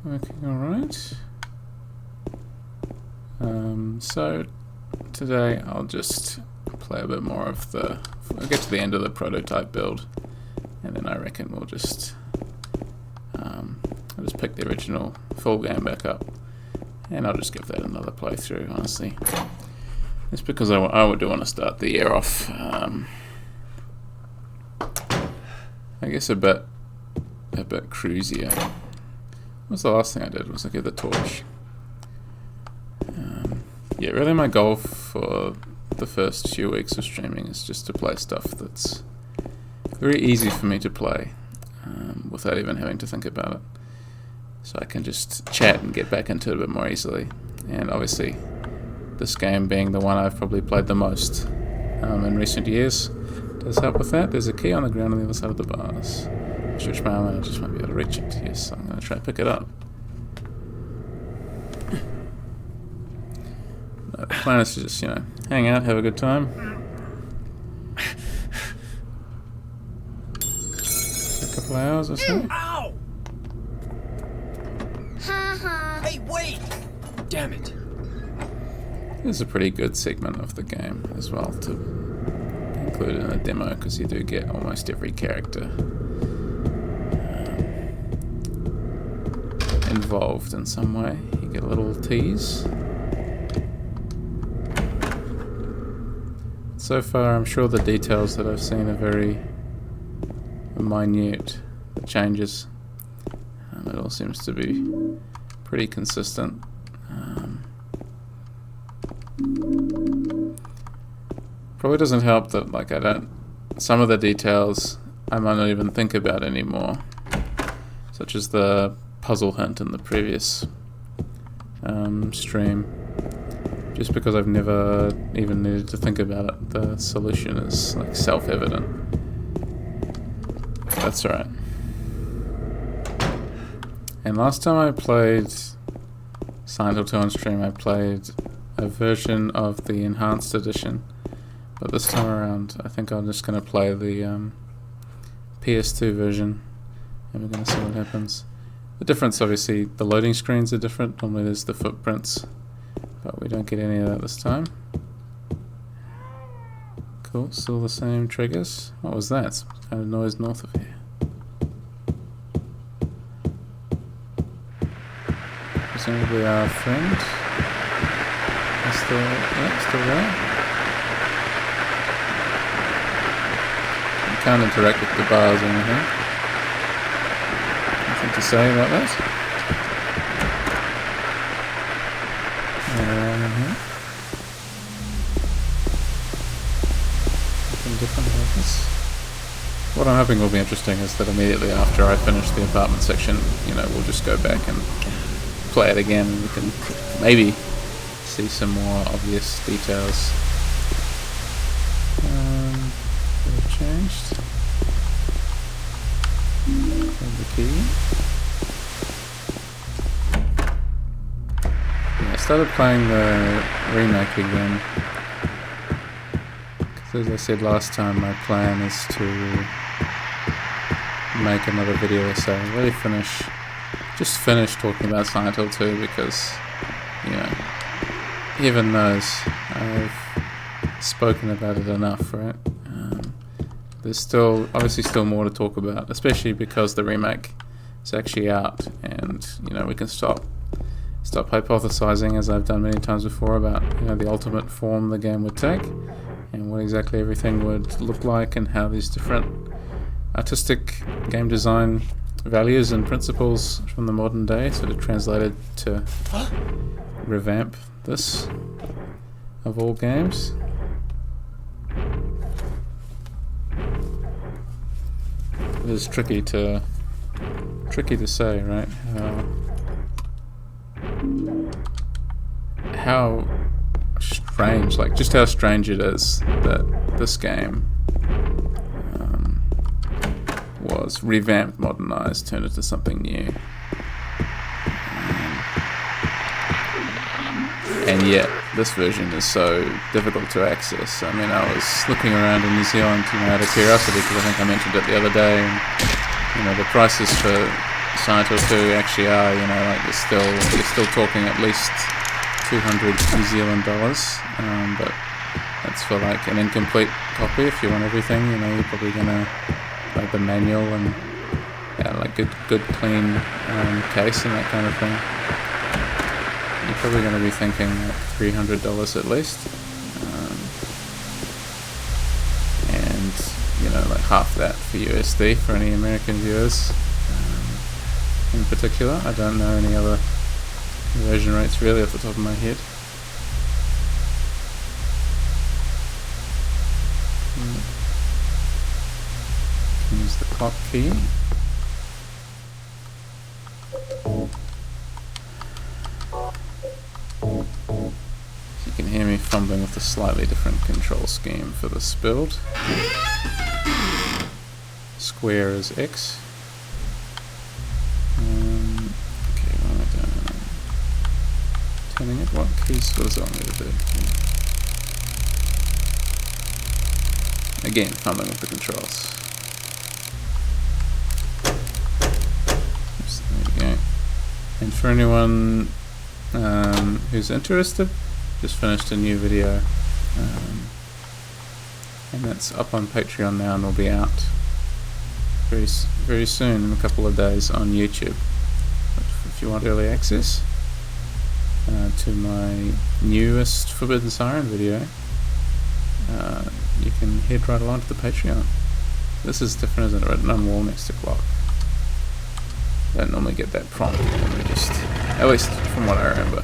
Working alright. So today I'll just play a bit more of I'll get to the end of the prototype build, and then I reckon we'll just I'll just pick the original full game back up, and I'll just give that another playthrough, honestly. Just because I would do want to start the year off, I guess a bit cruisier. What was the last thing I did? Was I get the torch? Yeah, really my goal for the first few weeks of streaming is just to play stuff that's very easy for me to play, without even having to think about it. So I can just chat and get back into it a bit more easily. And obviously, this game being the one I've probably played the most in recent years does help with that. There's a key on the ground on the other side of the bars. Stretch my arm and I just might be able to reach it. Yes, I'm going to try and pick it up. The plan is to just, hang out, have a good time. A couple of hours or so. Ow! Hey, wait! Damn it. This is a pretty good segment of the game as well to include in a demo, because you do get almost every character involved in some way. You get a little tease. So far, I'm sure the details that I've seen are very minute, the changes. It all seems to be pretty consistent. Probably doesn't help that some of the details I might not even think about anymore, such as the puzzle hint in the previous stream. Just because I've never even needed to think about it, the solution is self-evident. That's alright. And last time I played Silent Hill 2 on stream, I played a version of the enhanced edition. But this time around, I think I'm just going to play the PS2 version, and we're going to see what happens. The difference, obviously, the loading screens are different. Normally there's the footprints, but we don't get any of that this time. Cool, still the same triggers. What was that? Some kind of noise north of here. Presumably our friend. Still there. You can't interact with the bars or anything. Nothing to say about that. Nothing different about this. What I'm hoping will be interesting is that immediately after I finish the apartment section, we'll just go back and play it again, and we can maybe see some more obvious details. They've changed. And the key. Yeah, I started playing the remake again, because as I said last time, my plan is to make another video or so. Really just finish talking about Silent Hill 2, because, heaven knows I've spoken about it enough, right? There's obviously still more to talk about, especially because the remake is actually out, and we can stop hypothesizing, as I've done many times before, about the ultimate form the game would take, and what exactly everything would look like, and how these different artistic game design values and principles from the modern day sort of translated to revamp this of all games. It is tricky to say, right? How strange, just how strange it is that this game was revamped, modernized, turned into something new. And yet, this version is so difficult to access. I mean, I was looking around in New Zealand, out of curiosity, because I think I mentioned it the other day, and, the prices for Silent Hill 2 actually are, you know, like you're still talking at least $200 New Zealand dollars, but that's for like an incomplete copy. If you want everything, you know, you're probably gonna like the manual and like good clean case and that kind of thing. You're probably gonna be thinking like $300 at least, and you know, like half that for USD for any American viewers. In particular, I don't know any other conversion rates really off the top of my head. Use the clock key. You can hear me fumbling with a slightly different control scheme for this build. Square is X. Okay, what am I doing? Turning it. What keys does it want me to do? Again, fumbling with the controls. Oops, there we go. And for anyone who's interested, just finished a new video, and that's up on Patreon now and will be out very soon, in a couple of days, on YouTube. But if you want early access to my newest Forbidden Siren video, you can head right along to the Patreon. This is different, isn't it? Written on wall next to clock. I don't normally get that prompt, at least from what I remember.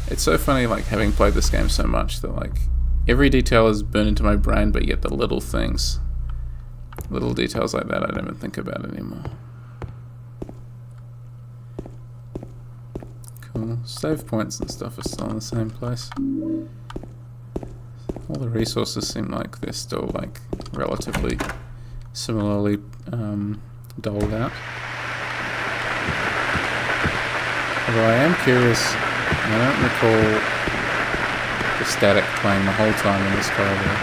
It's so funny, like, having played this game so much that, like, every detail is burned into my brain, but yet the little things, little details like that, I don't even think about anymore. Cool. Save points and stuff are still in the same place. All the resources seem like they're still, like, relatively similarly doled out. Although I am curious, I don't recall the static playing the whole time in this corridor,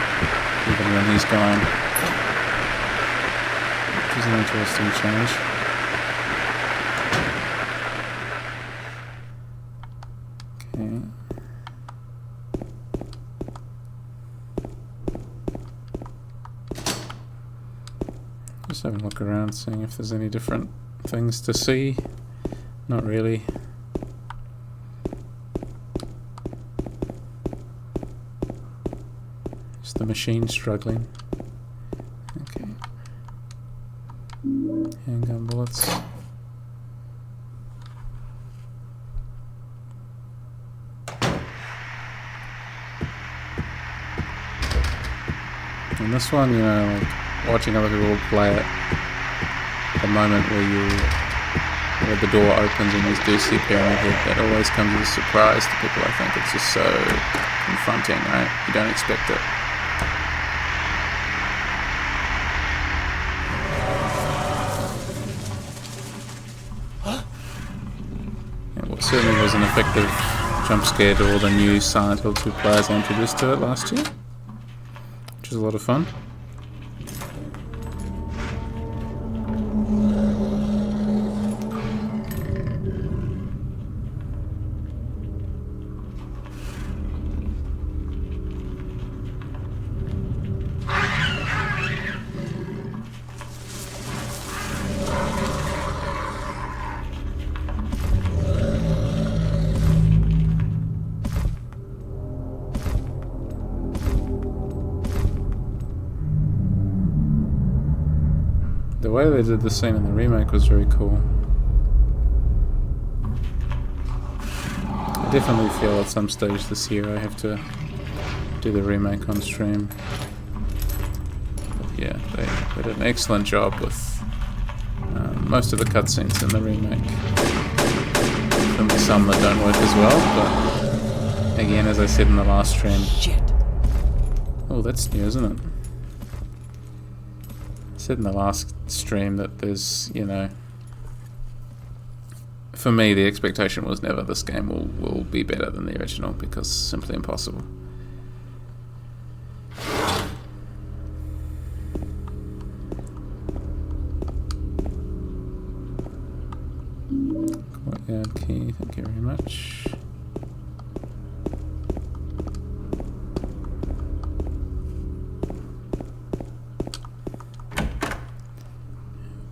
even when he's gone. Which is an interesting change. Okay. Just having a look around, seeing if there's any different things to see. Not really. Just the machine struggling. Okay. Handgun bullets. And this one, you know, like, watching other people play it, the moment where the door opens and these do see Pyramid Head, that always comes as a surprise to people. I think it's just so confronting, right? You don't expect it. It certainly was an effective jump scare to all the new Silent Hill 2 players I introduced to it last year, which is a lot of fun. The way they did the scene in the remake was very cool. I definitely feel at some stage this year I have to do the remake on stream. But yeah, they did an excellent job with most of the cutscenes in the remake. And there's some that don't work as well, but again, as I said in the last stream... Shit. Oh, that's new, isn't it? Said in the last stream that there's, you know, for me the expectation was never this game will be better than the original, because it's simply impossible. Courtyard key, thank you very much.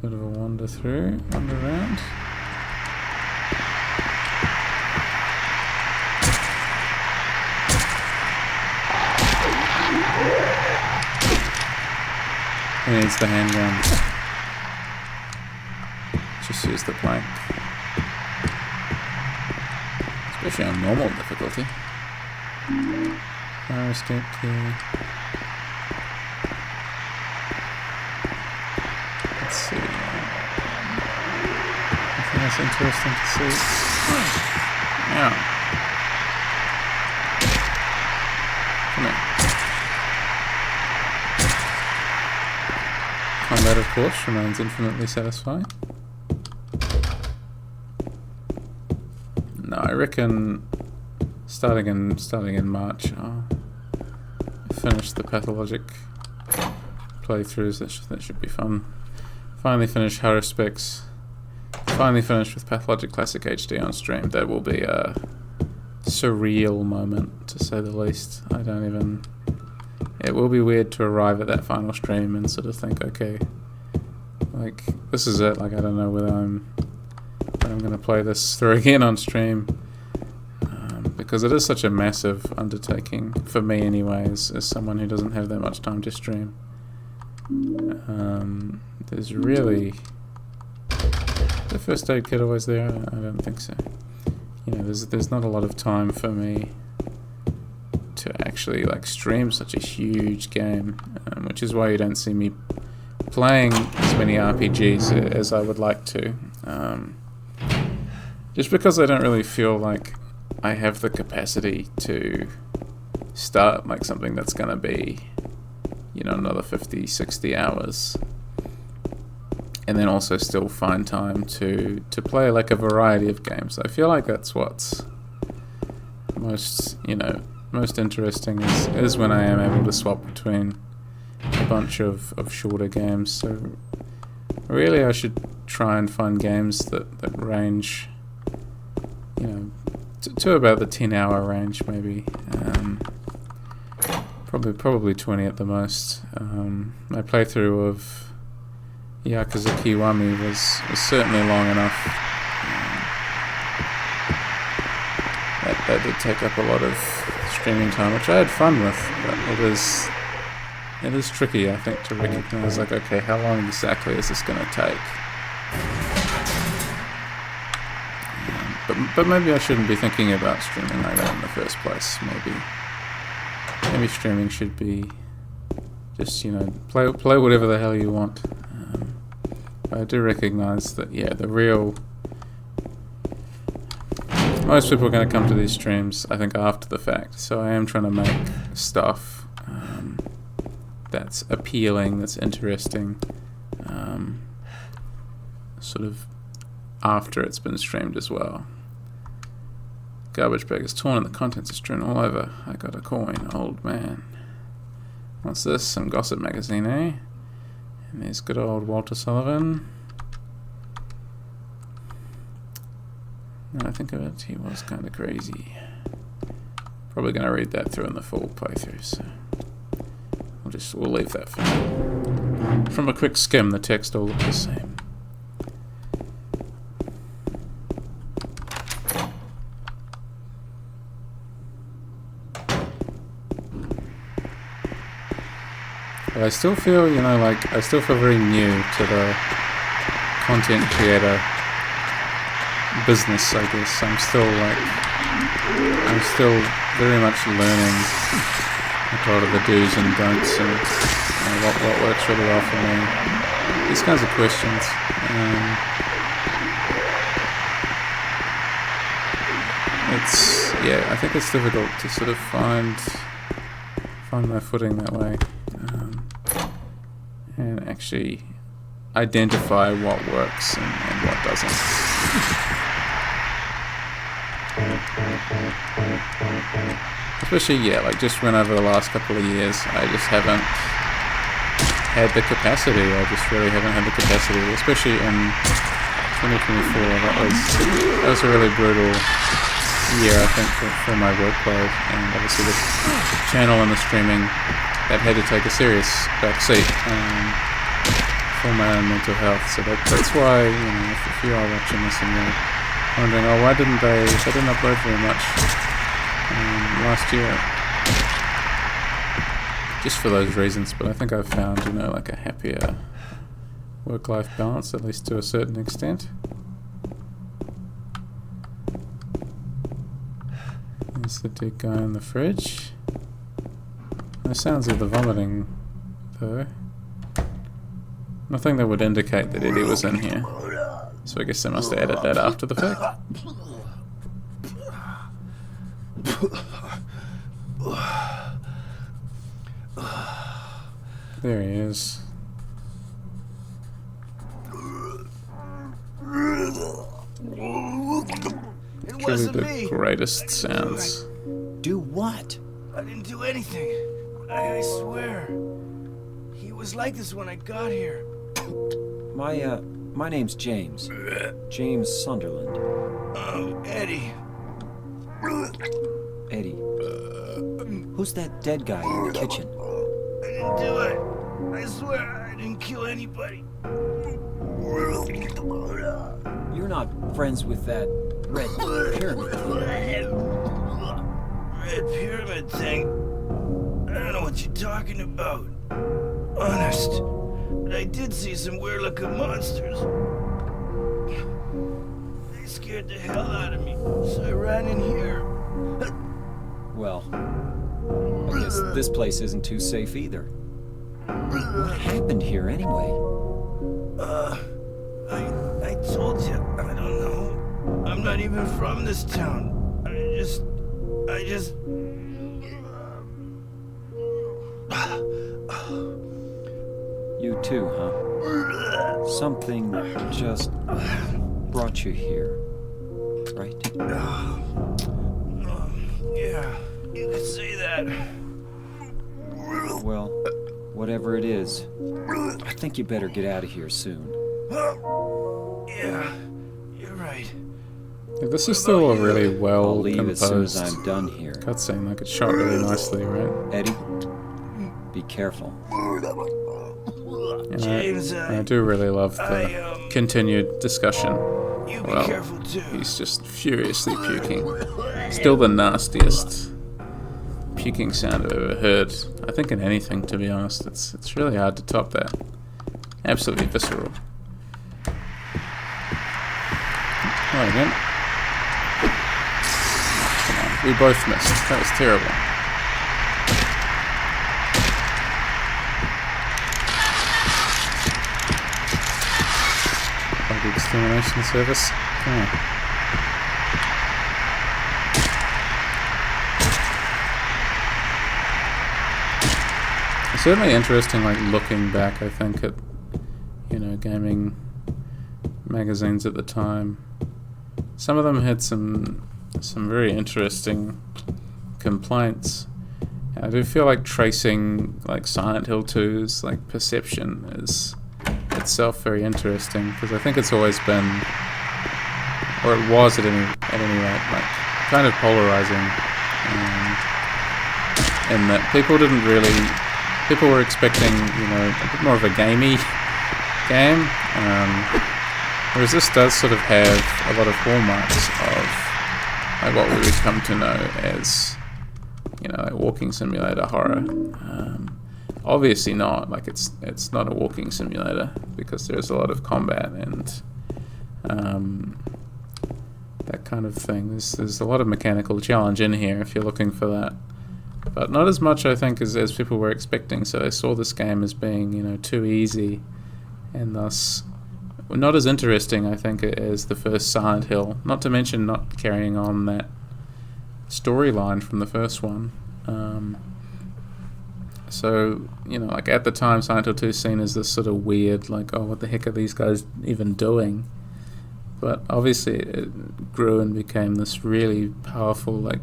Bit of a wander around. Who needs the handgun? Just use the plank. Especially on normal difficulty. Fire escape key. Let's see. Anything else interesting to see? Yeah. Come here. Combat, of course, remains infinitely satisfying. No, I reckon starting in March, I'll finish the Pathologic playthroughs. That should be fun. Finally finish Haruspecs. Finally finished with Pathologic Classic HD on stream. That will be a surreal moment, to say the least. It will be weird to arrive at that final stream and sort of think, okay, like, this is it. Like, I don't know whether I'm going to play this through again on stream, because it is such a massive undertaking, for me anyways, as someone who doesn't have that much time to stream. There's really... the first aid kit always there? I don't think so. You know, there's not a lot of time for me to actually like stream such a huge game, which is why you don't see me playing as many RPGs as I would like to. Just because I don't really feel like I have the capacity to start like something that's going to be, you know, another 50, 60 hours. And then also still find time to play like a variety of games. I feel like that's what's most interesting is when I am able to swap between a bunch of shorter games. So really I should try and find games that range, you know, to about the 10-hour range maybe. Probably 20 at the most. My playthrough of Yakuza Kiwami was certainly long enough. That did take up a lot of streaming time, which I had fun with, but it is tricky, I think, to recognize, like, okay, how long exactly is this going to take? But maybe I shouldn't be thinking about streaming like that in the first place. Maybe streaming should be just, you know, play whatever the hell you want. I do recognize that, yeah, most people are going to come to these streams, I think, after the fact. So I am trying to make stuff that's appealing, that's interesting, sort of after it's been streamed as well. Garbage bag is torn and the contents are strewn all over. I got a coin, old man. What's this? Some gossip magazine, eh? And there's good old Walter Sullivan. Now I think of it, he was kind of crazy. Probably going to read that through in the full playthrough, so we'll leave that for now. From a quick skim, the text all looked the same. But I still feel, you know, like, I still feel very new to the content creator business, I guess. I'm still very much learning a lot of the do's and don'ts and what works really well for me. These kinds of questions. I think it's difficult to sort of find my footing that way. And actually identify what works and what doesn't. Especially, yeah, like just when over the last couple of years, I just haven't had the capacity. I just really haven't had the capacity, especially in 2024. That was a really brutal year, I think, for my workload, and obviously the channel and the streaming that had to take a serious backseat for my own mental health. So that's why, if you are watching this and you're wondering, oh, why didn't they didn't upload very much last year? Just for those reasons. But I think I've found, like a happier work-life balance, at least to a certain extent. There's the dead guy in the fridge. No sounds of the vomiting, though. Nothing that would indicate that Eddie was in here. So I guess they must have added that after the fact. There he is. Truly the greatest sounds. Do what? I didn't do anything. I swear. He was like this when I got here. My name's James. James Sunderland. Oh, Eddie. Eddie. Who's that dead guy in the kitchen? I didn't do it. I swear I didn't kill anybody. You're not friends with that red pyramid thing. Red pyramid thing? I don't know what you're talking about. Honest. But I did see some weird looking monsters. They scared the hell out of me, so I ran in here. Well, I guess this place isn't too safe either. What happened here anyway? I told you, I don't know. I'm not even from this town. I just... You too, huh? Something just brought you here, right? Yeah, you could say that. Well, whatever it is, I think you better get out of here soon. Yeah, you're right. Yeah, this is still a really well I'll leave as soon as composed I'm done here. cutscene. Like, it's shot really nicely, right? Eddie, be careful. And James, I do really love the continued discussion. You be Well, careful too. he's just furiously puking. Still the nastiest puking sound I've ever heard. I think in anything, to be honest. It's really hard to top that. Absolutely visceral. Oh, again. Come on, we both missed. That was terrible. The extermination service. Come on. It's certainly interesting, like, looking back, I think, at, gaming magazines at the time. Some of them had some very interesting complaints. I do feel like tracing, like, Silent Hill 2's, like, perception is itself very interesting, because I think it's always been, or it was at any rate, like, kind of polarizing, in that people were expecting, a bit more of a gamey game, whereas this does sort of have a lot of hallmarks of, like, what we would come to know as, like, walking simulator horror. Obviously not, like, it's not a walking simulator, because there's a lot of combat and that kind of thing. There's a lot of mechanical challenge in here if you're looking for that, but not as much, I think, as people were expecting. So they saw this game as being, too easy, and thus not as interesting, I think, as the first Silent Hill, not to mention not carrying on that storyline from the first one. So, like, at the time, Silent Hill 2 is seen as this sort of weird, like, oh, what the heck are these guys even doing? But obviously it grew and became this really powerful, like,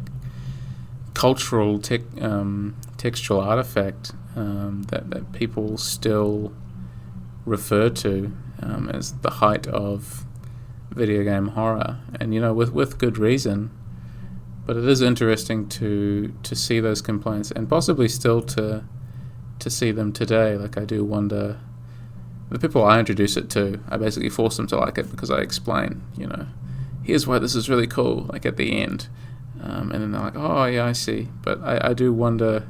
cultural textual artifact that people still refer to as the height of video game horror, and with good reason. But it is interesting to see those complaints, and possibly still to see them today. Like, I do wonder, the people I introduce it to, I basically force them to like it because I explain, here's why this is really cool, like at the end, and then they're like, oh yeah, I see. But I do wonder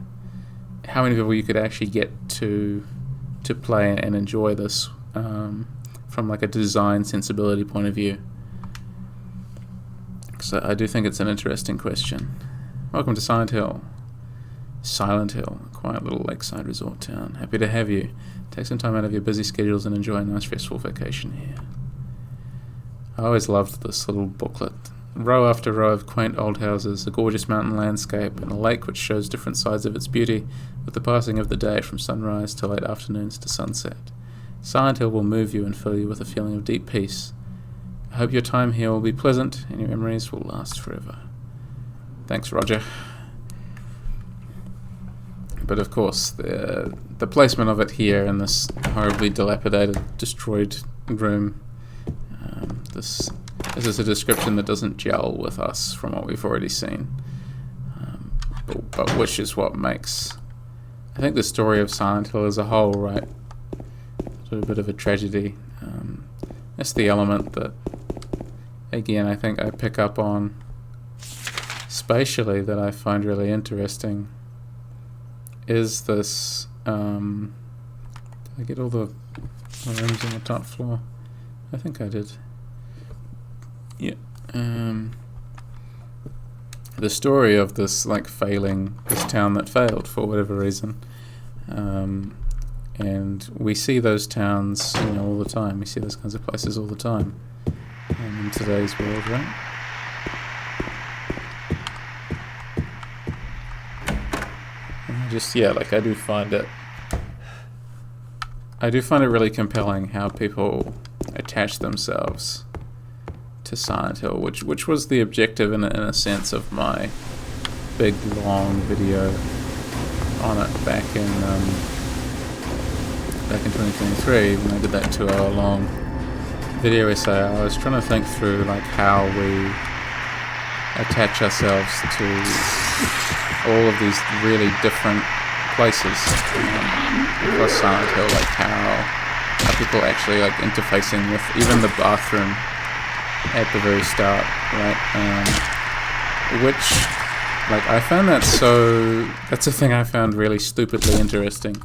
how many people you could actually get to play and enjoy this from like a design sensibility point of view. So I do think it's an interesting question. Welcome to Silent Hill. Silent Hill, a quiet little lakeside resort town. Happy to have you. Take some time out of your busy schedules and enjoy a nice restful vacation here. I always loved this little booklet. Row after row of quaint old houses, a gorgeous mountain landscape, and a lake which shows different sides of its beauty with the passing of the day from sunrise to late afternoons to sunset. Silent Hill will move you and fill you with a feeling of deep peace. I hope your time here will be pleasant and your memories will last forever. Thanks, Roger. But of course, the placement of it here in this horribly dilapidated, destroyed room, this is a description that doesn't gel with us from what we've already seen, but which is what makes, I think, the story of Silent Hill as a whole, right, sort of a bit of a tragedy. That's the element that, again, I think I pick up on spatially that I find really interesting, is this, did I get all the rooms on the top floor? I think I did. Yeah. The story of this, like, this town that failed for whatever reason. And we see those towns, all the time. We see those kinds of places all the time in today's world, right? And I do find it really compelling how people attach themselves to Silent Hill, which was the objective in a sense of my big long video on it back in 2023 when I did that 2-hour long video essay. I was trying to think through like how we attach ourselves to all of these really different places across Silent Hill, like how are people actually like interfacing with even the bathroom at the very start, right? Which, like, I found that's a thing I found really stupidly interesting,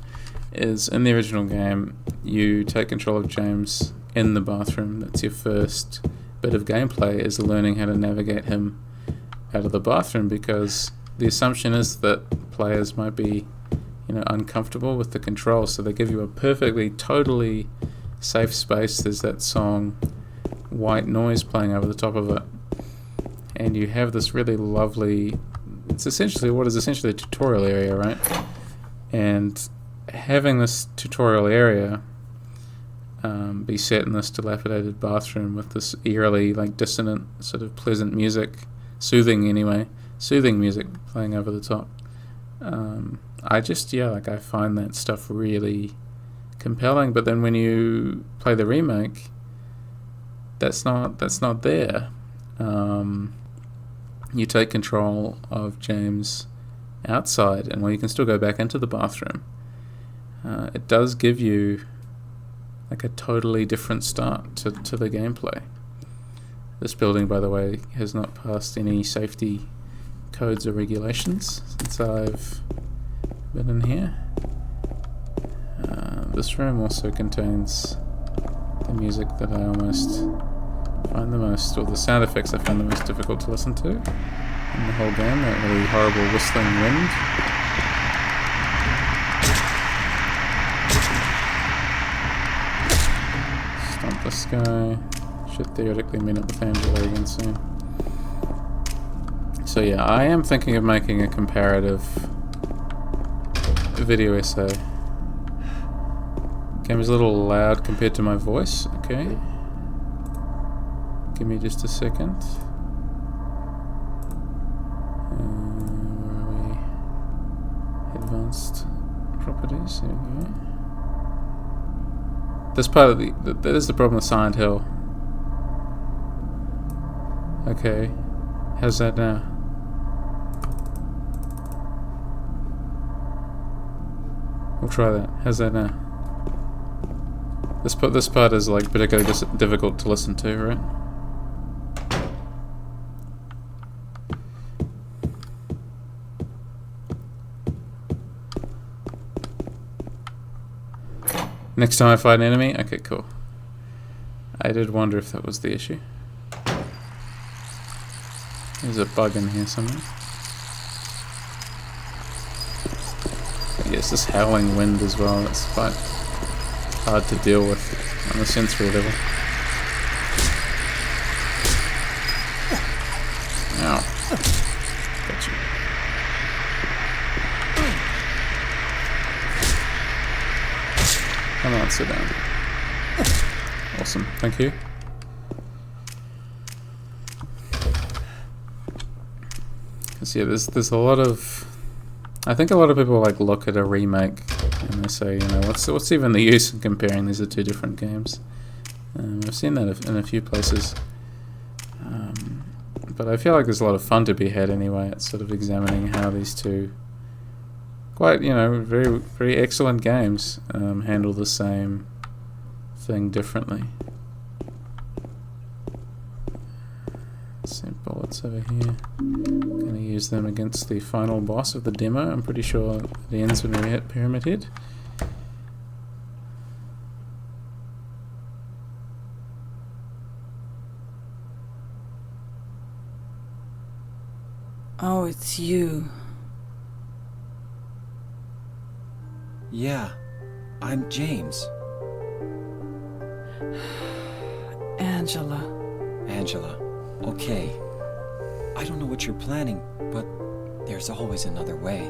is in the original game, you take control of James in the bathroom. That's your first bit of gameplay, is learning how to navigate him out of the bathroom, because the assumption is that players might be, uncomfortable with the controls, so they give you a perfectly, totally safe space. There's that song White Noise playing over the top of it, and you have this really lovely, it's essentially a tutorial area, right? And having this tutorial area be set in this dilapidated bathroom with this eerily, like, dissonant, sort of pleasant music, soothing music playing over the top. I find that stuff really compelling. But then when you play the remake, that's not there. You take control of James outside, and while you can still go back into the bathroom, it does give you like a totally different start to the gameplay. This building, by the way, has not passed any safety codes or regulations since I've been in here. This room also contains the music that I almost find the sound effects I find the most difficult to listen to in the whole game. That really horrible whistling wind. Stomp this guy. Should theoretically meet up with Angela again soon. So yeah, I am thinking of making a comparative video essay. Game is a little loud compared to my voice, okay? Give me just a second. Where are we? Advanced properties, here we go. This part of that is the problem with Silent Hill. Okay. How's that now? We'll try that. How's that now? This part is like particularly difficult to listen to, right? Next time I fight an enemy? Okay, cool. I did wonder if that was the issue. There's a bug in here somewhere. Yes, this howling wind as well, it's quite hard to deal with on the sensory level. Ow. Gotcha. Come on, sit down. Awesome, thank you. Cause yeah, there's a lot of, I think a lot of people like look at a remake and they say, you know, what's even the use in comparing these are two different games? I've seen that in a few places, but I feel like there's a lot of fun to be had anyway. It's sort of examining how these two, quite, you know, very very excellent games handle the same thing differently. Some bullets over here. Gonna use them against the final boss of the demo. I'm pretty sure it ends when we hit Pyramid Head. Oh, it's you. Yeah, I'm James. Angela. Angela. Okay. I don't know what you're planning, but there's always another way.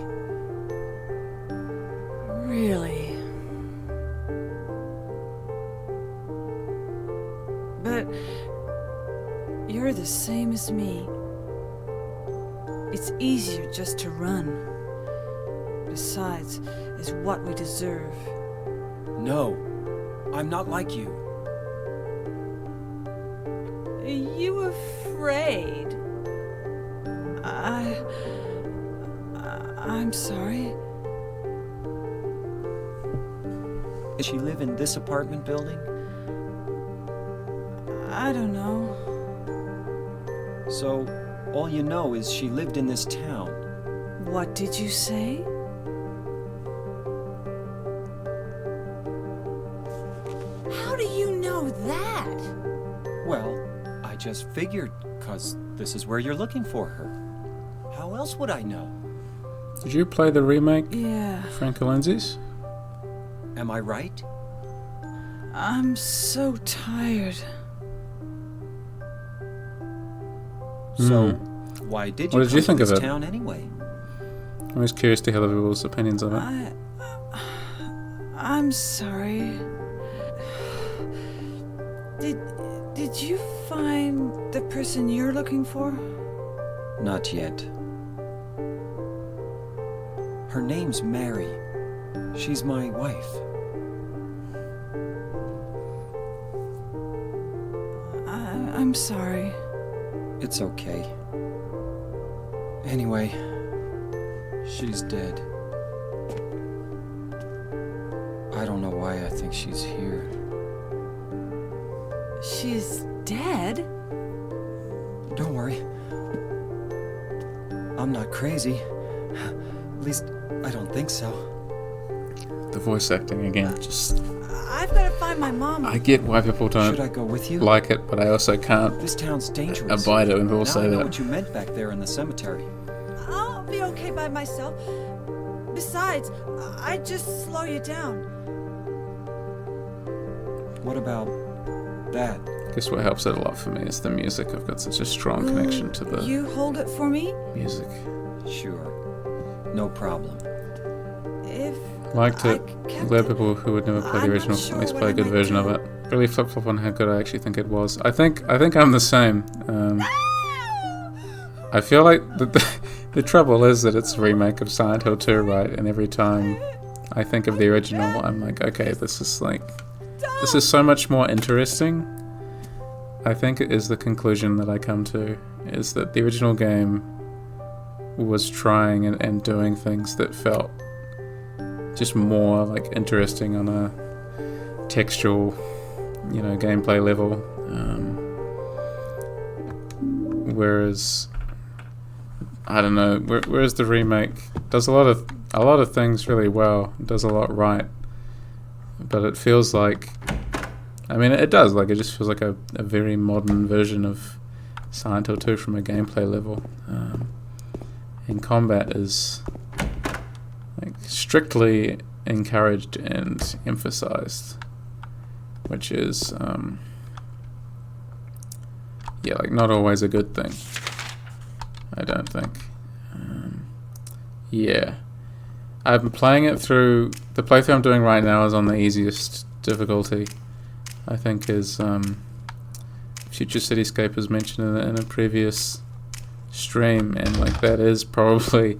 Really? But you're the same as me. It's easier just to run. Besides, it's what we deserve. No, I'm not like you. Are you afraid? I'm sorry. Does she live in this apartment building? I don't know. So, all you know is she lived in this town. What did you say? How do you know that? Well, I just figured, 'cause this is where you're looking for her. How else would I know? Did you play the remake, Yeah. Frank Lenzi's? Am I right? I'm so tired. So, why did you What did come you think to of this it? town anyway? I'm just curious to hear other people's opinions of it. I'm sorry. Did you find the person you're looking for? Not yet. Her name's Mary. She's my wife. I'm sorry. It's okay. Anyway, she's dead. I don't know why I think she's here. She's dead? Don't worry. I'm not crazy. At least, I don't think so. The voice acting again, just... I've got to find my mom. I get why people Should I don't go with you? like it, but I also can't This town's dangerous. abide it when people Now say I know that. what you meant back there in the cemetery. I'll be okay by myself. Besides, I'd just slow you down. What about that? I guess what helps it a lot for me is the music. I've got such a strong connection to the You hold it for me? music. Sure. No problem. If I like to I kept let it- people who would never play the I'm not original sure at least what play I a good might version of do. it. Really flip flop on how good I actually think it was. I think I'm the same. I feel like the trouble is that it's a remake of Silent Hill 2, right? And every time I think of the original, I'm like, okay, this is so much more interesting. I think is the conclusion that I come to, is that the original game was trying and doing things that felt just more like interesting on a textual, gameplay level. Whereas I don't know. Whereas the remake does a lot of things really well, does a lot right, but it feels like, it does. Like, it just feels like a very modern version of Silent Hill 2 from a gameplay level. And combat is like strictly encouraged and emphasized, which is not always a good thing, I don't think. I've been playing it through, the playthrough I'm doing right now is on the easiest difficulty, I think, is Future Cityscape was mentioned in a previous stream, and like that is probably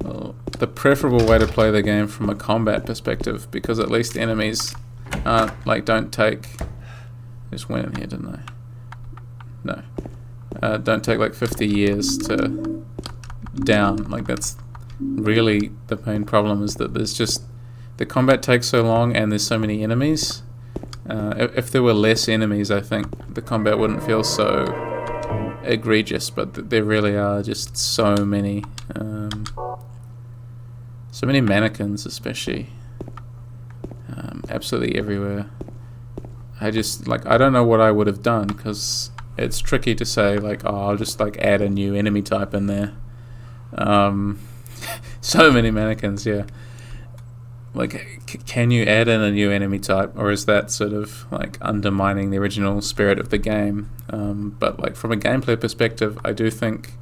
the preferable way to play the game from a combat perspective, because at least enemies don't take, I just went in here, didn't I? No. Don't take like 50 years to down. Like, that's really the main problem, is that there's just, the combat takes so long and there's so many enemies. If there were less enemies, I think the combat wouldn't feel so egregious, but there really are just so many mannequins, especially absolutely everywhere. I don't know what I would have done, because it's tricky to say like, I'll just like add a new enemy type in there. So many mannequins, yeah. Like, can you add in a new enemy type, or is that sort of like undermining the original spirit of the game? But like, from a gameplay perspective, I do think,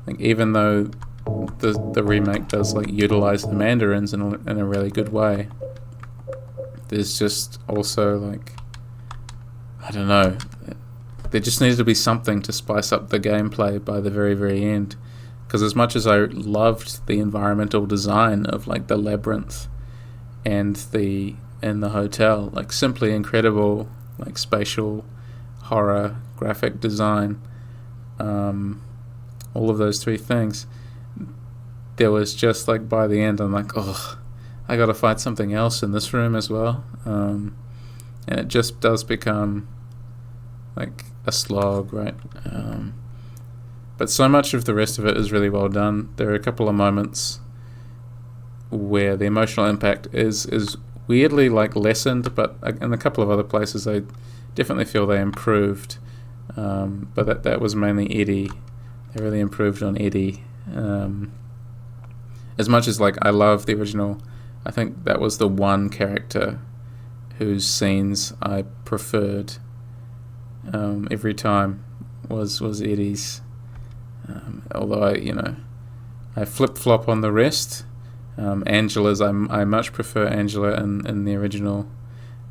like, even though the remake does like utilize the mandarins in a really good way, there's just also like, I don't know, there just needed to be something to spice up the gameplay by the very, very end. Because as much as I loved the environmental design of like the labyrinth and the hotel, like simply incredible, like spatial horror graphic design, all of those three things, there was just like, by the end I'm like, oh, I gotta fight something else in this room as well. And it just does become like a slog, right? But so much of the rest of it is really well done. There are a couple of moments where the emotional impact is weirdly like lessened, but in a couple of other places I definitely feel they improved. But that was mainly Eddie. They really improved on Eddie. As much as like I love the original, I think that was the one character whose scenes I preferred every time was Eddie's. Although I flip-flop on the rest. Angela's, I much prefer Angela in the original,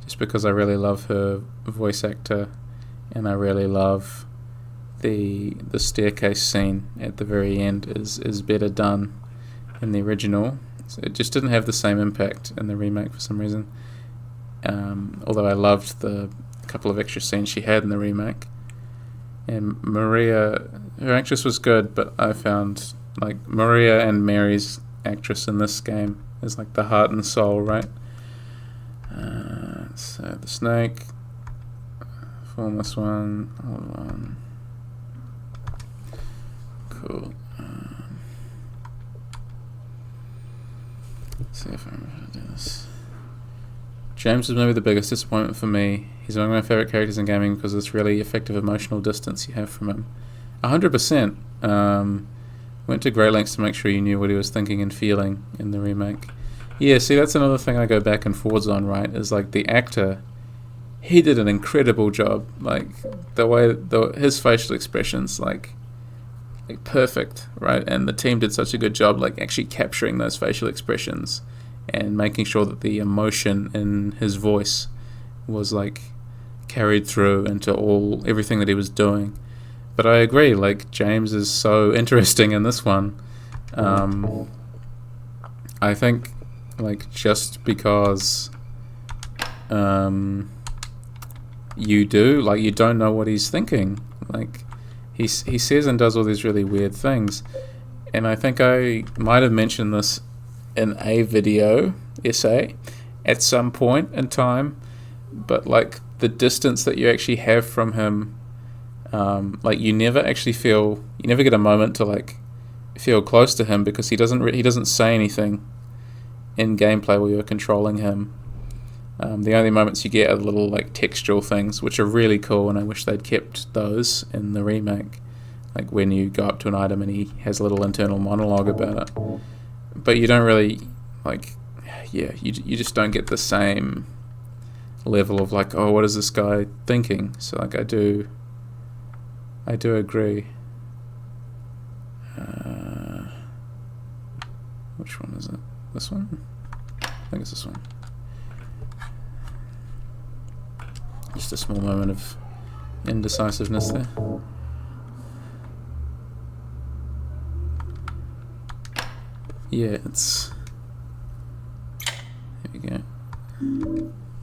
just because I really love her voice actor, and I really love the staircase scene at the very end is better done in the original. So it just didn't have the same impact in the remake for some reason. Although I loved the couple of extra scenes she had in the remake. And Maria, her actress was good, but I found like Maria and Mary's actress in this game is like the heart and soul, right? So the snake, formless one, hold on. Cool. Let's see if I remember how to do this. James is maybe the biggest disappointment for me. He's one of my favourite characters in gaming because of this really effective emotional distance you have from him. 100%. Went to great lengths to make sure you knew what he was thinking and feeling in the remake. Yeah, see, that's another thing I go back and forwards on, right? Is like the actor, he did an incredible job. Like the way his facial expressions, like perfect, right? And the team did such a good job, like actually capturing those facial expressions and making sure that the emotion in his voice was like carried through into everything that he was doing. But I agree, like James is so interesting in this one. I think like just because you do. Like, you don't know what he's thinking. Like, he says and does all these really weird things. And I think I might have mentioned this in a video essay at some point in time, but like the distance that you actually have from him, like you never get a moment to like feel close to him, because he doesn't say anything in gameplay while you're controlling him. The only moments you get are little like textual things, which are really cool, and I wish they'd kept those in the remake. Like when you go up to an item and he has a little internal monologue about it. But you don't really, like, yeah, you just don't get the same level of like, oh, what is this guy thinking? So like I do agree. Which one is it? This one? I think it's this one. Just a small moment of indecisiveness there. Yeah, it's... Here we go.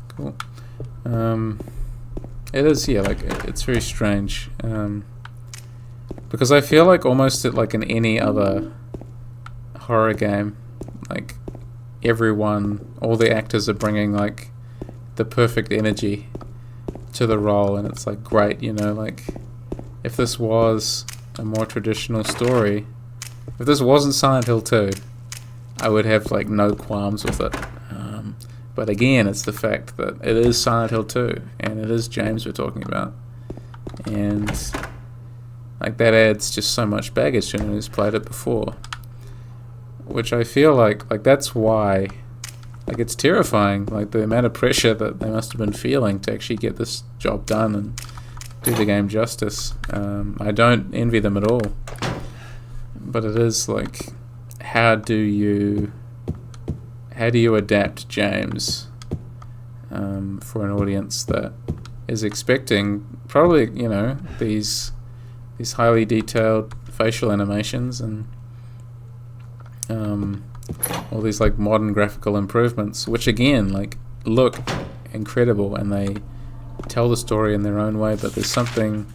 Cool. It is, yeah, like, it's very strange. Because I feel like almost like in any other horror game, like, all the actors are bringing, like, the perfect energy to the role, and it's, like, great, you know, like, if this was a more traditional story, if this wasn't Silent Hill 2, I would have like no qualms with it. But again, it's the fact that it is Silent Hill 2 and it is James we're talking about, and like that adds just so much baggage to anyone who's played it before, which I feel like that's why, like, it's terrifying, like the amount of pressure that they must have been feeling to actually get this job done and do the game justice. I don't envy them at all, but it is like, how do you adapt James for an audience that is expecting probably, you know, these highly detailed facial animations and all these like modern graphical improvements, which again like look incredible and they tell the story in their own way, but there's something,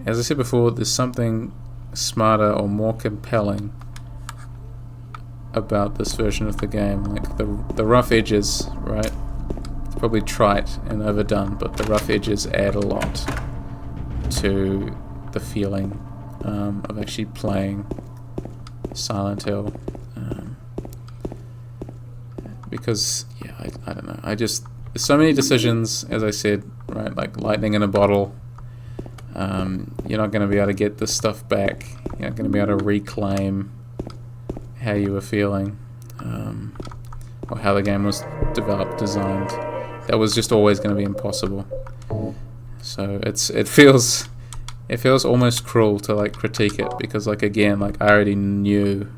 as I said before, there's something smarter or more compelling about this version of the game. Like the rough edges, right? It's probably trite and overdone, but the rough edges add a lot to the feeling of actually playing Silent Hill. Because, yeah, I don't know. There's so many decisions, as I said, right? Like lightning in a bottle. You're not going to be able to get this stuff back. You're not going to be able to reclaim how you were feeling, or how the game was designed. That was just always going to be impossible. So it feels almost cruel to like critique it, because like again, like I already knew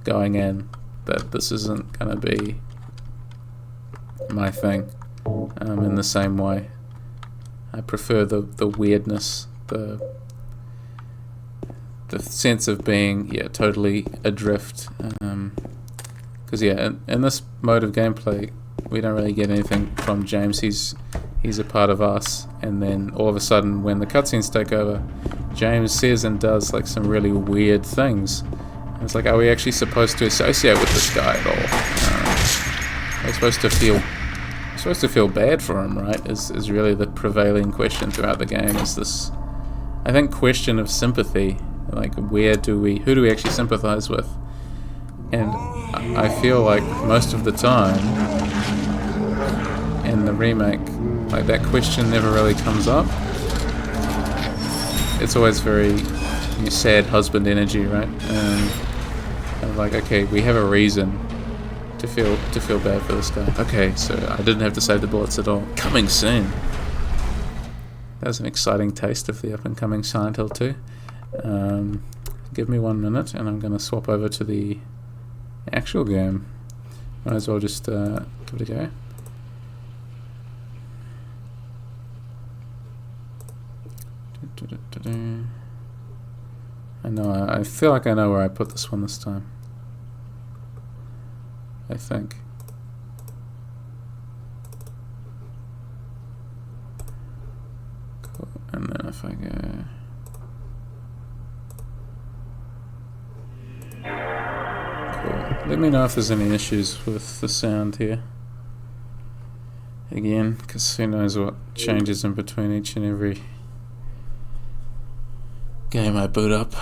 going in that this isn't going to be my thing. In the same way, I prefer the weirdness, the sense of being totally adrift, because in this mode of gameplay we don't really get anything from James. He's a part of us, and then all of a sudden when the cutscenes take over, James says and does like some really weird things, and it's like, are we actually supposed to associate with this guy at all? We're supposed to feel bad for him, right? Is really the prevailing question throughout the game, is this, I think, question of sympathy. Like, who do we actually sympathize with? And I feel like most of the time in the remake, like that question never really comes up. It's always very sad husband energy, right? And like, okay, we have a reason to feel bad for this guy. Okay, so I didn't have to save the bullets at all. Coming soon. That was an exciting taste of the up and coming Silent Hill 2. Give me 1 minute and I'm going to swap over to the actual game. Might as well just give it a go. I feel like I know where I put this one this time. I think. Let me know if there's any issues with the sound here. Again, because who knows what changes in between each and every game I boot up.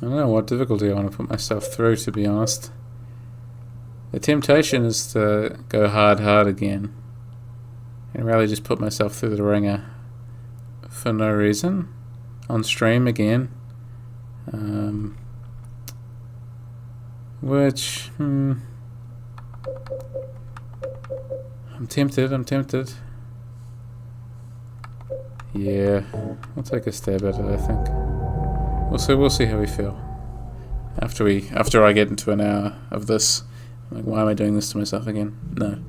I don't know what difficulty I want to put myself through, to be honest. The temptation is to go hard again and really just put myself through the ringer for no reason on stream again. Which I'm tempted. Yeah, we'll take a stab at it, I think. We'll see how we feel after I get into an hour of this. Like, why am I doing this to myself again? No.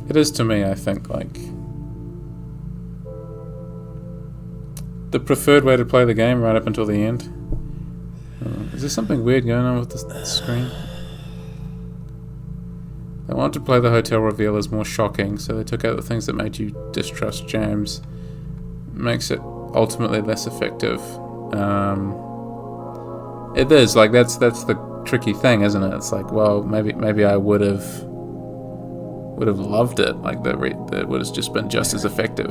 It is to me, I think, like the preferred way to play the game right up until the end. Is there something weird going on with the screen? They wanted to play the hotel reveal as more shocking, so they took out the things that made you distrust James. Makes it ultimately less effective. It is, like, that's the tricky thing, isn't it? It's like, well, maybe I would have loved it, like that would have just been just as effective.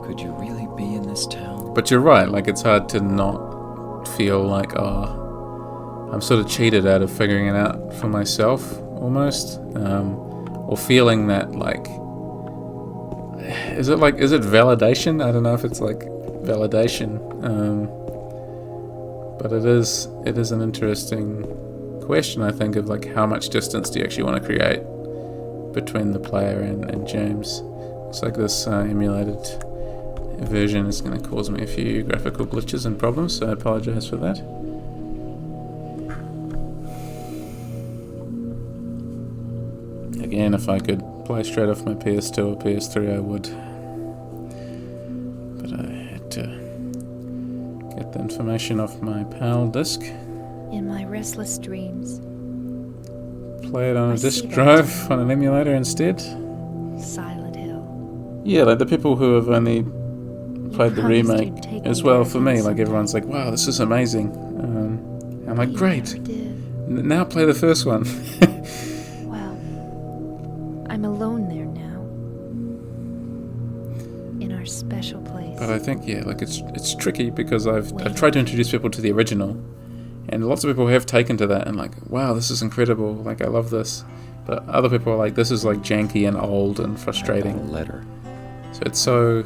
Could you really be in this town? But you're right, like, it's hard to not feel like, I'm sort of cheated out of figuring it out for myself, almost, or feeling that, like, is it validation? I don't know if it's like validation, but it is an interesting question, I think, of like how much distance do you actually want to create between the player and James. It's like this emulated version is going to cause me a few graphical glitches and problems, so I apologize for that. Again, if I could play straight off my PS2 or PS3, I would. But I had to get the information off my PAL disc. In my restless dreams, Play it on I a see disk that drive town. on an emulator instead. Silent Hill. Yeah, like the people who have only played the promised remake you'd take as me well. there For me, again like someday. everyone's like, "Wow, this is amazing." I'm like, You "Great! never did. Now play the first one." Well, I'm alone there now. In our special place. But I think, yeah, like it's tricky because I've tried to introduce people to the original, and lots of people have taken to that and like, wow, this is incredible, like I love this. But other people are like, this is like janky and old and I got a frustrating. letter. So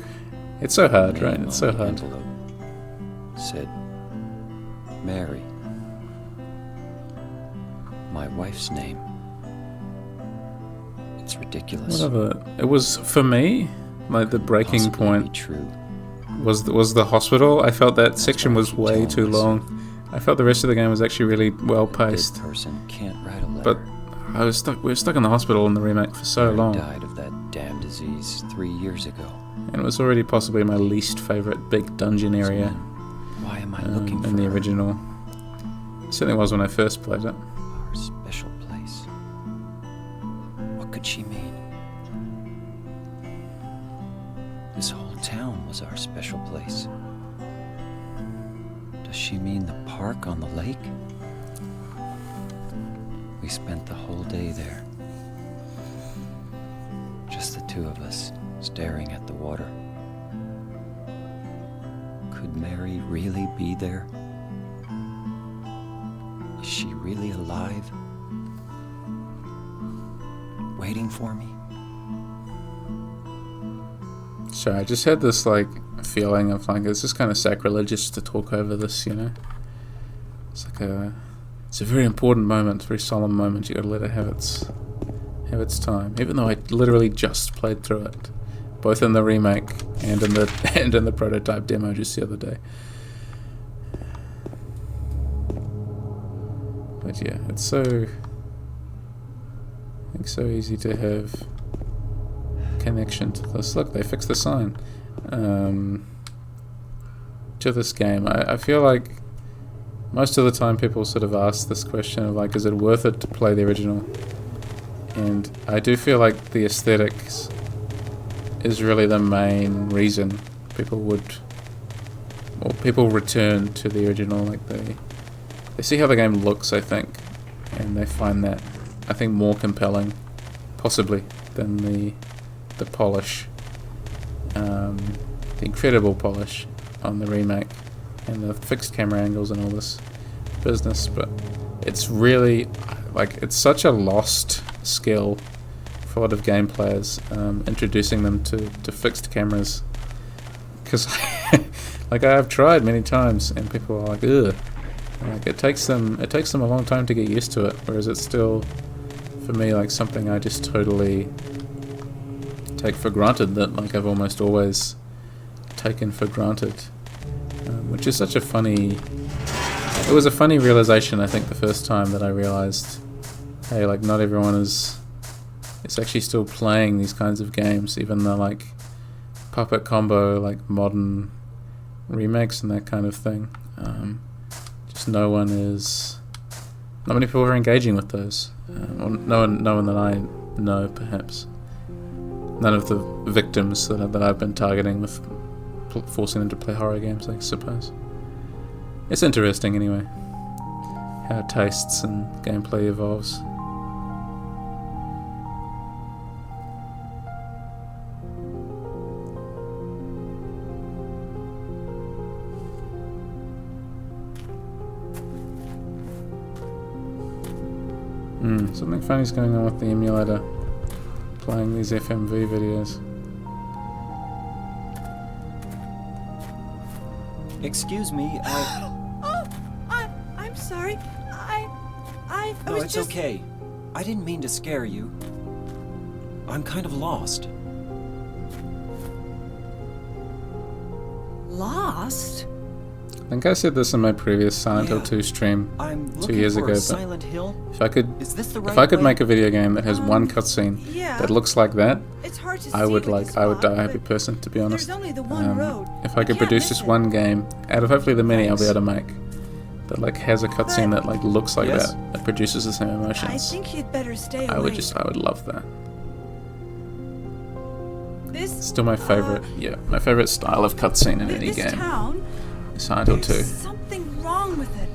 it's so hard, right? Name It's on so the hard. envelope said, Mary. My wife's name. It's ridiculous. Whatever. It was for me, like the breaking Possibly point be true. was the hospital. I felt that section was way too long. I felt the rest of the game was actually really well A dead paced. person can't write a letter. But we were stuck in the hospital in the remake for so Mary long. died of that damn disease 3 years ago. And it was already possibly my least favourite big dungeon So area then, why am I looking for in the her? original. It certainly was when I first played it. Our special place. What could she mean? This whole town was our special place. Does she mean the park on the lake? We spent the whole day there. Just the two of us, staring at the water. Could Mary really be there? Is she really alive? Waiting for me? So I just had this like feeling of like it's just kind of sacrilegious to talk over this, you know. It's like it's a very important moment, very solemn moment. You gotta let it have its time. Even though I literally just played through it, both in the remake and in the prototype demo just the other day. But yeah, it's so easy to have connection to this. Look, they fixed the sign to this game. I feel like most of the time people sort of ask this question of like, is it worth it to play the original? And I do feel like the aesthetics is really the main reason people return to the original. Like they see how the game looks, I think, and they find that, I think, more compelling, possibly, than the polish, the incredible polish on the remake, and the fixed camera angles and all this business. But it's really, like, it's such a lost skill for a lot of game players, introducing them to fixed cameras, because like I have tried many times and people are like, ugh. Like it takes them a long time to get used to it, whereas it's still, for me, like something I just totally take for granted, that like I've almost always taken for granted, which is such a funny, it was a funny realization, I think, the first time that I realized, hey, like not everyone is actually still playing these kinds of games, even though like Puppet Combo, like modern remakes and that kind of thing. Just not many people are engaging with those. Or no one that I know, perhaps. None of the victims that I've been targeting with forcing them to play horror games, I suppose. It's interesting anyway, how tastes and gameplay evolves. Something funny's going on with the emulator playing these FMV videos. Excuse me, I'm sorry. I No, was it's just... okay. I didn't mean to scare you. I'm kind of lost. Lost? I think I said this in my previous Silent Hill 2 stream I'm 2 looking years for ago, a but Silent Hill. if I could way? make a video game that has one cutscene Yeah. that looks like that, It's hard to I see would with this I would die a fog, happy but person, to be honest. There's only the one road. If I You could can't produce miss just it. one game out of hopefully the many I'll be Thanks. able to make that like has a cutscene that like looks like Yes? that produces the same I emotions, think you'd better stay I away. would love that. This Still my favorite, my favorite style of cutscene in any this game. town. Silent Hill 2. There's something wrong with it.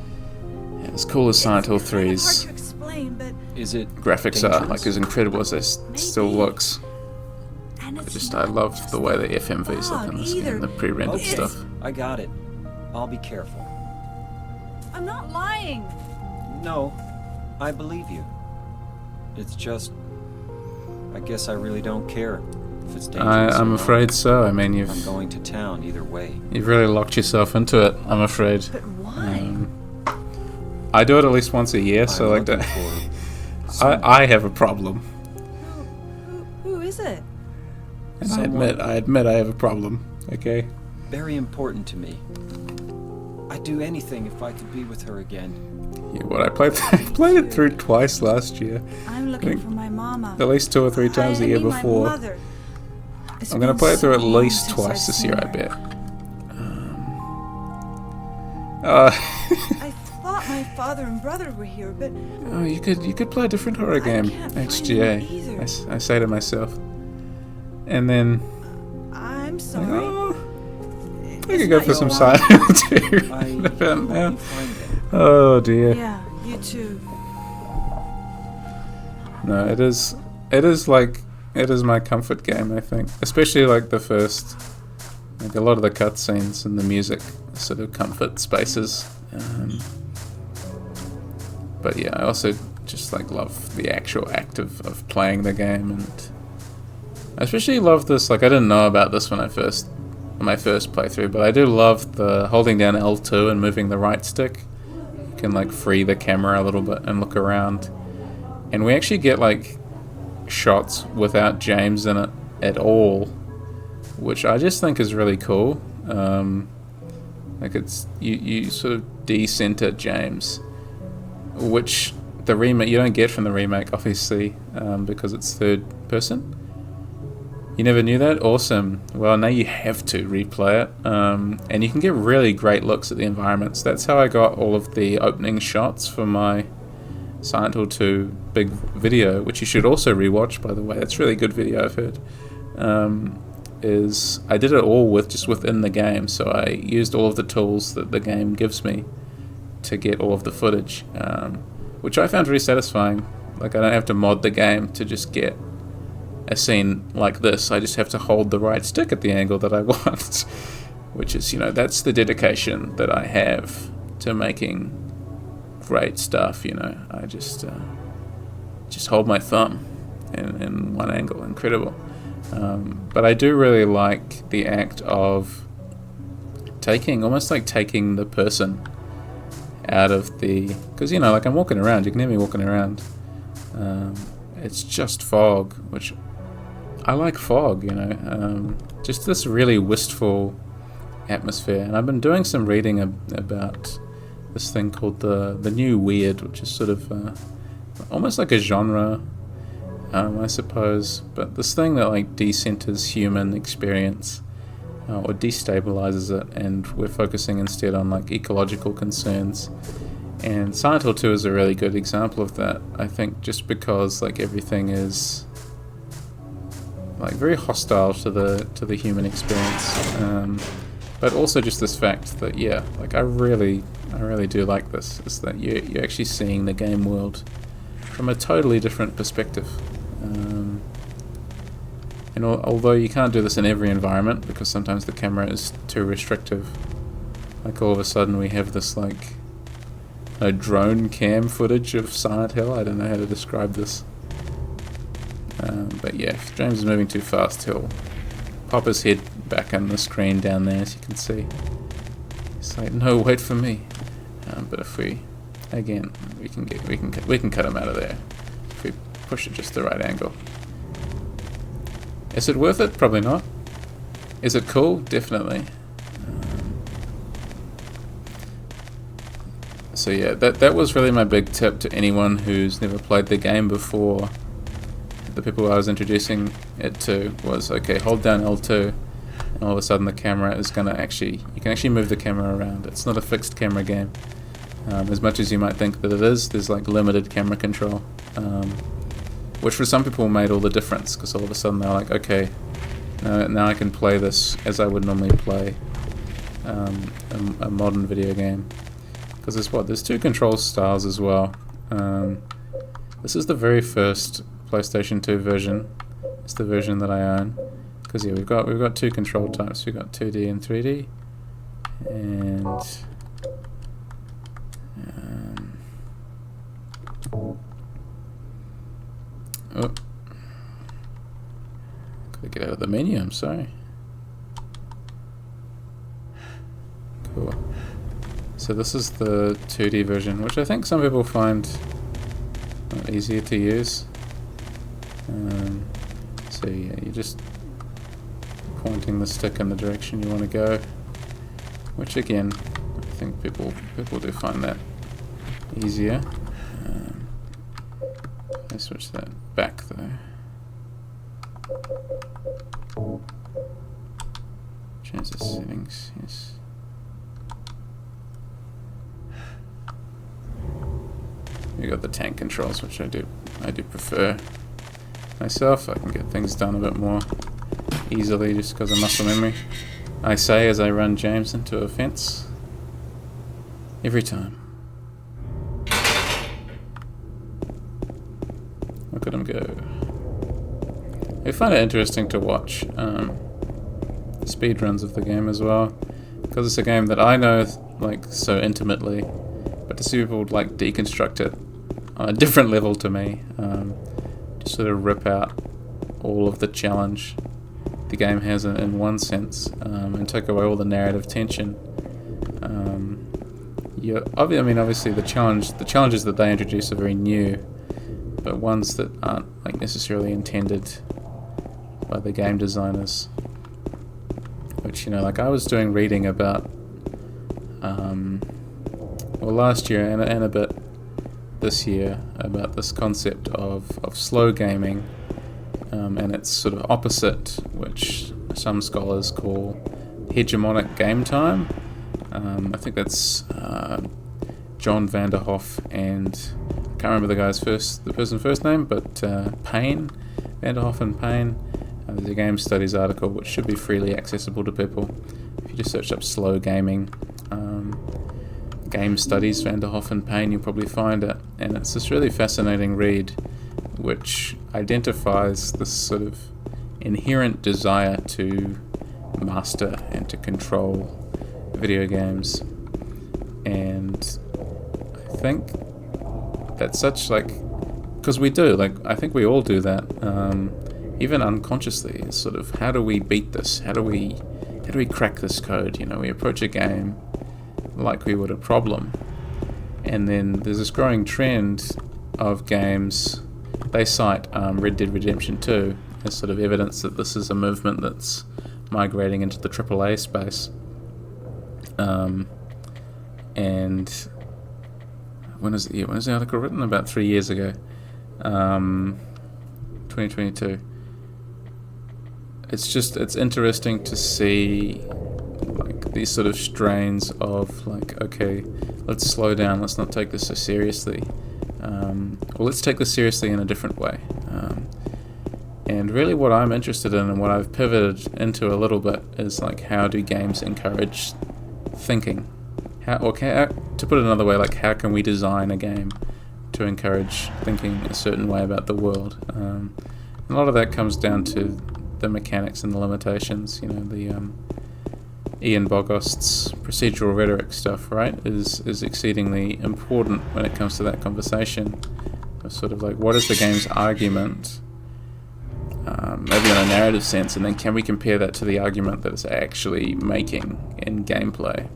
Yeah, as cool as Silent Hill It's kind of 3's hard to explain, but Is it graphics are, dangerous? like as incredible as this still Maybe. looks. and it's I love the way the FMVs look in this either. game, the pre-rendered Okay, stuff. I got it. I'll be careful. I'm not lying. No, I believe you. It's just, I guess I really don't care if it's dangerous. or I'm not. afraid so. I mean, I'm you've going to town either way. really locked yourself into it, I'm afraid. But why? I do it at least once a year, so I'm like looking that. for I have a problem. Who is it? And Someone- I admit I have a problem. Okay. very important to me. I'd do anything if I could be with her again. Yeah, what I played it through twice last year. I'm looking think for my mama. At least 2 or 3 times I the year mean my before. mother. It's I'm gonna been play it through at so long least since twice I've this seen year, I her. bet. I thought my father and brother were here, but Oh, you could play a different horror game can't next find year. them either. I say to myself, and then I'm sorry. oh, I It's could go not for your some fault. Silent Hill 2. I But hope now- you find them. Oh dear. Yeah, you too. No, it is my comfort game, I think. Especially like the first, like a lot of the cutscenes and the music, sort of comfort spaces. But yeah, I also just like love the actual act of playing the game, and I especially love this. Like I didn't know about this when my first playthrough, but I do love the holding down L2 and moving the right stick. You can like free the camera a little bit and look around. And we actually get like shots without James in it at all, which I just think is really cool. Like it's you sort of decenter James which the remake you don't get from the remake, obviously, because it's third person. You never knew that? Awesome. Well, now you have to replay it, and you can get really great looks at the environments. That's how I got all of the opening shots for my Silent Hill 2 big video, which you should also rewatch, by the way. That's really good video, I've heard. Is I did it all within the game, so I used all of the tools that the game gives me to get all of the footage, which I found really satisfying. Like, I don't have to mod the game to just get a scene like this. I just have to hold the right stick at the angle that I want, which is, that's the dedication that I have to making great stuff. I just hold my thumb in one angle. Incredible. But I do really like the act of almost like taking the person out of because like I'm walking around, you can hear me walking around. It's just fog, which I like fog, just this really wistful atmosphere. And I've been doing some reading about this thing called the New Weird, which is sort of almost like a genre, I suppose, but this thing that like decenters human experience or destabilizes it, and we're focusing instead on like ecological concerns. And Silent Hill 2 is a really good example of that, I think, just because like everything is like very hostile to the human experience, but also just this fact that like I really do like this, is that you're actually seeing the game world from a totally different perspective. And although you can't do this in every environment because sometimes the camera is too restrictive, like all of a sudden we have this like a drone cam footage of Silent Hill. I don't know how to describe this, but yeah, if James is moving too fast, he'll pop his head back on the screen down there, as you can see. It's like, no, wait for me. But if we can cut him out of there if we push it just the right angle. Is it worth it? Probably not. Is it cool? Definitely. So yeah, that was really my big tip to anyone who's never played the game before. The people I was introducing it to was, okay, hold down L2, and all of a sudden the camera is you can actually move the camera around. It's not a fixed camera game. As much as you might think that it is, there's like limited camera control, which for some people made all the difference, because all of a sudden they're like, okay, now I can play this as I would normally play a modern video game. Because there's two control styles as well. This is the very first PlayStation 2 version. It's the version that I own. Because yeah, we've got two control types. We've got 2D and 3D, and gotta get out of the menu. I'm sorry. Cool. So this is the 2D version, which I think some people find easier to use. So yeah, you're just pointing the stick in the direction you want to go, which again, I think people do find that easier. Let's switch that back though. Change the settings, yes. We got the tank controls, which I do prefer myself. I can get things done a bit more easily just because of muscle memory. I say as I run James into a fence every time. Look at him go. I find it interesting to watch speed runs of the game as well, because it's a game that I know like so intimately, but to see people like deconstruct it on a different level to me, just sort of rip out all of the challenge the game has in one sense, and take away all the narrative tension. Obviously the challenges that they introduce are very new, but ones that aren't like necessarily intended by the game designers. Which, like I was doing reading about last year and a bit this year about this concept of slow gaming, and its sort of opposite, which some scholars call hegemonic game time. I think that's John Vanderhoff and I can't remember the person's first name, but Payne, Vanderhoff and Payne. There's a game studies article which should be freely accessible to people. If you just search up slow gaming, game studies, Vanderhoff and Payne, you'll probably find it. And it's this really fascinating read which identifies this sort of inherent desire to master and to control video games. And I think that's such because we do, I think we all do that, even unconsciously. It's sort of, how do we beat this? How do we crack this code? We approach a game like we would a problem. And then there's this growing trend of games. They cite Red Dead Redemption 2 as sort of evidence that this is a movement that's migrating into the AAA space. And when was the article written? About 3 years ago, 2022. It's interesting to see these sort of strains of okay, let's slow down, let's not take this so seriously, or let's take this seriously in a different way. And really what I'm interested in, and what I've pivoted into a little bit, is how do games encourage thinking? To put it another way, how can we design a game to encourage thinking a certain way about the world? And a lot of that comes down to the mechanics and the limitations. The Ian Bogost's procedural rhetoric stuff, right, is exceedingly important when it comes to that conversation. Of sort of what is the game's argument, maybe in a narrative sense, and then can we compare that to the argument that it's actually making in gameplay?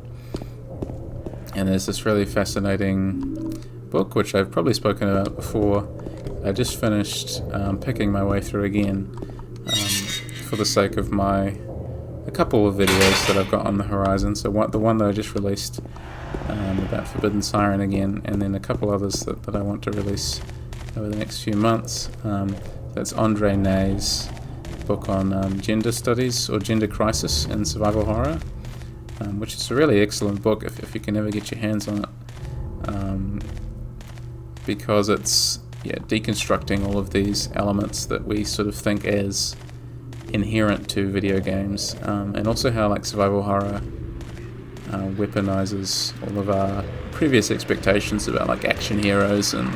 And there's this really fascinating book, which I've probably spoken about before. I just finished picking my way through again for the sake of a couple of videos that I've got on the horizon. So the one that I just released about Forbidden Siren again, and then a couple others that I want to release over the next few months. That's Andre Ney's book on gender studies, or gender crisis in survival horror, which is a really excellent book if you can ever get your hands on it, because it's deconstructing all of these elements that we sort of think as inherent to video games, and also how survival horror weaponizes all of our previous expectations about action heroes and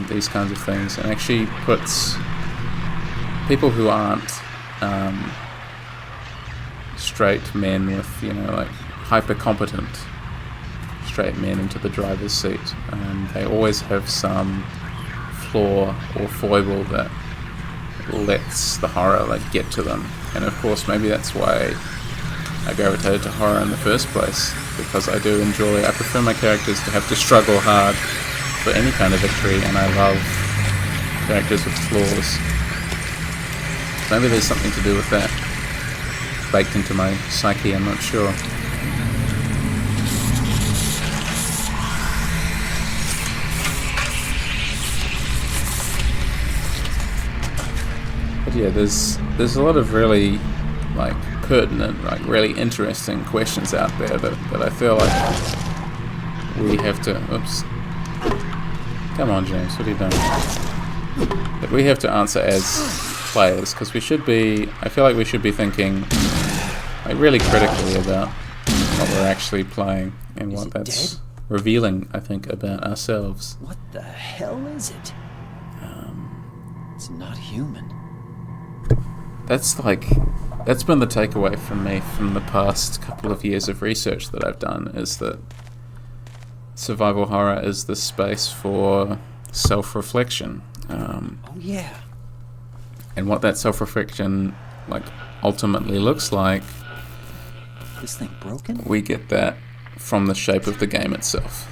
these kinds of things, and actually puts people who aren't straight men with hyper competent straight men into the driver's seat. They always have some flaw or foible that lets the horror get to them. And of course maybe that's why I gravitated to horror in the first place, because I prefer my characters to have to struggle hard for any kind of victory, and I love characters with flaws. Maybe there's something to do with that baked into my psyche, I'm not sure. But yeah, there's a lot of really pertinent, really interesting questions out there that I feel we have to. Oops. Come on, James, what are you doing? That we have to answer as players, because I feel like we should be thinking really critically about what we're actually playing and what that's revealing, I think, about ourselves. What the hell is it? It's not human. That's been the takeaway from me from the past couple of years of research that I've done, is that survival horror is the space for self-reflection. Yeah. And what that self-reflection ultimately looks like. This thing broken? We get that from the shape of the game itself.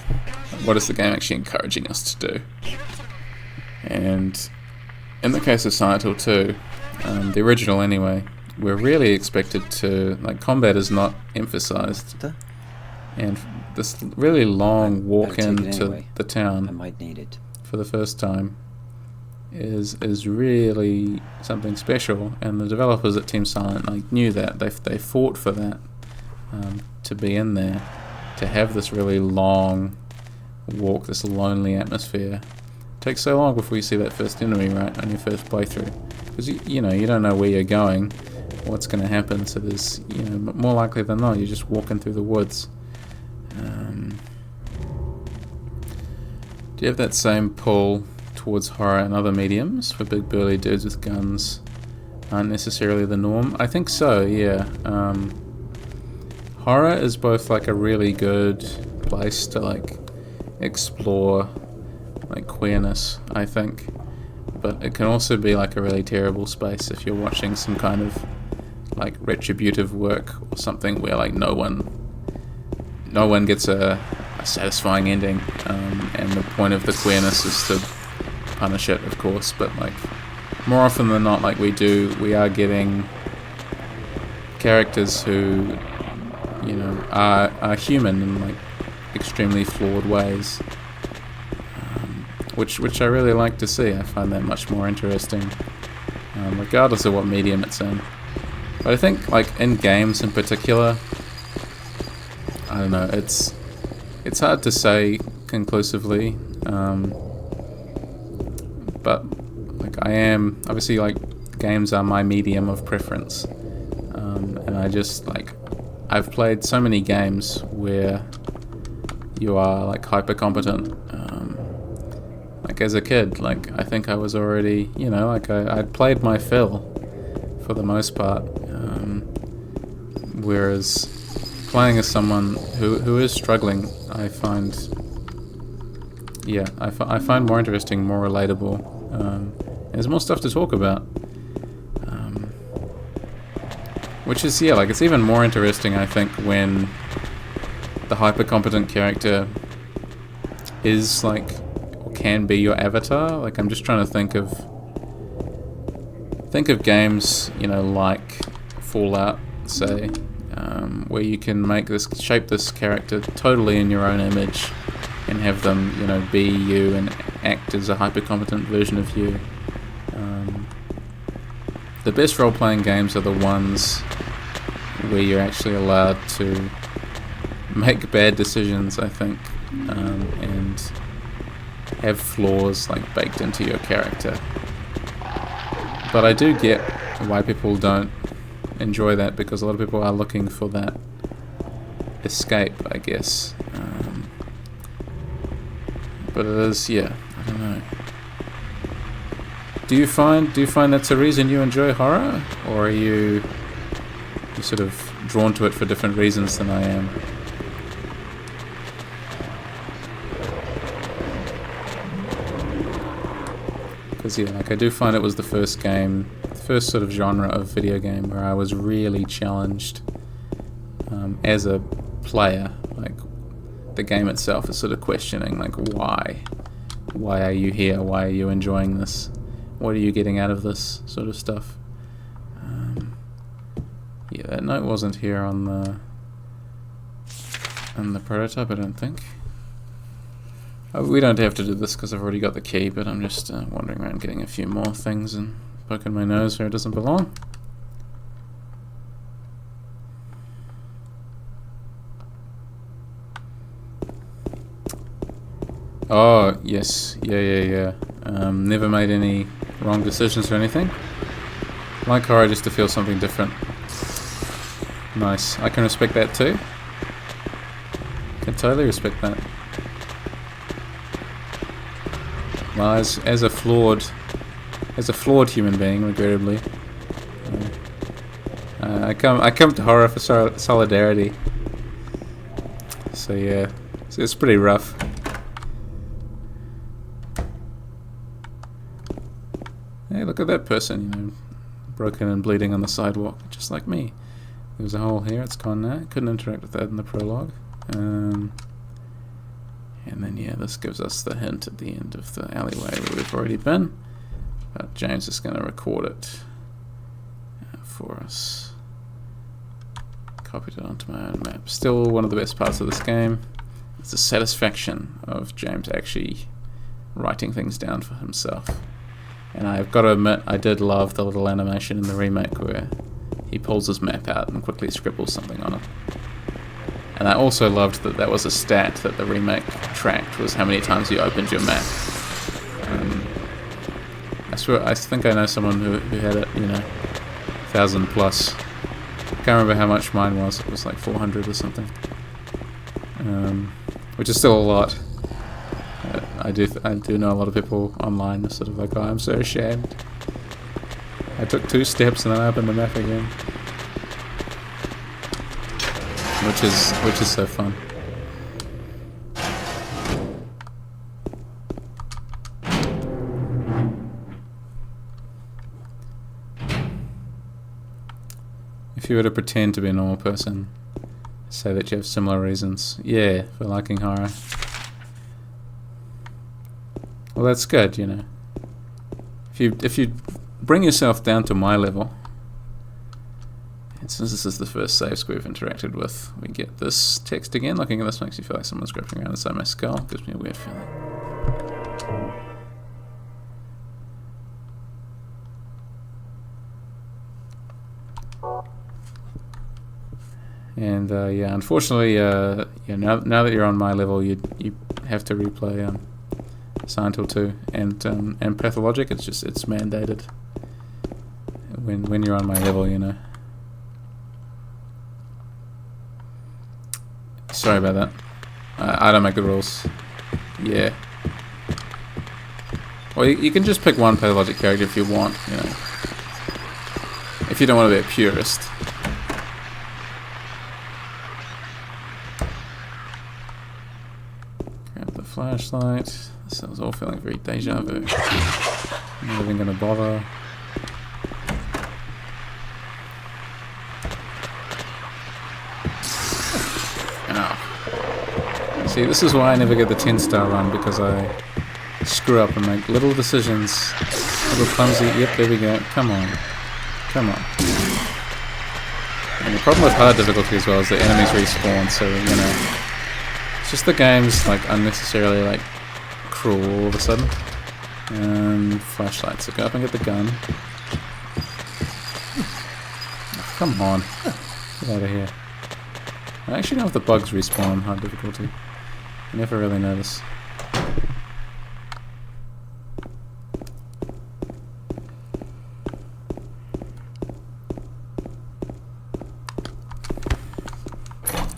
What is the game actually encouraging us to do? And in the case of Silent Hill 2, the original anyway, we're really expected to, combat is not emphasized. And this really long walk better take it into anyway. the I town might need it. for the first time is really something special, and the developers at Team Silent like knew that. They fought for that, to be in there, to have this really long walk, this lonely atmosphere. It takes so long before you see that first enemy, right, on your first playthrough, because you know, you don't know where you're going, what's going to happen. So there's, you know, more likely than not, you're just walking through the woods. Do you have that same pull towards horror and other mediums, where big burly dudes with guns aren't necessarily the norm? I think so, yeah. Horror is both like a really good place to like explore like queerness, I think, but it can also be like a really terrible space if you're watching some kind of like retributive work or something where like no one gets a satisfying ending, and the point of the queerness is to punish it, of course, but like more often than not, like we are getting characters who, you know, are human in like extremely flawed ways, which I really like to see. I find that much more interesting, regardless of what medium it's in. But I think like in games in particular, I don't know, it's hard to say conclusively, but like I am obviously, like, games are my medium of preference, and I just like, I've played so many games where you are like hyper competent. Like as a kid, like I think I was already, you know, like I'd played my fill for the most part, whereas playing as someone who is struggling, I find, yeah, I find more interesting, more relatable. There's more stuff to talk about, which is, yeah, like it's even more interesting, I think, when the hyper competent character is like, or can be your avatar. Like I'm just trying to think of games, you know, like Fallout, say, where you can shape this character totally in your own image and have them, you know, be you and act as a hyper competent version of you. The best role-playing games are the ones where you're actually allowed to make bad decisions, I think, and have flaws like baked into your character. But I do get why people don't enjoy that, because a lot of people are looking for that escape, I guess. But it is, yeah, I don't know. Do you find that's a reason you enjoy horror, or are you sort of drawn to it for different reasons than I am? Because, yeah, like I do find it was the first sort of genre of video game where I was really challenged as a player. Like the game itself is sort of questioning, like, why are you here? Why are you enjoying this? What are you getting out of this sort of stuff? Yeah, that note wasn't here on the prototype, I don't think. We don't have to do this because I've already got the key, but I'm just wandering around getting a few more things and poking my nose where it doesn't belong. Oh, yes. Yeah. Never made any wrong decisions or anything. Like horror, just to feel something different. Nice. I can respect that too. Can totally respect that. Well, as a flawed human being, regrettably, I come to horror for solidarity. So yeah, it's pretty rough. Hey, look at that person, you know, broken and bleeding on the sidewalk, just like me. There was a hole here, it's gone now. Couldn't interact with that in the prologue. And then, yeah, this gives us the hint at the end of the alleyway where we've already been. But James is going to record it for us. Copied it onto my own map. Still one of the best parts of this game. It's the satisfaction of James actually writing things down for himself. And I've got to admit, I did love the little animation in the remake where he pulls his map out and quickly scribbles something on it. And I also loved that that was a stat that the remake tracked, was how many times you opened your map. I think I know someone who had it, 1,000 plus. Can't remember how much mine was. It was like 400 or something, which is still a lot. I do know a lot of people online are sort of like, oh, I'm so ashamed. I took 2 steps and then I opened the map again, which is so fun. If you were to pretend to be a normal person, say that you have similar reasons, yeah, for liking horror. Well, that's good, If you bring yourself down to my level, and since this is the first save square we've interacted with, we get this text again. Looking at this makes me feel like someone's gripping around inside my skull. Gives me a weird feeling. And yeah, unfortunately, now that you're on my level, you have to replay Silent Hill 2 and Pathologic. It's mandated when you're on my level, Sorry about that. I don't make the rules. Yeah. Well, you can just pick one Pathologic character if you want, If you don't want to be a purist. Grab the flashlight. This is all feeling very deja vu. I'm not even gonna bother. Oh. See, this is why I never get the 10-star run, because I screw up and make little decisions. Little clumsy. Yep, there we go. Come on. Come on. And the problem with hard difficulty as well is the enemies respawn, so, it's just the game's, unnecessarily, cruel all of a sudden. Flashlight, so go up and get the gun. Oh, come on. Get out of here. I actually know if the bugs respawn on hard difficulty. I never really notice.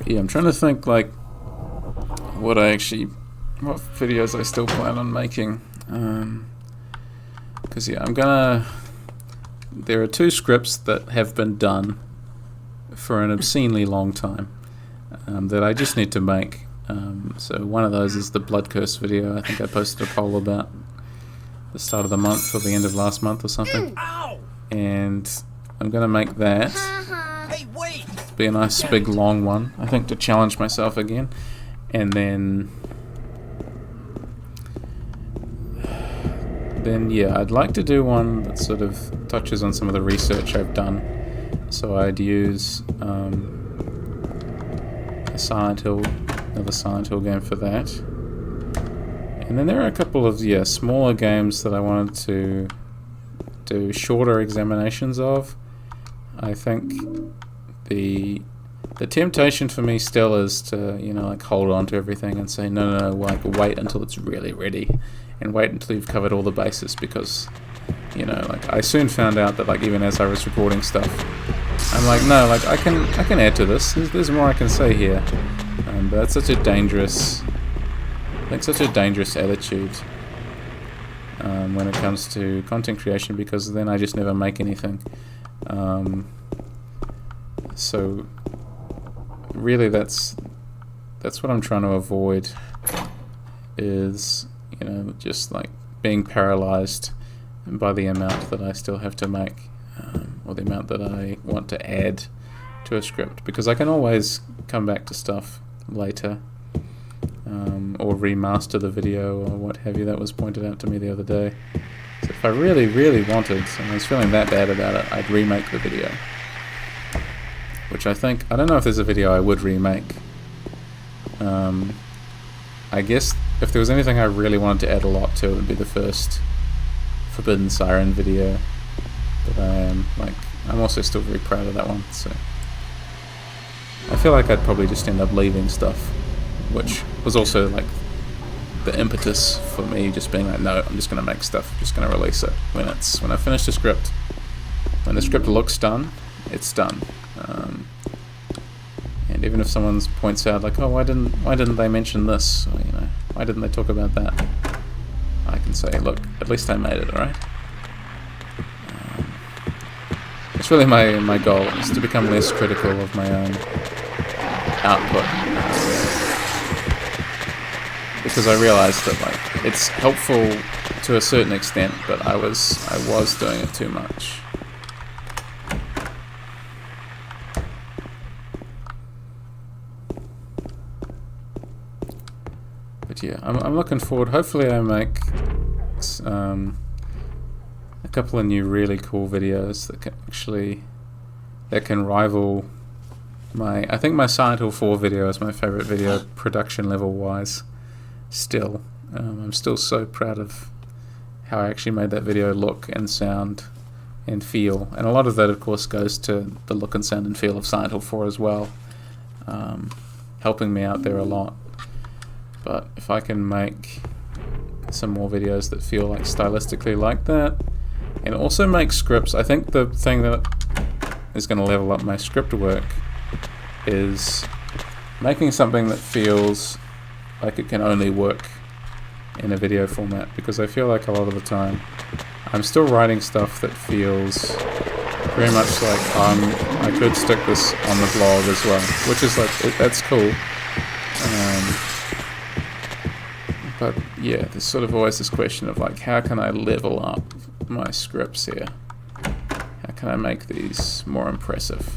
Yeah, I'm trying to think, what videos I still plan on making. Because, yeah, there are 2 scripts that have been done for an obscenely long time that I just need to make. So one of those is the Blood Curse video. I think I posted a poll about the start of the month or the end of last month or something. And I'm going to make that. Hey, wait! Be a nice big long one, I think, to challenge myself again. And then yeah, I'd like to do one that sort of touches on some of the research I've done. So I'd use another Silent Hill game for that. And then there are a couple of smaller games that I wanted to do shorter examinations of. I think the temptation for me still is to hold on to everything and say no, wait until it's really ready, and wait until you've covered all the bases, because I soon found out that even as I was recording stuff, I'm no, I can add to this. There's more I can say here, but that's such a dangerous attitude when it comes to content creation, because then I just never make anything. So really, that's what I'm trying to avoid, is just being paralyzed by the amount that I still have to make, or the amount that I want to add to a script, because I can always come back to stuff later, or remaster the video or what have you. That was pointed out to me the other day. So if I really, really wanted, and I was feeling that bad about it, I'd remake the video. Which I don't know if there's a video I would remake. I guess if there was anything I really wanted to add a lot to, it would be the first Forbidden Siren video. But I'm also still very proud of that one, so I feel like I'd probably just end up leaving stuff, which was also like the impetus for me just being like, no, I'm just going to make stuff, I'm just going to release it when I finish the script. When the script looks done, it's done. And even if someone points out like, oh, why didn't they mention this, or, you know, why didn't they talk about that, I can say, look, at least I made it, alright? It's really my goal, is to become less critical of my own output, because I realized that like it's helpful to a certain extent, but I was doing it too much. But yeah, I'm looking forward. Hopefully I make a couple of new really cool videos that can rival I think my Silent Hill 4 video is my favorite video production level wise still. I'm still so proud of how I actually made that video look and sound and feel, and a lot of that of course goes to the look and sound and feel of Silent Hill 4 as well, helping me out there a lot. But if I can make some more videos that feel like stylistically like that, and also make scripts, I think the thing that is going to level up my script work is making something that feels like it can only work in a video format, because I feel like a lot of the time I'm still writing stuff that feels very much like I could stick this on the blog as well, which is like, that's cool. But yeah, there's sort of always this question of like, how can I level up my scripts here? How can I make these more impressive?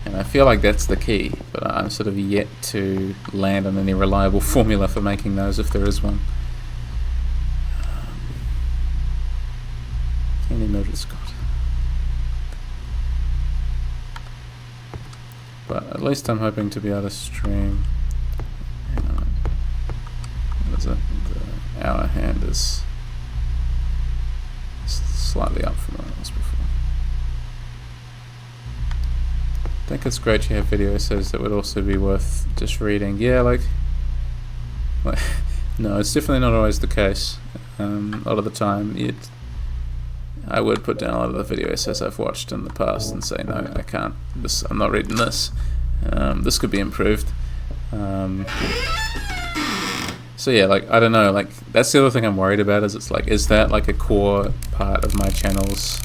And I feel like that's the key, but I'm sort of yet to land on any reliable formula for making those, if there is one. Any Mildred Scott. But at least I'm hoping to be able to stream. Hang on. What is it? The hour hand is slightly up from what it was before. I think it's great you have video essays that would also be worth just reading. Yeah, like no, it's definitely not always the case. A lot of the time, I would put down a lot of the video essays I've watched in the past and say, no, I can't. I'm not reading this. This could be improved. So yeah, like, I don't know, like, that's the other thing I'm worried about, is it's like, is that like a core part of my channel's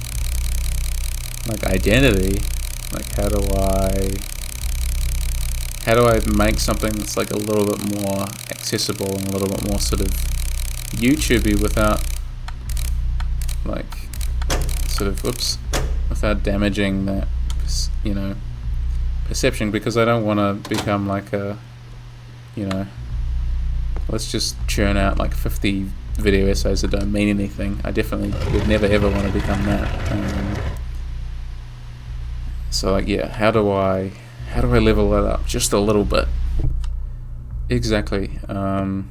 like identity? Like, how do I make something that's like a little bit more accessible and a little bit more sort of YouTubey without like sort of without damaging that, you know, perception? Because I don't want to become like a, you know, let's just churn out like 50 video essays that don't mean anything. I definitely would never ever want to become that. So like, yeah, how do I level that up just a little bit? Exactly. I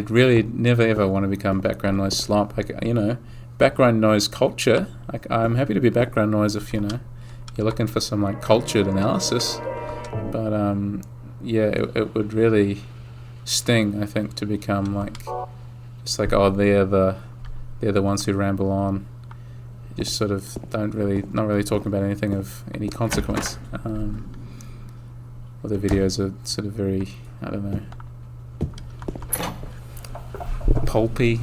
really never ever want to become background noise slump. Like, you know, background noise culture. Like, I'm happy to be background noise if, you know, you're looking for some like cultured analysis. But yeah, it would really sting, I think, to become like just like, oh, they're the ones who ramble on. Just sort of not really talking about anything of any consequence. Or the videos are sort of very, I don't know, poppy.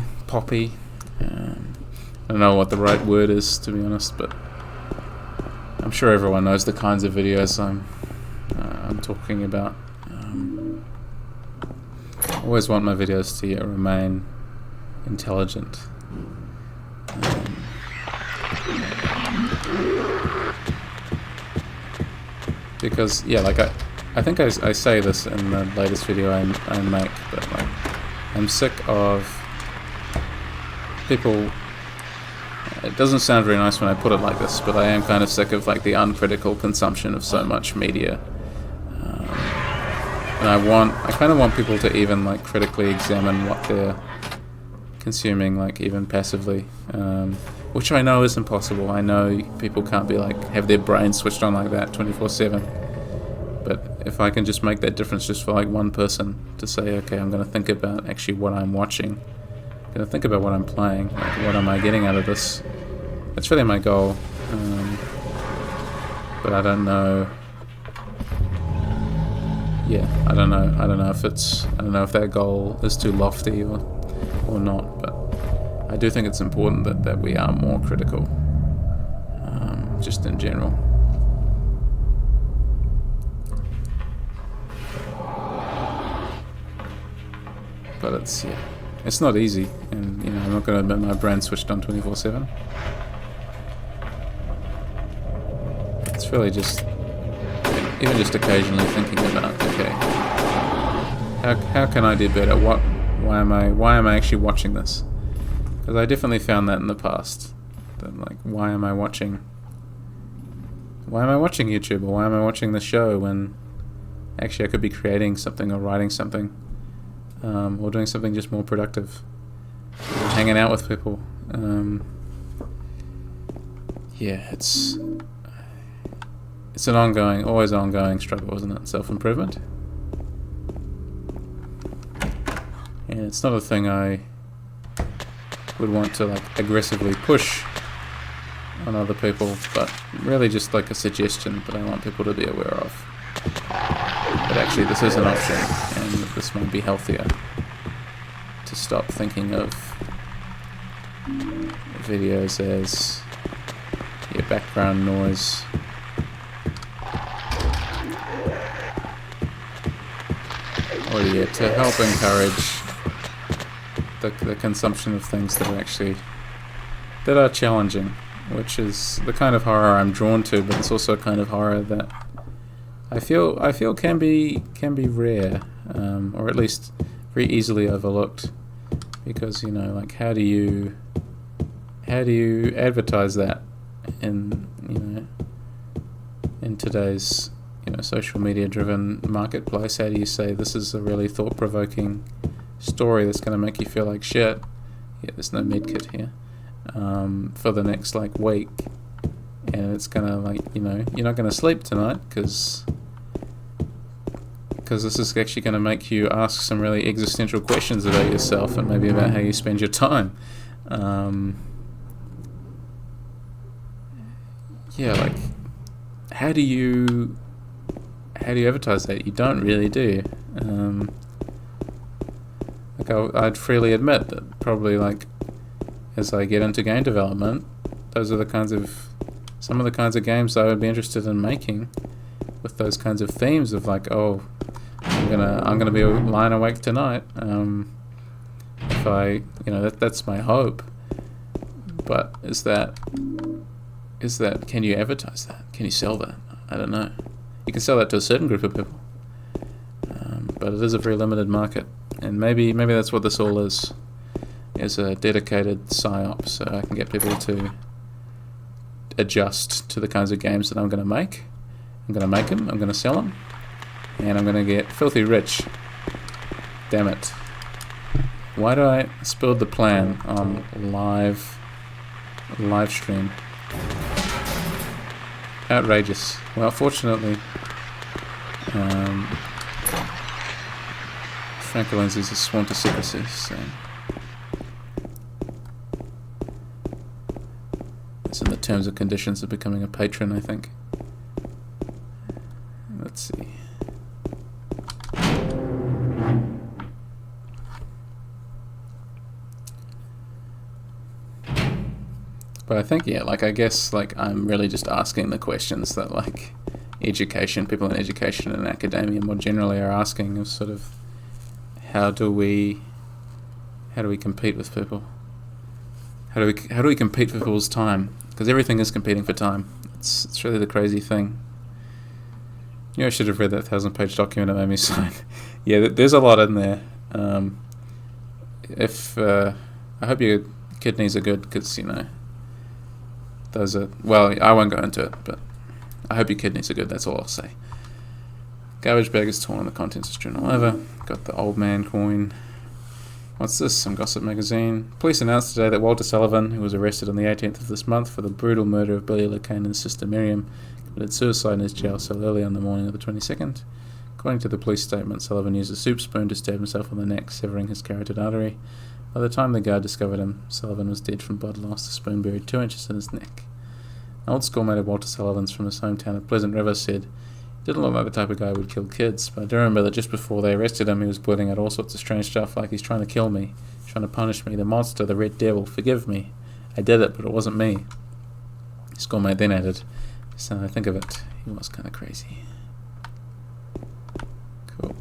I don't know what the right word is, to be honest, but I'm sure everyone knows the kinds of videos I'm talking about. I always want my videos to remain intelligent. Because yeah, like I think I say this in the latest video I make, but like, I'm sick of people. It doesn't sound very nice when I put it like this, but I am kind of sick of like the uncritical consumption of so much media. And I kind of want people to even like critically examine what they're consuming, like even passively, which I know is impossible. I know people can't be like have their brain switched on like that 24/7. But if I can just make that difference just for like one person to say, okay, I'm going to think about actually what I'm watching, I'm going to think about what I'm playing, like what am I getting out of this? That's really my goal. But I don't know. Yeah, I don't know. I don't know if that goal is too lofty or not. But I do think it's important that we are more critical, just in general. But it's not easy, and I'm not going to admit my brain switched on 24/7. It's really just even just occasionally thinking about, okay, how can I do better? Why am I actually watching this? Because I definitely found that in the past. That like, why am I watching YouTube, or why am I watching the show when actually I could be creating something or writing something, or doing something just more productive, hanging out with people. It's an always ongoing struggle, isn't it? Self-improvement. And it's not a thing I would want to like aggressively push on other people, but really just like a suggestion that I want people to be aware of. But actually this is an option, and this might be healthier to stop thinking of videos as background noise. Or to help encourage the consumption of things that are challenging, which is the kind of horror I'm drawn to, but it's also a kind of horror that I feel can be rare, or at least very easily overlooked, because like how do you advertise that in today's social media driven marketplace? How do you say this is a really thought-provoking story that's going to make you feel like shit? Yeah, there's no medkit here, for the next week, and it's gonna you're not gonna sleep tonight because this is actually going to make you ask some really existential questions about yourself and maybe about how you spend your time. How do you advertise that? You don't really, do you? I'd freely admit that probably as I get into game development, those are some of the kinds of games I would be interested in making, with those kinds of themes of I'm gonna be lying awake tonight. If I that's my hope. But is that can you advertise that? Can you sell that? I don't know. You can sell that to a certain group of people, but it is a very limited market, and maybe that's what this all is a dedicated psyop, so I can get people to adjust to the kinds of games that I'm going to make. I'm going to make them, I'm going to sell them, and I'm going to get filthy rich. Damn it. Why do I spill the plan on live stream? Outrageous. Well, fortunately, Franco Lindsay's a sworn to secrecy, so it's in the terms and conditions of becoming a patron, I think. Let's see. But I think, I guess, I'm really just asking the questions that, people in education and academia more generally are asking, of sort of, how do we compete with people? How do we compete for people's time? Because everything is competing for time. It's really the crazy thing. I should have read that 1,000-page document it made me sign. Yeah, there's a lot in there. I hope your kidneys are good, because those are, well, I won't go into it, but I hope your kidneys are good, that's all I'll say. Garbage bag is torn and the contents are strewn all over. Got the old man coin. What's this? Some gossip magazine. Police announced today that Walter Sullivan, who was arrested on the 18th of this month for the brutal murder of Billy Lacanen's sister Miriam, committed suicide in his jail cell early on the morning of the 22nd. According to the police statement, Sullivan used a soup spoon to stab himself on the neck, severing his carotid artery. By the time the guard discovered him, Sullivan was dead from blood loss, the spoon buried 2 inches in his neck. An old schoolmate of Walter Sullivan's from his hometown of Pleasant River said, "He didn't look like the type of guy who would kill kids, but I do remember that just before they arrested him, he was blurting out all sorts of strange stuff like he's trying to kill me, trying to punish me, the monster, the red devil, forgive me. I did it, but it wasn't me." His schoolmate then added, "So now I think of it, he was kind of crazy." Cool.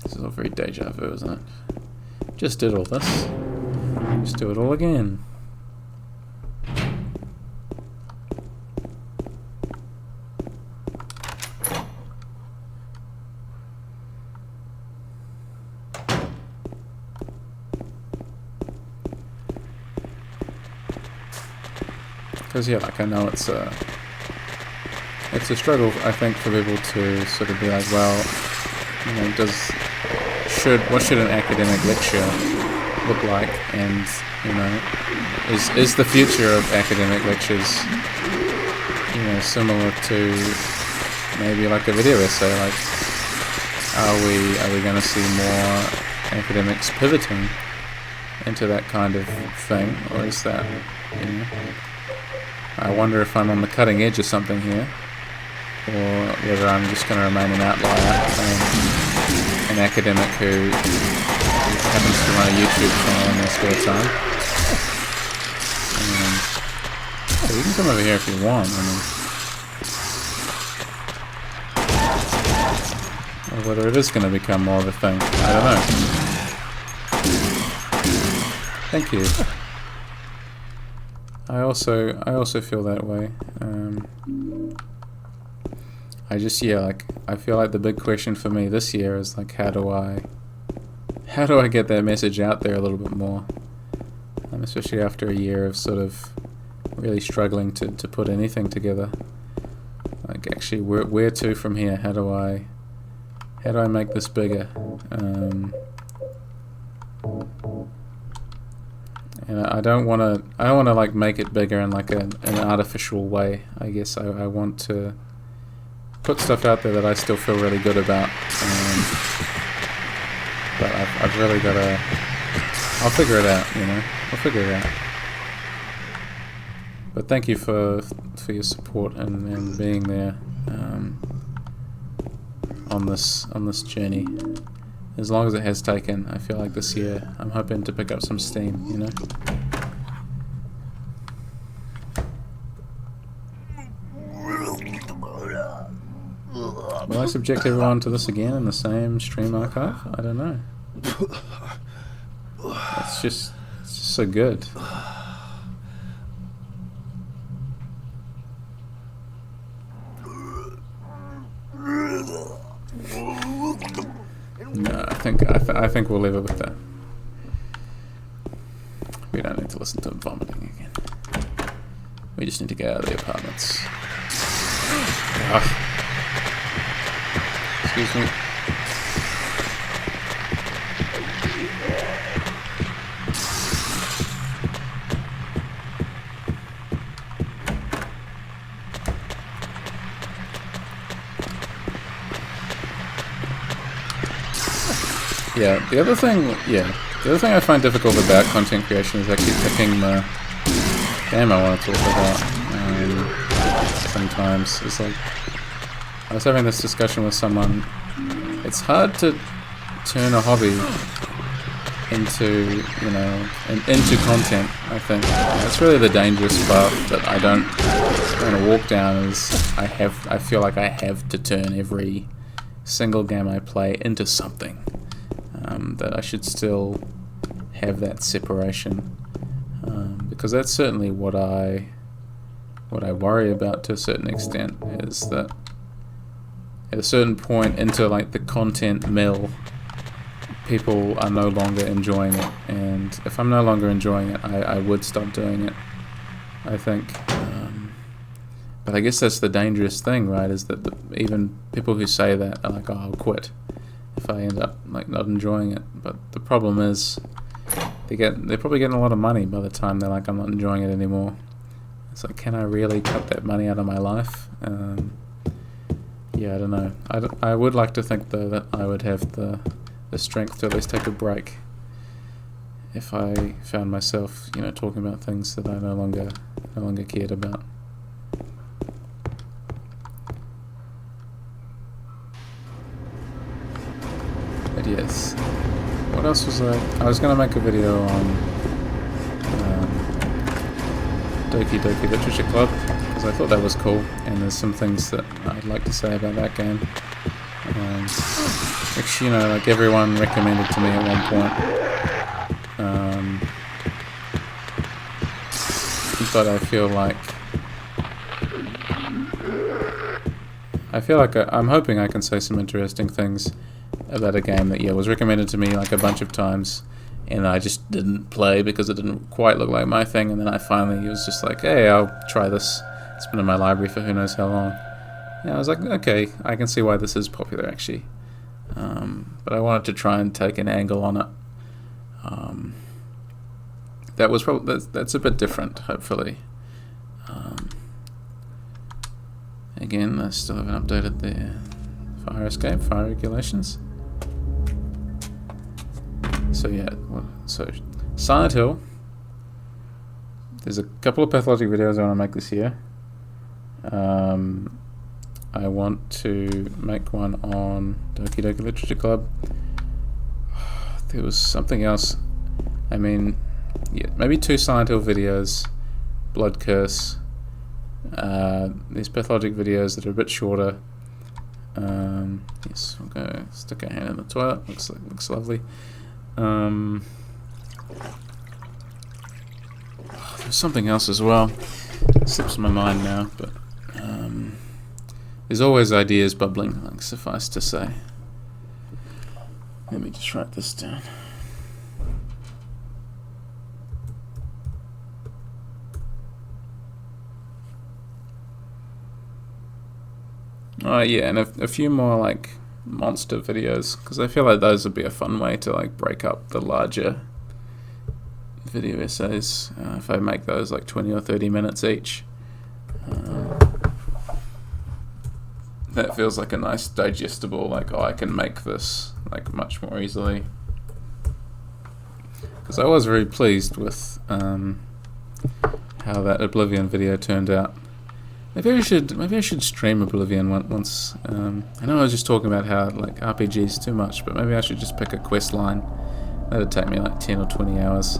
This is all very deja vu, isn't it? Just did all this. Just do it all again. Because yeah, like I know it's a struggle, I think, for people to sort of be like, well, you know, what should an academic lecture look like, and you know, is the future of academic lectures, you know, similar to maybe like a video essay? Like, are we going to see more academics pivoting into that kind of thing, or is that, you know? I wonder if I'm on the cutting edge of something here, or whether I'm just going to remain an outlier, an academic who happens to run a YouTube channel in their spare time. So you can come over here if you want. I mean, or whether it is going to become more of a thing, I don't know. Thank you. I also feel that way. I feel like the big question for me this year is like, how do I get that message out there a little bit more? Especially after a year of sort of really struggling to put anything together. Like, actually, where to from here? How do I make this bigger? And I don't want to like make it bigger in like an artificial way. I guess I want to put stuff out there that I still feel really good about. But I've really got to. I'll figure it out. You know, I'll figure it out. But thank you for your support and being there on this journey. As long as it has taken, I feel like this year I'm hoping to pick up some steam, you know? Will I subject everyone to this again in the same stream archive? I don't know. It's just so good. No, I think we'll leave it with that. We don't need to listen to him vomiting again. We just need to get out of the apartments. Excuse me. The other thing I find difficult about content creation is actually picking the game I want to talk about. Sometimes it's like, I was having this discussion with someone. It's hard to turn a hobby into, you know, into content. I think that's really the dangerous path that I don't want to walk down. Is I feel like I have to turn every single game I play into something. That I should still have that separation, because that's certainly what I worry about to a certain extent, is that at a certain point into like the content mill, people are no longer enjoying it, and if I'm no longer enjoying it, I would stop doing it, I think. But I guess that's the dangerous thing, right? Is that even people who say that are like, "Oh, I'll quit if I end up like not enjoying it." But the problem is, they're probably getting a lot of money by the time they're like, "I'm not enjoying it anymore." It's like, can I really cut that money out of my life? Yeah, I don't know. I would like to think though that I would have the strength to at least take a break if I found myself, you know, talking about things that I no longer cared about. But yes, what else was I was gonna make a video on Doki Doki Literature Club, because I thought that was cool, and there's some things that I'd like to say about that game. Which, you know, like everyone recommended to me at one point. But I feel like I'm hoping I can say some interesting things about a game that, yeah, was recommended to me like a bunch of times, and I just didn't play because it didn't quite look like my thing, and then I finally was just like, hey, I'll try this. It's been in my library for who knows how long. Yeah, I was like, okay, I can see why this is popular actually. But I wanted to try and take an angle on it. That was probably that's a bit different, hopefully. Again, I still haven't updated the fire escape, fire regulations. So yeah, so Silent Hill. There's a couple of pathologic videos I want to make this year. I want to make one on Doki Doki Literature Club. There was something else. I mean, yeah, maybe 2 Silent Hill videos, Blood Curse, these pathologic videos that are a bit shorter. Yes, we'll go stick our hand in the toilet. Looks lovely. There's something else as well. It slips my mind now, but there's always ideas bubbling, like, suffice to say. Let me just write this down. Oh yeah, and a few more like monster videos, because I feel like those would be a fun way to like break up the larger video essays if I make those like 20 or 30 minutes each. That feels like a nice digestible, like, oh, I can make this like much more easily. Because I was very pleased with how that Oblivion video turned out. Maybe I should stream Oblivion once. I know I was just talking about how like RPGs too much, but maybe I should just pick a quest line. That'd take me like 10 or 20 hours.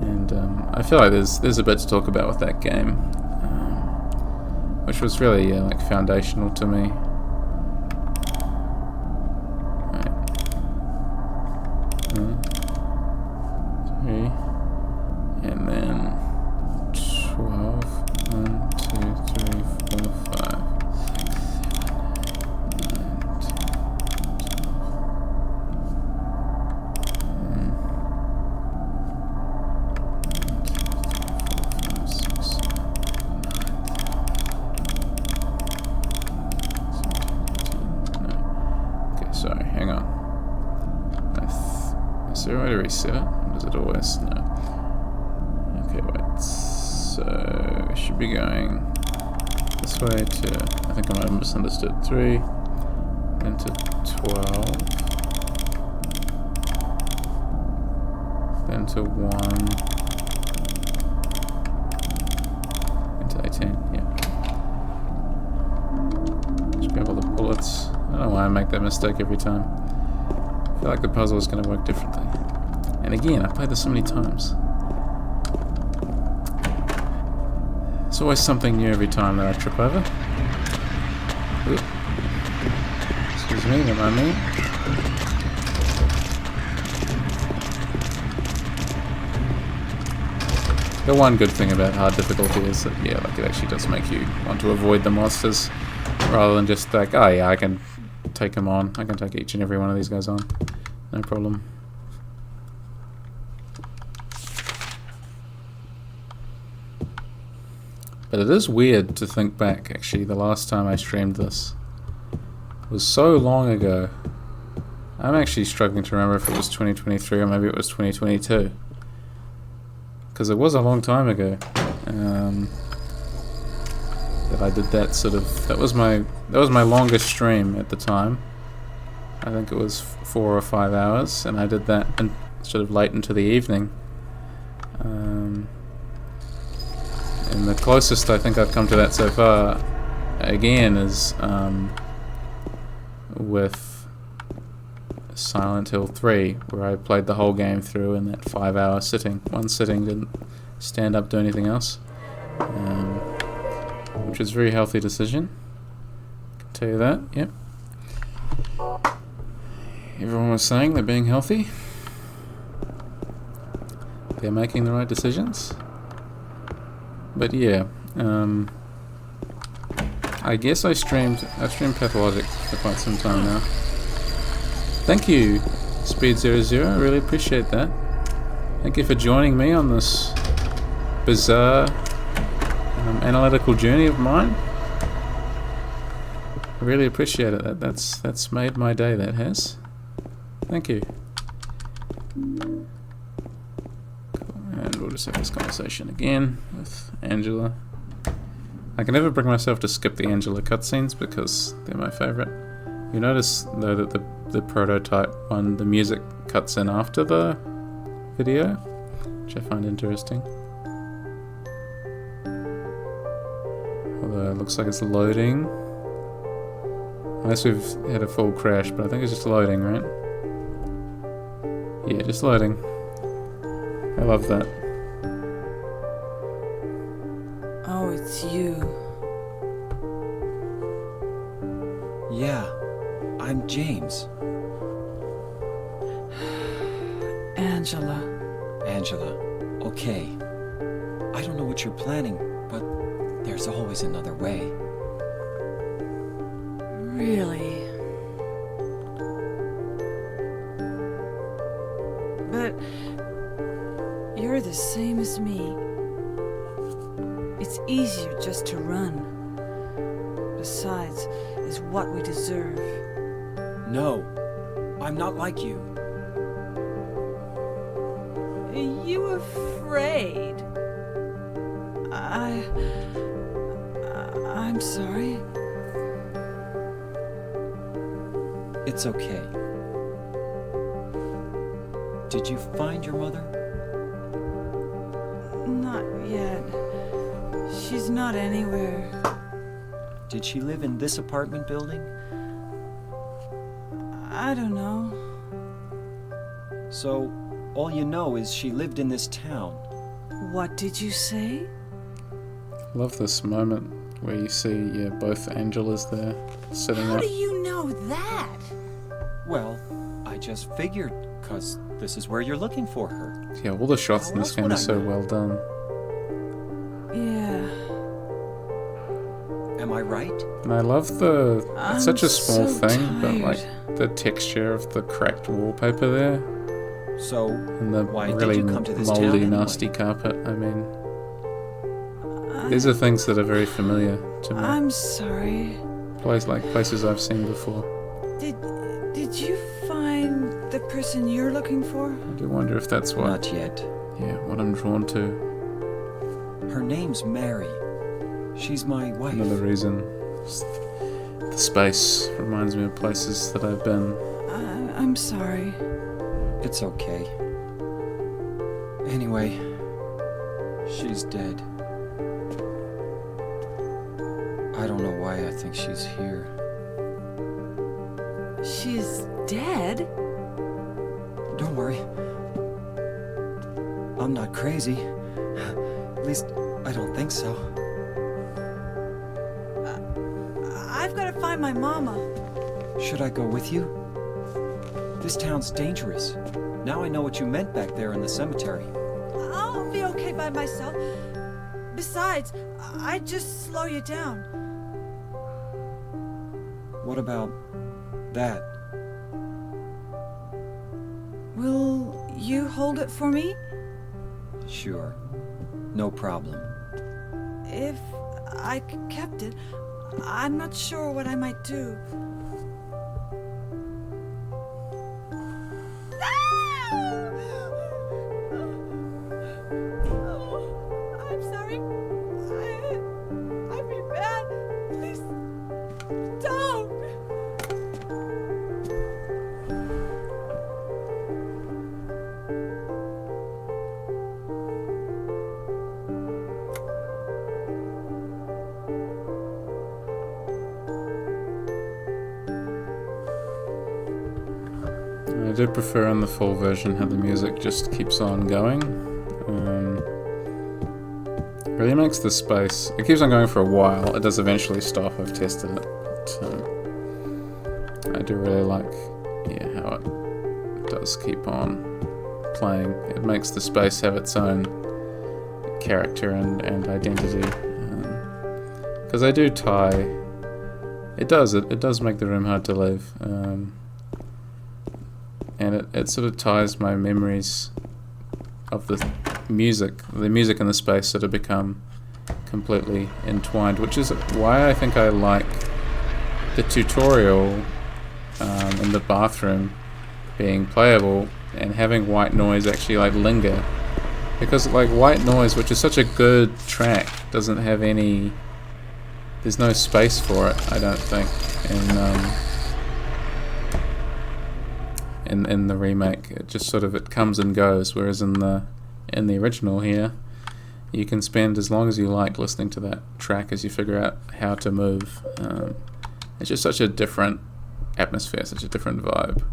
And I feel like there's a bit to talk about with that game, which was really like foundational to me. Right. 3, and then 12. 1, 2, 3, 4, 5, 6, 7, 8, 9. Okay, sorry, hang on. Is there a way to reset it? Or does it always? No. Okay, wait. So we should be going this way to, I think I might have misunderstood, 3, then to 12, then to 1, into 18, yeah. Just grab all the bullets. I don't know why I make that mistake every time. I feel like the puzzle is going to work differently. And again, I've played this so many times. There's always something new every time that I trip over. Oop. Excuse me, don't mind me. The one good thing about hard difficulty is that, yeah, like it actually does make you want to avoid the monsters, rather than just like, oh yeah, I can take them on. I can take each and every one of these guys on. No problem. But it is weird to think back, actually, the last time I streamed this was so long ago. I'm actually struggling to remember if it was 2023 or maybe it was 2022. Because it was a long time ago that I did that sort of... That was my longest stream at the time. I think it was 4 or 5 hours, and I did that sort of late into the evening. And the closest I think I've come to that so far, again, is with Silent Hill 3, where I played the whole game through in that 5-hour sitting. One sitting, didn't stand up, do anything else. Which was a very healthy decision. I can tell you that, yep. Everyone was saying they're being healthy. They're making the right decisions. But yeah, I guess I've streamed Pathologic for quite some time now. Thank you, Speed00, I really appreciate that. Thank you for joining me on this bizarre analytical journey of mine. I really appreciate it. That's made my day, that has. Thank you. And we'll just have this conversation again with Angela. I can never bring myself to skip the Angela cutscenes because they're my favourite. You notice though that the prototype one, the music cuts in after the video, which I find interesting. Although it looks like it's loading. Unless we've had a full crash, but I think it's just loading, right? Yeah, just loading. I love that. Oh, it's you. Yeah, I'm James. Angela. Angela, okay. I don't know what you're planning, but there's always another way. Really? But you're the same as me. It's easier just to run. Besides, it's what we deserve. No, I'm not like you. Are you afraid? I'm sorry. It's okay. Did you find your mother? Not yet. She's not anywhere. Did she live in this apartment building? I don't know. So, all you know is she lived in this town. What did you say? Love this moment where you see both Angelas there sitting How up. do you know that? Well, I just figured, 'cause this is where you're looking for her. Yeah, all the shots in How this else game would are I so know? well done. Yeah. Am I right? And I love it's I'm such a small so thing, but like tired. the texture of the cracked wallpaper there So, and the why did really you come to this town moldy, anyway? nasty carpet. I mean, these are things that are very familiar to me. I'm sorry. Places I've seen before. Did you find the person you're looking for? I do wonder if that's what, Not yet. what I'm drawn to. Her name's Mary. She's my wife. Another reason. Just the space reminds me of places that I've been. I'm sorry. It's okay. Anyway, she's dead. I don't know why I think she's here. She's dead? Don't worry. I'm not crazy. At least, I don't think so. I've got to find my mama. Should I go with you? This town's dangerous. Now I know what you meant back there in the cemetery. I'll be okay by myself. Besides, I'd just slow you down. What about that? Will you hold it for me? Sure. No problem. If I kept it. I'm not sure what I might do. I'm sorry. I've been bad. Please don't. I do prefer on the full version how the music just keeps on going. Really makes the space. It keeps on going for a while. It does eventually stop. I've tested it. But, I do really like, how it does keep on playing. It makes the space have its own character and identity. Because I do tie. It does make the room hard to leave. And it sort of ties my memories of the music and the space sort of become completely entwined, which is why I think I like the tutorial in the bathroom being playable and having White Noise actually like linger, because like White Noise, which is such a good track, doesn't have any, there's no space for it, I don't think, in the remake. It just sort of, it comes and goes, whereas in the original here, you can spend as long as you like listening to that track as you figure out how to move. It's just such a different atmosphere, such a different vibe.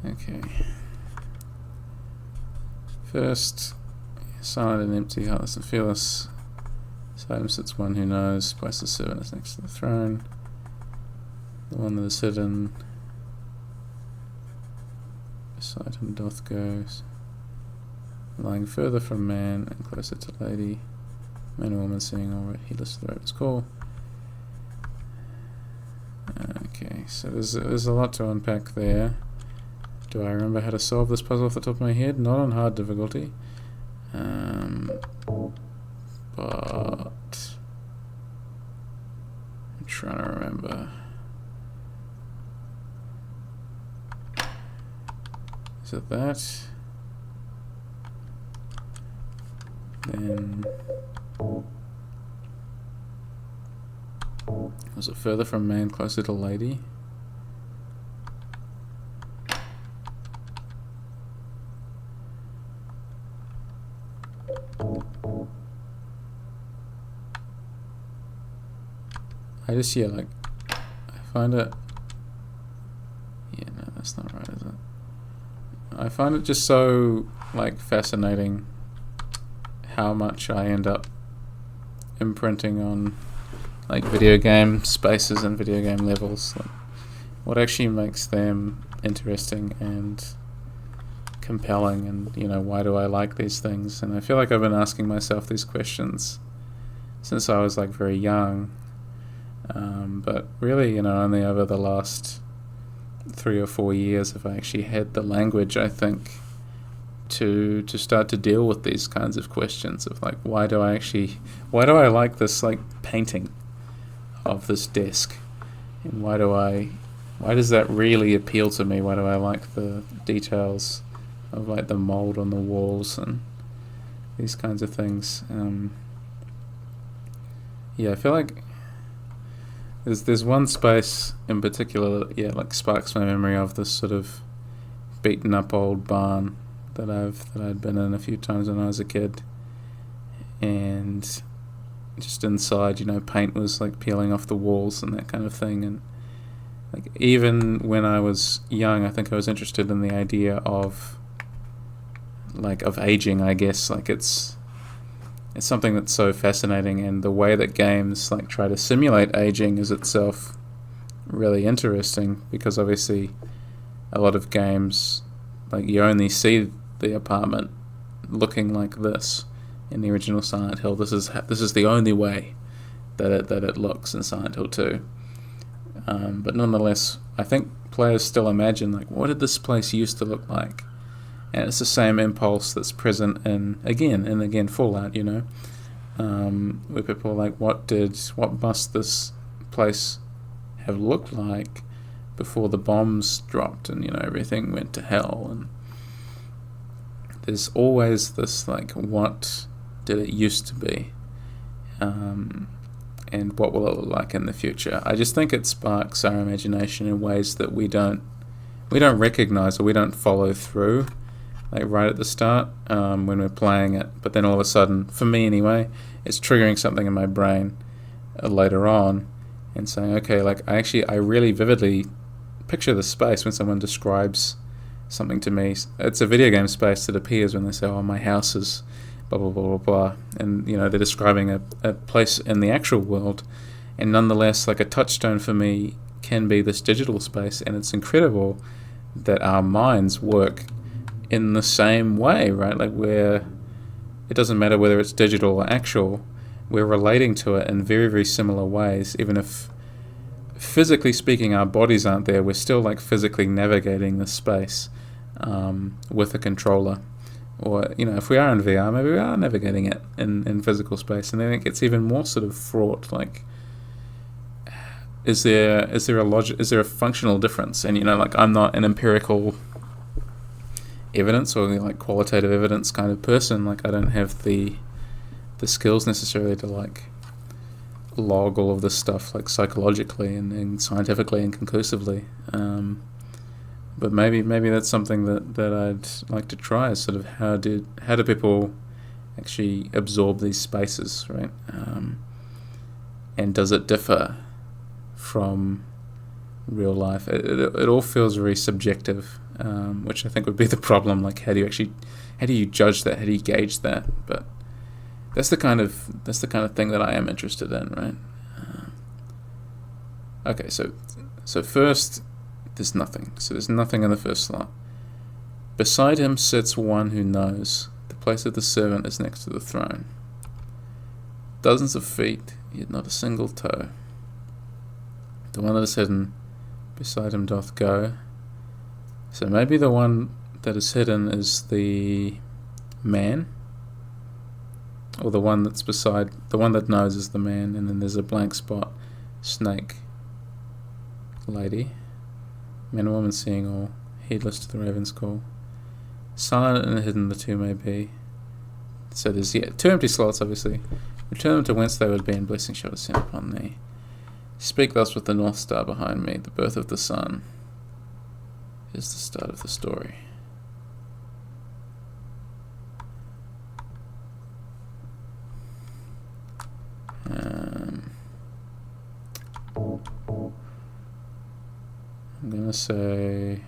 Okay. First, silent and empty, heartless and fearless. Beside him sits one who knows. Place the servant is next to the throne. The one that is hidden. Beside him doth goes. Lying further from man and closer to lady. Man and woman singing all right, heedless of the raven's call. Okay, so there's a lot to unpack there. Do I remember how to solve this puzzle off the top of my head? Not on hard difficulty. But I'm trying to remember. Is it that? Then was it further from man, closer to lady? I just, like, I find it, no, that's not right, is it? I find it just so, like, fascinating how much I end up imprinting on, like, video game spaces and video game levels. Like, what actually makes them interesting and compelling, and, why do I like these things? And I feel like I've been asking myself these questions since I was, like, very young. But really, only over the last 3 or 4 years have I actually had the language, I think, to start to deal with these kinds of questions of, like, why do I like this, like, painting of this desk, and why does that really appeal to me? Why do I like the details of, like, the mold on the walls and these kinds of things? I feel like there's one space in particular that, like, sparks my memory of this sort of beaten up old barn that I'd been in a few times when I was a kid, and just inside, paint was, like, peeling off the walls and that kind of thing. And, like, even when I was young, I think I was interested in the idea of aging, I guess. Like, it's something that's so fascinating, and the way that games, like, try to simulate aging is itself really interesting, because obviously a lot of games, like, you only see the apartment looking like this in the original Silent Hill. This is the only way that it looks in Silent Hill 2. But nonetheless, I think players still imagine, like, what did this place used to look like? And it's the same impulse that's present in again Fallout, where people are like, what must this place have looked like before the bombs dropped and, you know, everything went to hell? And there's always this, like, what did it used to be? And what will it look like in the future? I just think it sparks our imagination in ways that we don't recognize, or we don't follow through, like right at the start, when we're playing it. But then all of a sudden, for me anyway, it's triggering something in my brain later on, and saying, okay, like I really vividly picture the space when someone describes something to me. It's a video game space that appears when they say, oh, my house is blah blah blah blah blah, and, you know, they're describing a place in the actual world, and nonetheless, like, a touchstone for me can be this digital space. And it's incredible that our minds work in the same way, right? Like, where it doesn't matter whether it's digital or actual, we're relating to it in very, very similar ways. Even if physically speaking our bodies aren't there, we're still, like, physically navigating the space with a controller. Or, you know, if we are in VR, maybe we are navigating it in physical space. And then it gets even more sort of fraught. Like, is there a functional difference? And, you know, like, I'm not an empirical evidence or, like, qualitative evidence kind of person. Like, I don't have the skills necessarily to, like, log all of this stuff, like, psychologically and scientifically and conclusively. But maybe that's something that I'd like to try, is sort of how do people actually absorb these spaces, right? And does it differ from real life? It all feels very subjective, which I think would be the problem. Like, how do you judge that? How do you gauge that? But that's the kind of thing that I am interested in, right? Okay, so first, there's nothing. So there's nothing in the first slot. Beside him sits one who knows. The place of the servant is next to the throne. Dozens of feet, yet not a single toe. The one that is hidden beside him doth go. So maybe the one that is hidden is the man, or the one that's beside, the one that knows is the man, and then there's a blank spot. Snake lady. Man and woman seeing all, heedless to the raven's call. Silent and hidden the two may be. So there's, two empty slots, obviously. Return them to whence they would be, and blessing shall descend upon thee. Speak thus with the North Star behind me. The birth of the sun is the start of the story. I'm gonna say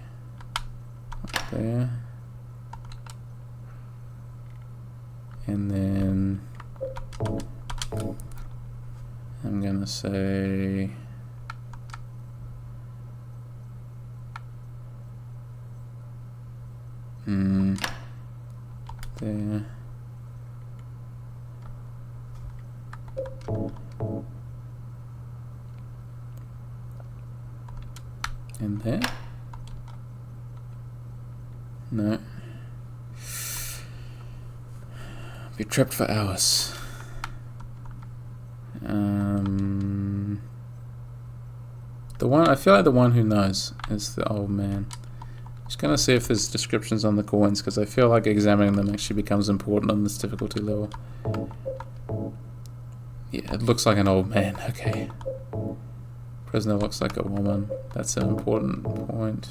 up there, and then I'm gonna say there. And there? No. Be trapped for hours. I feel like the one who knows is the old man. Just gonna see if there's descriptions on the coins, because I feel like examining them actually becomes important on this difficulty level. Yeah, it looks like an old man. Okay. Prisoner looks like a woman. That's an important point.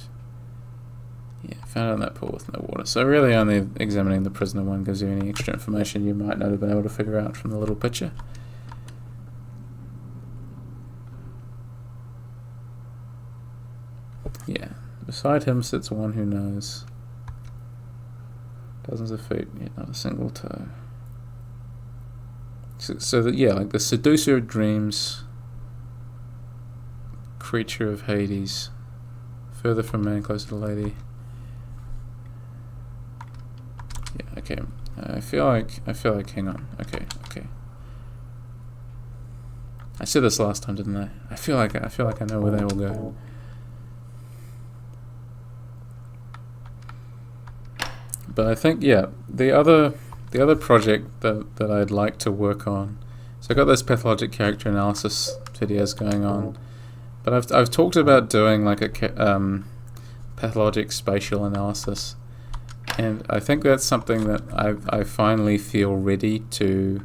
Yeah, found in that pool with no water. So really only examining the prisoner one gives you any extra information you might not have been able to figure out from the little picture. Yeah, beside him sits one who knows. Dozens of feet, yet not a single toe. So that, yeah, like the seducer of dreams, creature of Hades, further from man, closer to lady. Yeah, okay. I feel like, hang on. Okay. I said this last time, didn't I? I feel like I know where they will go. But I think, yeah, the other the other project that I'd like to work on. So I got those pathologic character analysis videos going on, but I've talked about doing like a pathologic spatial analysis, and I think that's something that I finally feel ready to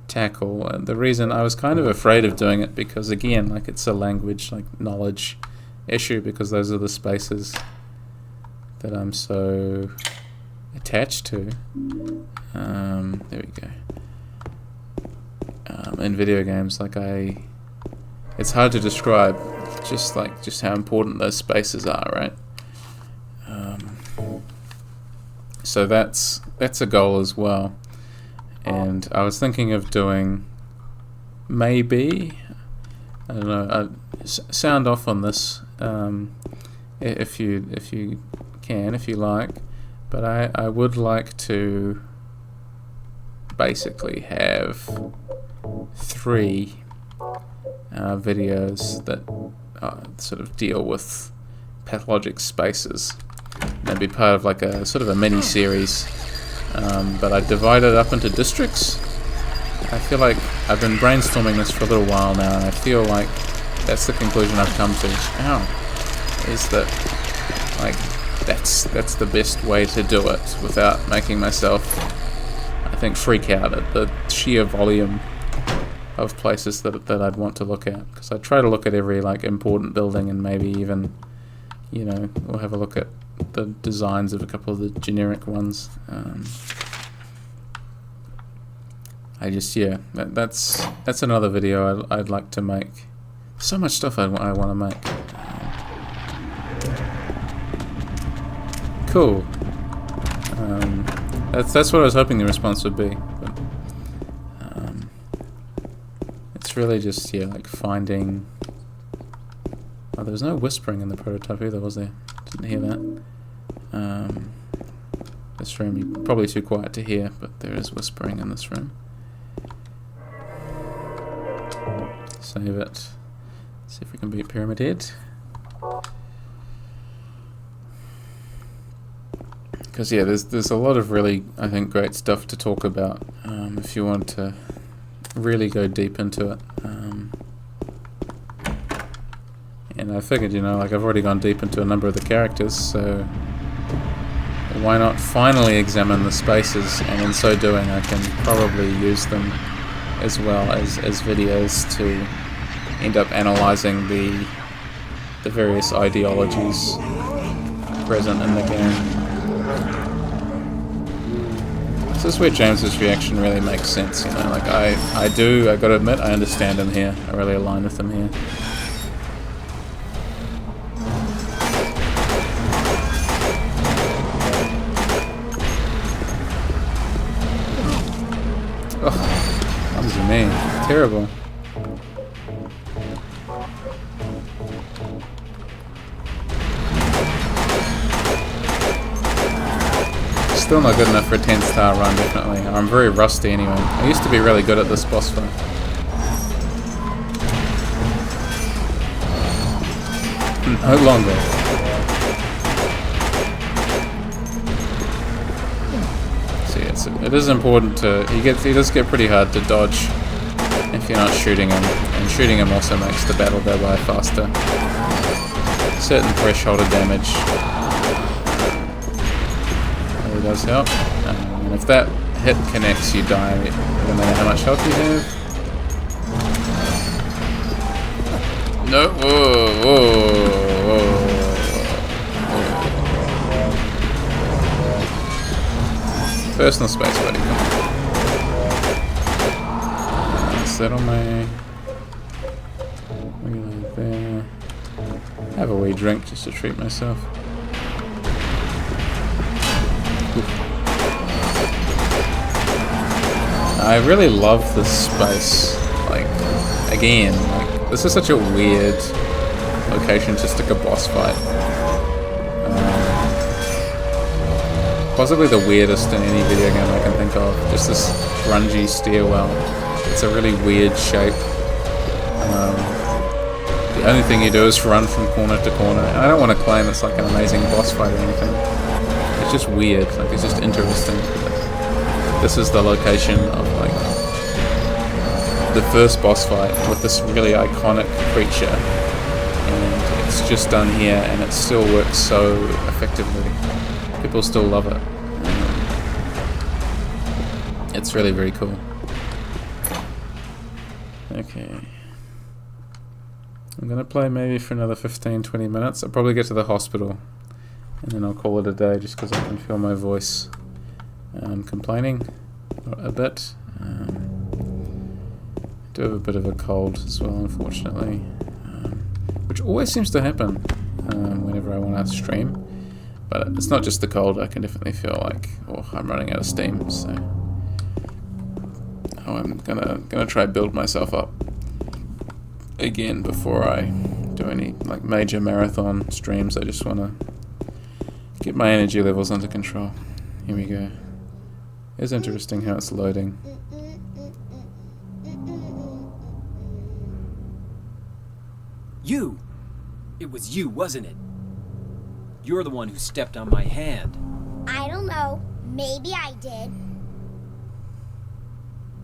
tackle. And the reason I was kind of afraid of doing it, because again, like, it's a language, like, knowledge issue, because those are the spaces that I'm so attached to. There we go. In video games, like, it's hard to describe just how important those spaces are, right? So that's a goal as well. And I was thinking of doing, maybe, I don't know, sound off on this if you can, if you like, but I would like to basically have 3 videos that sort of deal with pathologic spaces, and be part of like a sort of a mini series. But I divide it up into districts. I feel like I've been brainstorming this for a little while now, and I feel like that's the conclusion I've come to. Is that, like, that's the best way to do it without making myself, I think, freak out at the sheer volume of places that I'd want to look at. Because I try to look at every, like, important building, and maybe even, you know, we'll have a look at the designs of a couple of the generic ones. That's another video I'd like to make. So much stuff I want to make. Cool. That's what I was hoping the response would be. But it's really just, yeah, like finding. Oh, there was no whispering in the prototype either, was there? Didn't hear that. This room, you're probably too quiet to hear, but there is whispering in this room. Save it. See if we can beat Pyramid Head. Because yeah, there's a lot of really, I think, great stuff to talk about if you want to really go deep into it. And I figured, you know, like, I've already gone deep into a number of the characters, so why not finally examine the spaces, and in so doing I can probably use them as well as videos to end up analysing the various ideologies present in the game. This is where James's reaction really makes sense, you know, like, I gotta admit, I understand him here, I really align with him here. Man, terrible. Still not good enough for a 10-star run, definitely. I'm very rusty anyway. I used to be really good at this boss fight. No longer. It is important to. He does get pretty hard to dodge if you're not shooting him, and shooting him also makes the battle go by faster. Certain threshold of damage really does help. And if that hit connects, you die, no matter how much health you have. No, whoa, whoa, whoa. Personal space, buddy. Come on. Settle my reload there. Have a wee drink just to treat myself. Oof. I really love this space. Like, again, like, this is such a weird location to stick a boss fight. Possibly the weirdest in any video game I can think of. Just this grungy stairwell. It's a really weird shape. The only thing you do is run from corner to corner. And I don't want to claim it's like an amazing boss fight or anything. It's just weird. Like, it's just interesting. this is the location of like the first boss fight with this really iconic creature, and it's just done here, and it still works so effectively. People still love it. It's really very cool. Okay. I'm gonna play maybe for another 15-20 minutes. I'll probably get to the hospital and then I'll call it a day, just because I can feel my voice complaining a bit. I do have a bit of a cold as well, unfortunately, which always seems to happen whenever I want to stream. But it's not just the cold. I can definitely feel like, oh, I'm running out of steam. So I'm gonna try build myself up again before I do any like major marathon streams. I just want to get my energy levels under control. Here we go. It's interesting how it's loading. You! It was you, wasn't it? You're the one who stepped on my hand. I don't know. Maybe I did.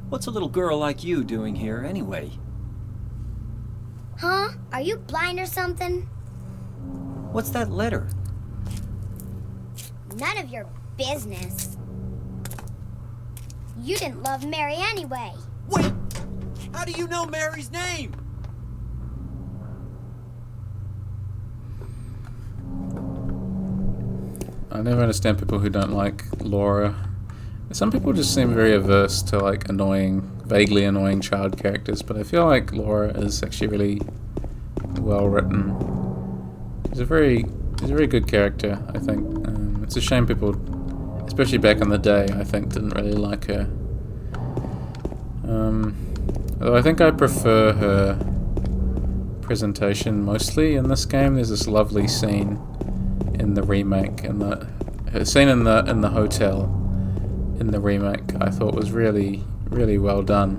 What's a little girl like you doing here, anyway? Huh? Are you blind or something? What's that letter? None of your business. You didn't love Mary anyway. Wait! How do you know Mary's name? I never understand people who don't like Laura. Some people just seem very averse to like annoying, vaguely annoying child characters, but I feel like Laura is actually really well written. She's a very good character, I think. It's a shame people, especially back in the day, I think, didn't really like her. Although I think I prefer her presentation mostly in this game. There's this lovely scene in the remake, and her scene in the hotel in the remake I thought was really well done.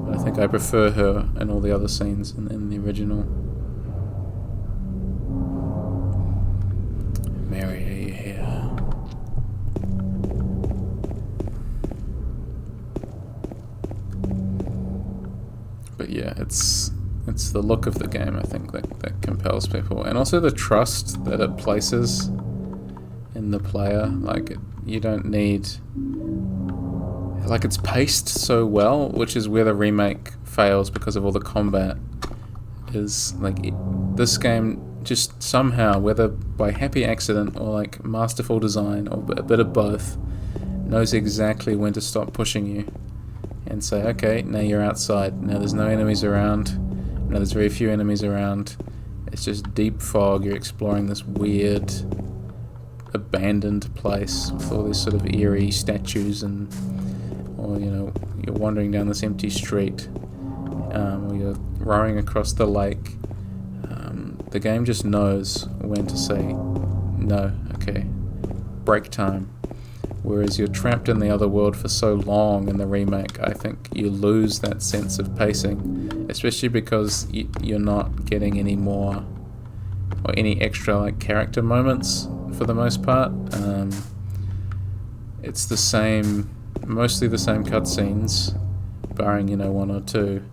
But I think I prefer her in all the other scenes in the original. Mary, are you here? But yeah, it's the look of the game, I think, that compels people, and also the trust that it places in the player. Like, you don't need, like, it's paced so well, which is where the remake fails because of all the combat. Is like this game just somehow, whether by happy accident or like masterful design or a bit of both, knows exactly when to stop pushing you and say, okay, now you're outside, now there's no enemies around, now there's very few enemies around, it's just deep fog, you're exploring this weird abandoned place with all these sort of eerie statues, and or you know, you're wandering down this empty street, or you're rowing across the lake. The game just knows when to say no, okay, break time. Whereas you're trapped in the other world for so long in the remake, I think you lose that sense of pacing, especially because you're not getting any more or any extra like character moments for the most part. It's the same, mostly the same cutscenes, barring, you know, one or two,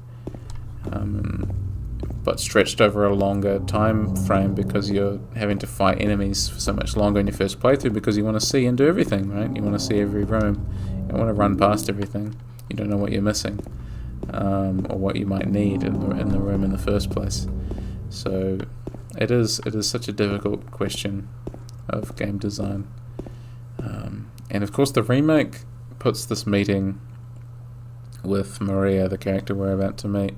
but stretched over a longer time frame because you're having to fight enemies for so much longer in your first playthrough, because you want to see and do everything, right? You want to see every room, you don't want to run past everything, you don't know what you're missing, or what you might need in the room in the first place. So it is such a difficult question of game design, and of course the remake puts this meeting with Maria, the character we're about to meet,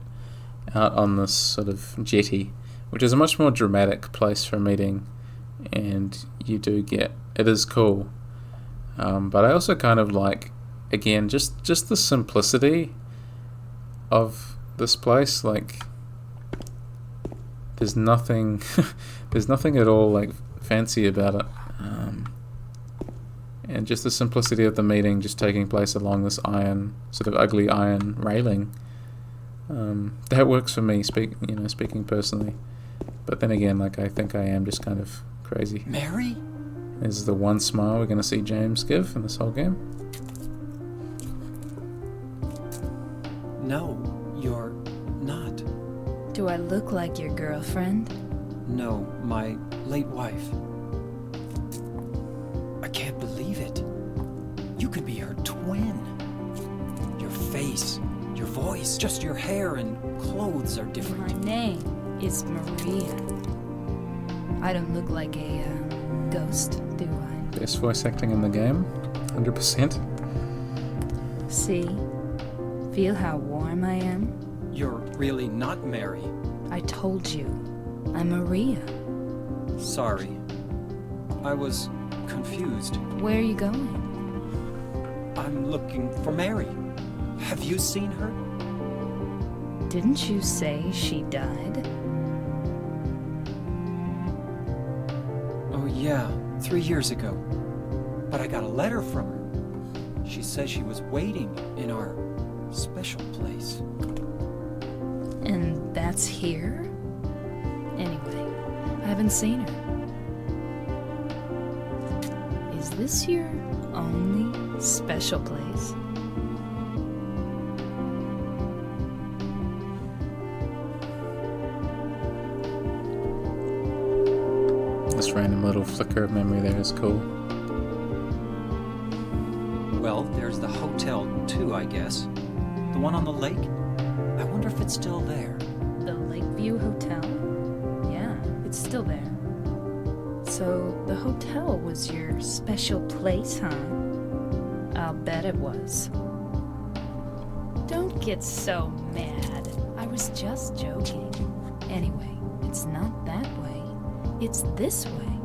out on this sort of jetty, which is a much more dramatic place for a meeting, and you do get, it is cool, but I also kind of like, again, just the simplicity of this place. Like, there's nothing there's nothing at all like fancy about it, and just the simplicity of the meeting just taking place along this iron, sort of ugly iron railing, that works for me, speaking personally. But then again, like, I think I am just kind of crazy. Mary? This is the one smile we're going to see James give in this whole game. No, you're not. Do I look like your girlfriend? No, my late wife. I can't believe it. You could be her twin. Your face, your voice, just your hair and clothes are My different. name is Maria. I don't look like a ghost, do I? Best voice acting in the game, 100%. See? Feel how warm I am? You're really not Mary. I told you. I'm Maria. Sorry. I was confused. Where are you going? I'm looking for Mary. Have you seen her? Didn't you say she died? Oh yeah, 3 years ago. But I got a letter from her. She says she was waiting in our special place. And that's here? Anyway, I haven't seen her. Is this your only special place? This random little flicker of memory there is cool. Well, there's the hotel too, I guess. The one on the lake? I wonder if it's still there. The Lakeview Hotel? Yeah, it's still there. So, the hotel was your special place, huh? I'll bet it was. Don't get so mad. I was just joking. Anyway, it's not that way. It's this way.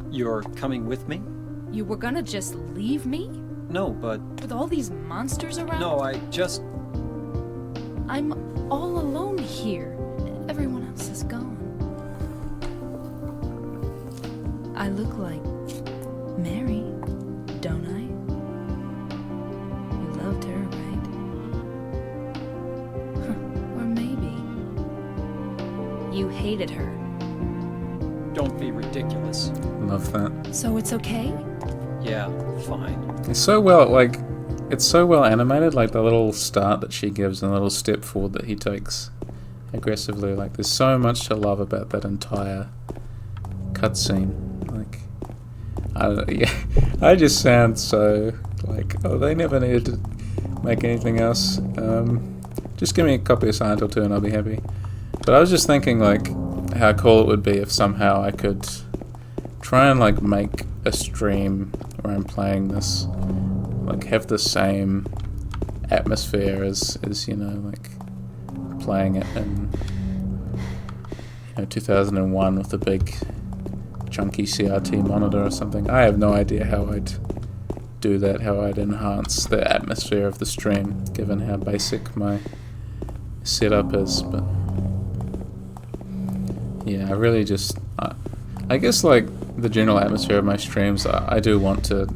You're coming with me? You were gonna just leave me? No, but... With all these monsters around? No, I just... I'm all alone here. Everyone else is gone. I look like Mary, don't I? You loved her, right? Huh, or maybe you hated her. Don't be ridiculous. Love that. So it's okay? Yeah, fine. It's so well, like, it's so well animated, like the little start that she gives and the little step forward that he takes aggressively. Like, there's so much to love about that entire cutscene. Like, I just sound so like, oh, they never needed to make anything else. Just give me a copy of Silent Hill 2 and I'll be happy. But I was just thinking, like, how cool it would be if somehow I could try and, like, make a stream where I'm playing this, like, have the same atmosphere as you know, like, playing it in, 2001 with a big chunky CRT monitor or something. I have no idea how I'd do that, how I'd enhance the atmosphere of the stream, given how basic my setup is, but yeah, I really just, I guess, like, the general atmosphere of my streams, I do want to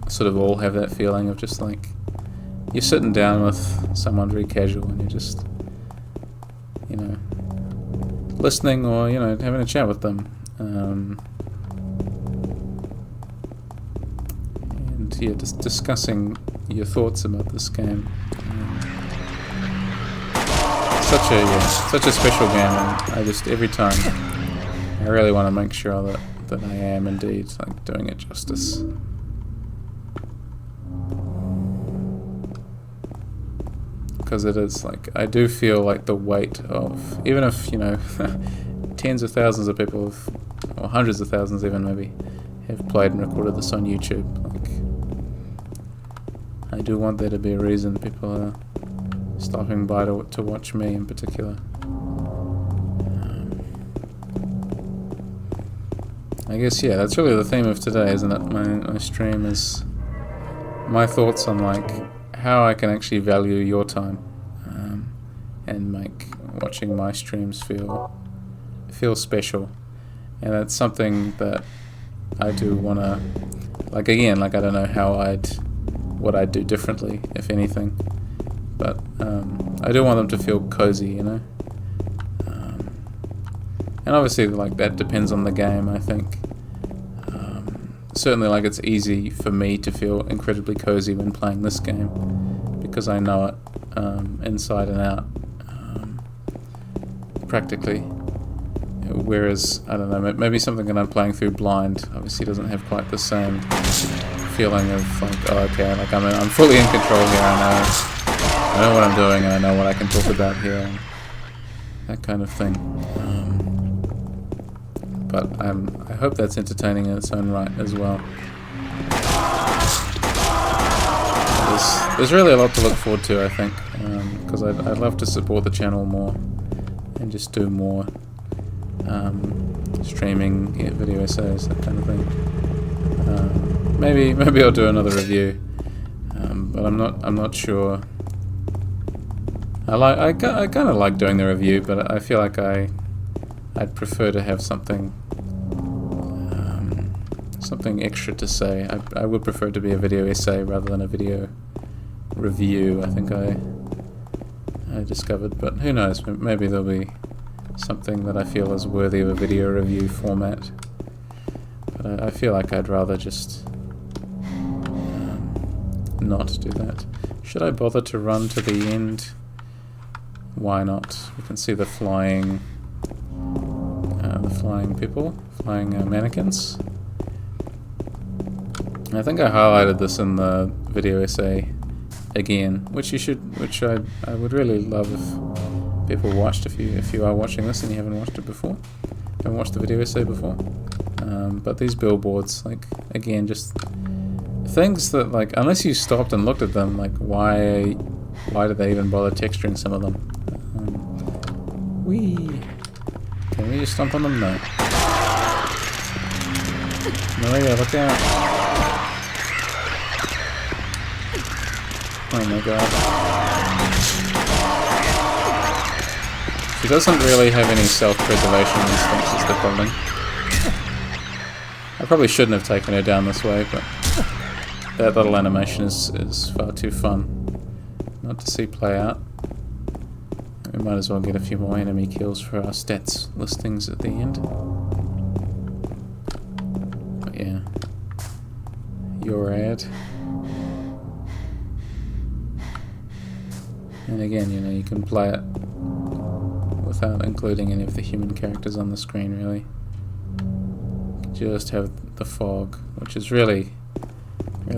sort of all have that feeling of just, like, you're sitting down with someone very casual and you're just, listening or, having a chat with them. And, yeah, just discussing your thoughts about this game. Such a special game, and I just, every time, I really want to make sure that I am indeed, like, doing it justice. Because it is, like, I do feel like the weight of, even if, tens of thousands of people have, or hundreds of thousands even maybe, have played and recorded this on YouTube, like, I do want there to be a reason people are stopping by to watch me in particular. I guess, yeah, that's really the theme of today, isn't it? My stream is my thoughts on, like, how I can actually value your time, and make watching my streams feel special. And it's something that I do want to, like, again, like, I don't know what I'd do differently, if anything. But I do want them to feel cozy, and obviously, like, that depends on the game, I think. certainly like it's easy for me to feel incredibly cozy when playing this game because I know it inside and out, practically. Whereas, I don't know, maybe something that I'm playing through blind obviously doesn't have quite the same feeling of like, oh, okay, like I'm fully in control here. I know what I'm doing, and I know what I can talk about here, and that kind of thing. But I hope that's entertaining in its own right as well. There's really a lot to look forward to, I think, because I'd love to support the channel more and just do more streaming, video essays, that kind of thing. Maybe I'll do another review, but I'm not sure. I kind of like doing the review, but I feel like I'd prefer to have something extra to say. I would prefer it to be a video essay rather than a video review, I think I discovered, but who knows, maybe there'll be something that I feel is worthy of a video review format. But I feel like I'd rather just not do that. Should I bother to run to the end? Why not? We can see the flying people, flying mannequins. I think I highlighted this in the video essay again, which I would really love if people watched. If you are watching this and you haven't watched it before, haven't watched the video essay before. But these billboards, like, again, just things that, like, unless you stopped and looked at them, like, why did they even bother texturing some of them? Can we just stomp on them? No. Maria, look out. Oh my god. She doesn't really have any self-preservation instincts, is the problem. I probably shouldn't have taken her down this way, but that little animation is far too fun not to see play out. We might as well get a few more enemy kills for our stats listings at the end. But yeah. Your ad. And again, you know, you can play it without including any of the human characters on the screen, really. You just have the fog, which is really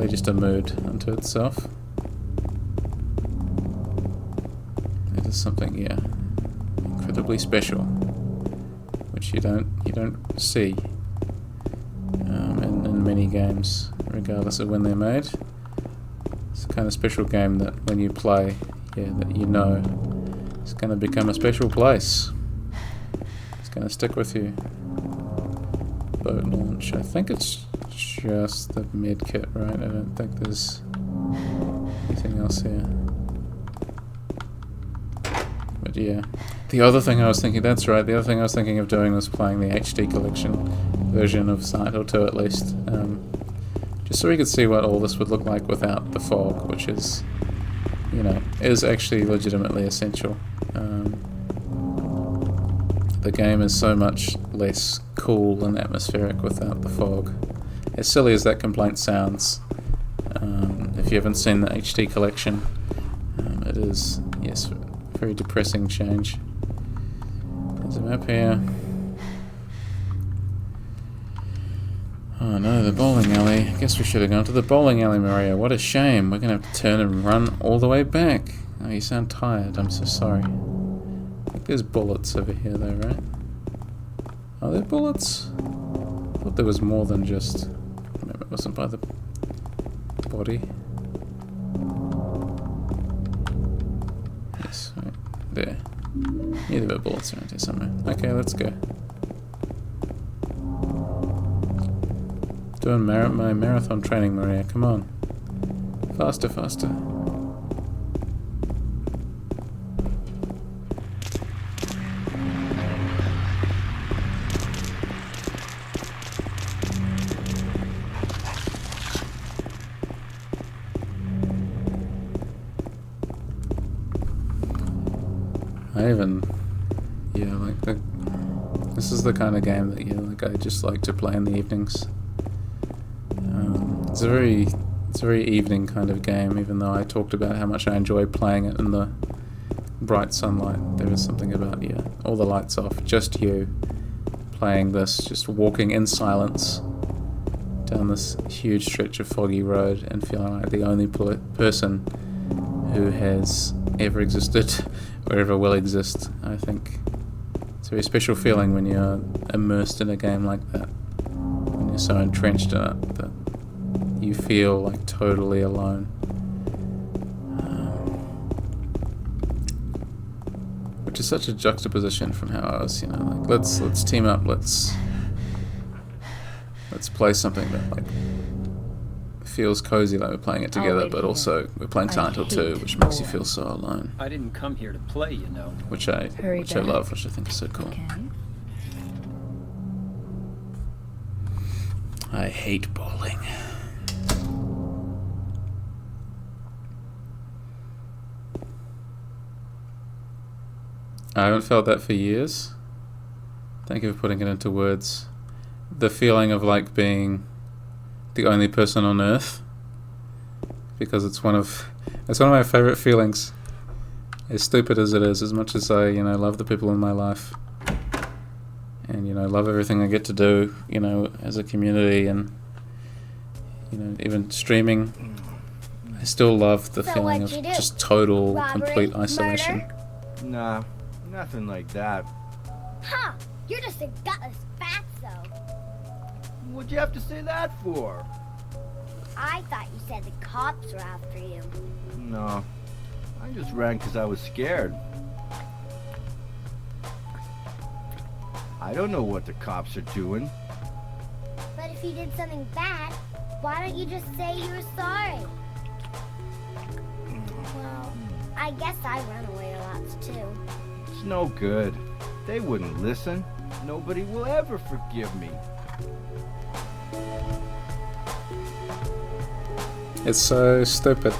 just a mood unto itself. It is something, yeah, incredibly special, which you don't see in many games, regardless of when they're made. It's a kind of special game that when you play, yeah, that you know it's going to become a special place. It's going to stick with you. Boat launch. I think it's just the med kit, right? I don't think there's anything else here. But yeah. The other thing I was thinking, that's right, the other thing I was thinking of doing was playing the HD collection version of Silent Hill 2 at least. Just so we could see what all this would look like without the fog, which is, you know, is actually legitimately essential. The game is so much less cool and atmospheric without the fog. As silly as that complaint sounds, if you haven't seen the HD collection, it is, yes, a very depressing change. There's a map here. Oh no, the bowling alley. I guess we should have gone to the bowling alley, Maria. What a shame. We're going to have to turn and run all the way back. Oh, you sound tired. I'm so sorry. I think there's bullets over here though, right? Are there bullets? I thought there was more than just... Maybe it wasn't by the body. Yes, right there. Yeah, there were bullets around here somewhere. Okay, let's go. Doing my marathon training, Maria. Come on. Faster, faster. Yeah, like this is the kind of game that, yeah, like I just like to play in the evenings. It's a very evening kind of game, even though I talked about how much I enjoy playing it in the bright sunlight. There is something about, yeah, all the lights off, just you playing this, just walking in silence down this huge stretch of foggy road and feeling like the only person who has ever existed or ever will exist. I think it's a very special feeling when you're immersed in a game like that, when you're so entrenched in it that you feel like totally alone. Which is such a juxtaposition from how I was, like let's team up, let's play something that like feels cozy, like we're playing it together, wait but here. also we're playing I Silent Hill 2, hate which makes you war. feel so alone. I didn't come here to play, you know. Which I Hurry back. love, which I think is so cool. Okay. I hate bowling. I haven't felt that for years. Thank you for putting it into words. The feeling of like being the only person on Earth, because it's one of my favorite feelings. As stupid as it is, as much as I, love the people in my life, and love everything I get to do, as a community, and even streaming, I still love the So feeling of what'd you do? just total, Robbery? complete isolation. Murder? Nah, nothing like that. Huh, you're just a gutless fatso. What'd you have to say that for? I thought you said the cops were after you. No, I just ran because I was scared. I don't know what the cops are doing. But if you did something bad, why don't you just say you were sorry? Well, I guess I run away a lot too. It's no good. They wouldn't listen. Nobody will ever forgive me. It's so stupid.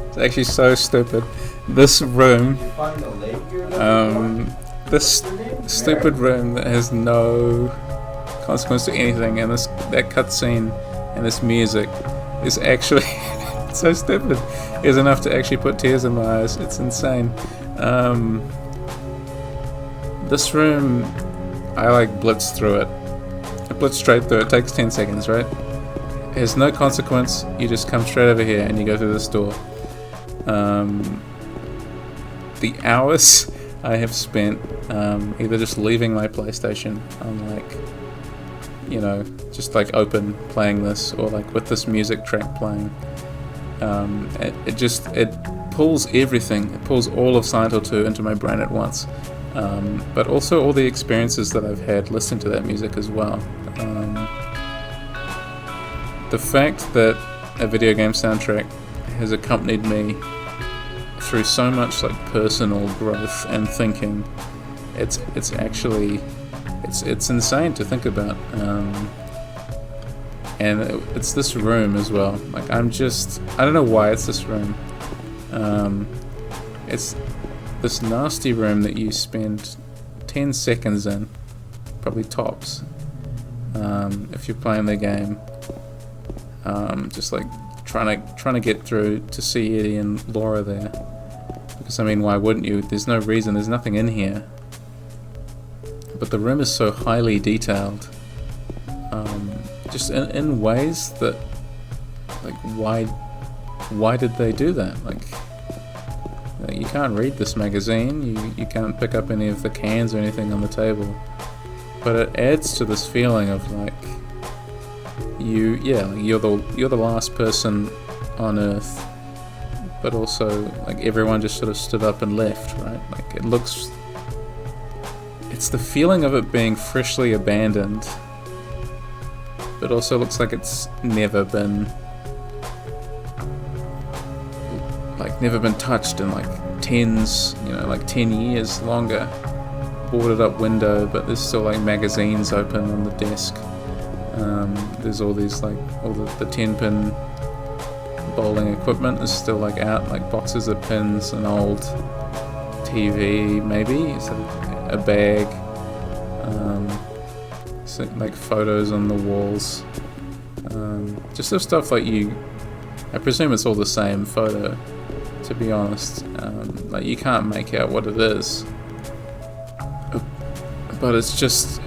It's actually so stupid. This room, this stupid room that has no consequence to anything, and that cutscene and this music is actually so stupid. Is enough to actually put tears in my eyes. It's insane. This room, I like blitz through it. I blitz straight through it. It takes 10 seconds, right? It has no consequence. You just come straight over here and you go through this door. The hours I have spent either just leaving my PlayStation on just like open playing this, or like with this music track playing. It pulls everything. It pulls all of Silent Hill 2 into my brain at once. But also all the experiences that I've had listening to that music as well. The fact that a video game soundtrack has accompanied me through so much like personal growth and thinking, it's actually it's insane to think about. And it's this room as well. Like I don't know why it's this room. It's this nasty room that you spend 10 seconds in, probably tops, if you're playing the game. Just like trying to get through to see Eddie and Laura there. Because why wouldn't you? There's no reason. There's nothing in here. But the room is so highly detailed. Just in ways that, like, why did they do that? Like, you can't read this magazine. You can't pick up any of the cans or anything on the table. But it adds to this feeling of like, you're the last person on Earth, but also like everyone just sort of stood up and left, right? Like it's the feeling of it being freshly abandoned, but also looks like it's never been touched in like 10 years longer. Boarded up window, but there's still like magazines open on the desk. There's all these all the 10-pin bowling equipment is still like out, like boxes of pins, an old TV maybe, a bag, like photos on the walls, Just the stuff like I presume it's all the same photo, to be honest. Like you can't make out what it is, but it's just,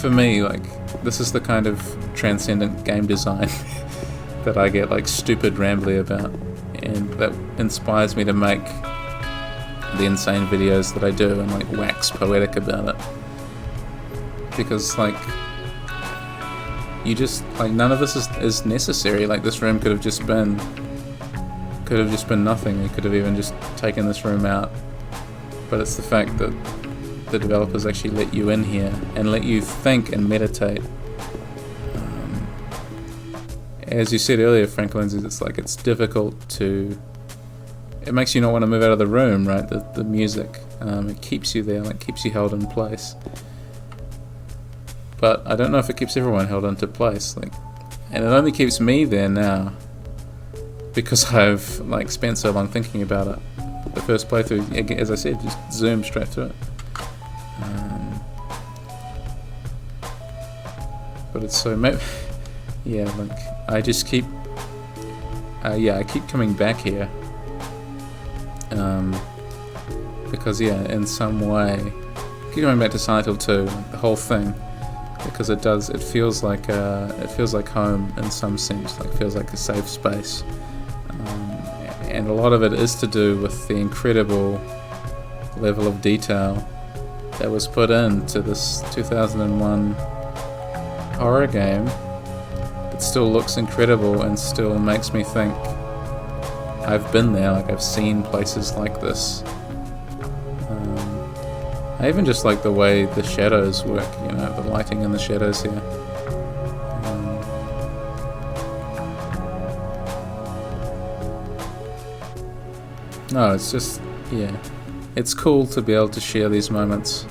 for me, like this is the kind of transcendent game design that I get like stupid rambly about, and that inspires me to make the insane videos that I do and like wax poetic about it. Because like you just like none of this is necessary. Like this room could have just been nothing. You could have even just taken this room out. But it's the fact that the developers actually let you in here and let you think and meditate. As you said earlier, Frank Lindsay, it's like it's difficult to. It makes you not want to move out of the room, right? The music, it keeps you there, like keeps you held in place. But I don't know if it keeps everyone held into place, like, and it only keeps me there now because I've like spent so long thinking about it. The first playthrough, as I said, just zoomed straight through it. But it's so yeah, like I just keep I keep coming back here because in some way I keep going back to Silent Hill 2, the whole thing, because it feels like home in some sense, like feels like a safe space, and a lot of it is to do with the incredible level of detail that was put into this 2001 horror game. It still looks incredible and still makes me think I've been there, like I've seen places like this. I even just like the way the shadows work, the lighting and the shadows here. No, it's just, it's cool to be able to share these moments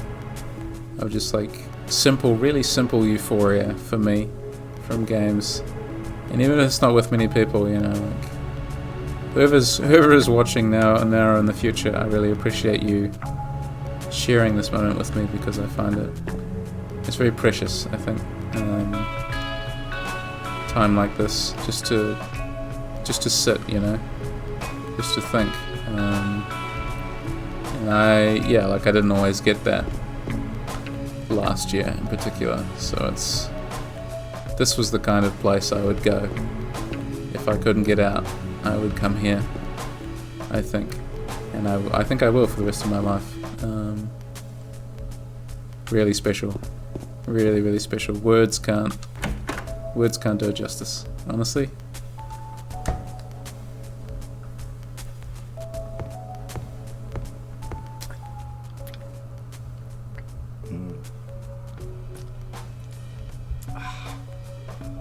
of just like simple, really simple euphoria for me from games. And even if it's not with many people, like whoever is watching now or in the future, I really appreciate you sharing this moment with me, because I find it's very precious, I think. Time like this, just to sit, just to think. And I didn't always get that last year in particular, so this was the kind of place I would go if I couldn't get out. I would come here, I think, and I think I will for the rest of my life. Really special, really, really special. Words can't do it justice, honestly.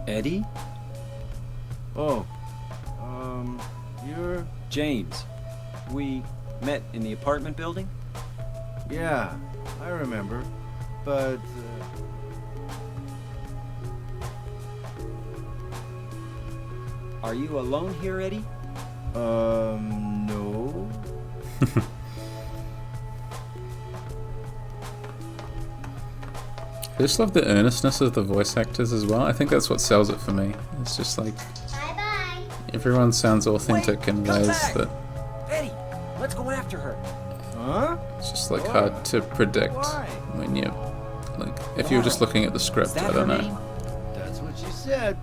Eddie? Oh, you're... James. We met in the apartment building? Yeah, I remember, but... Are you alone here, Eddie? No. I just love the earnestness of the voice actors as well. I think that's what sells it for me. It's just like Bye-bye. everyone sounds authentic in come ways back! that Eddie, let's go after her. Huh? it's just like hard to predict Why? when you like if you're just looking at the Is script. that I don't her know. name? That's what she said.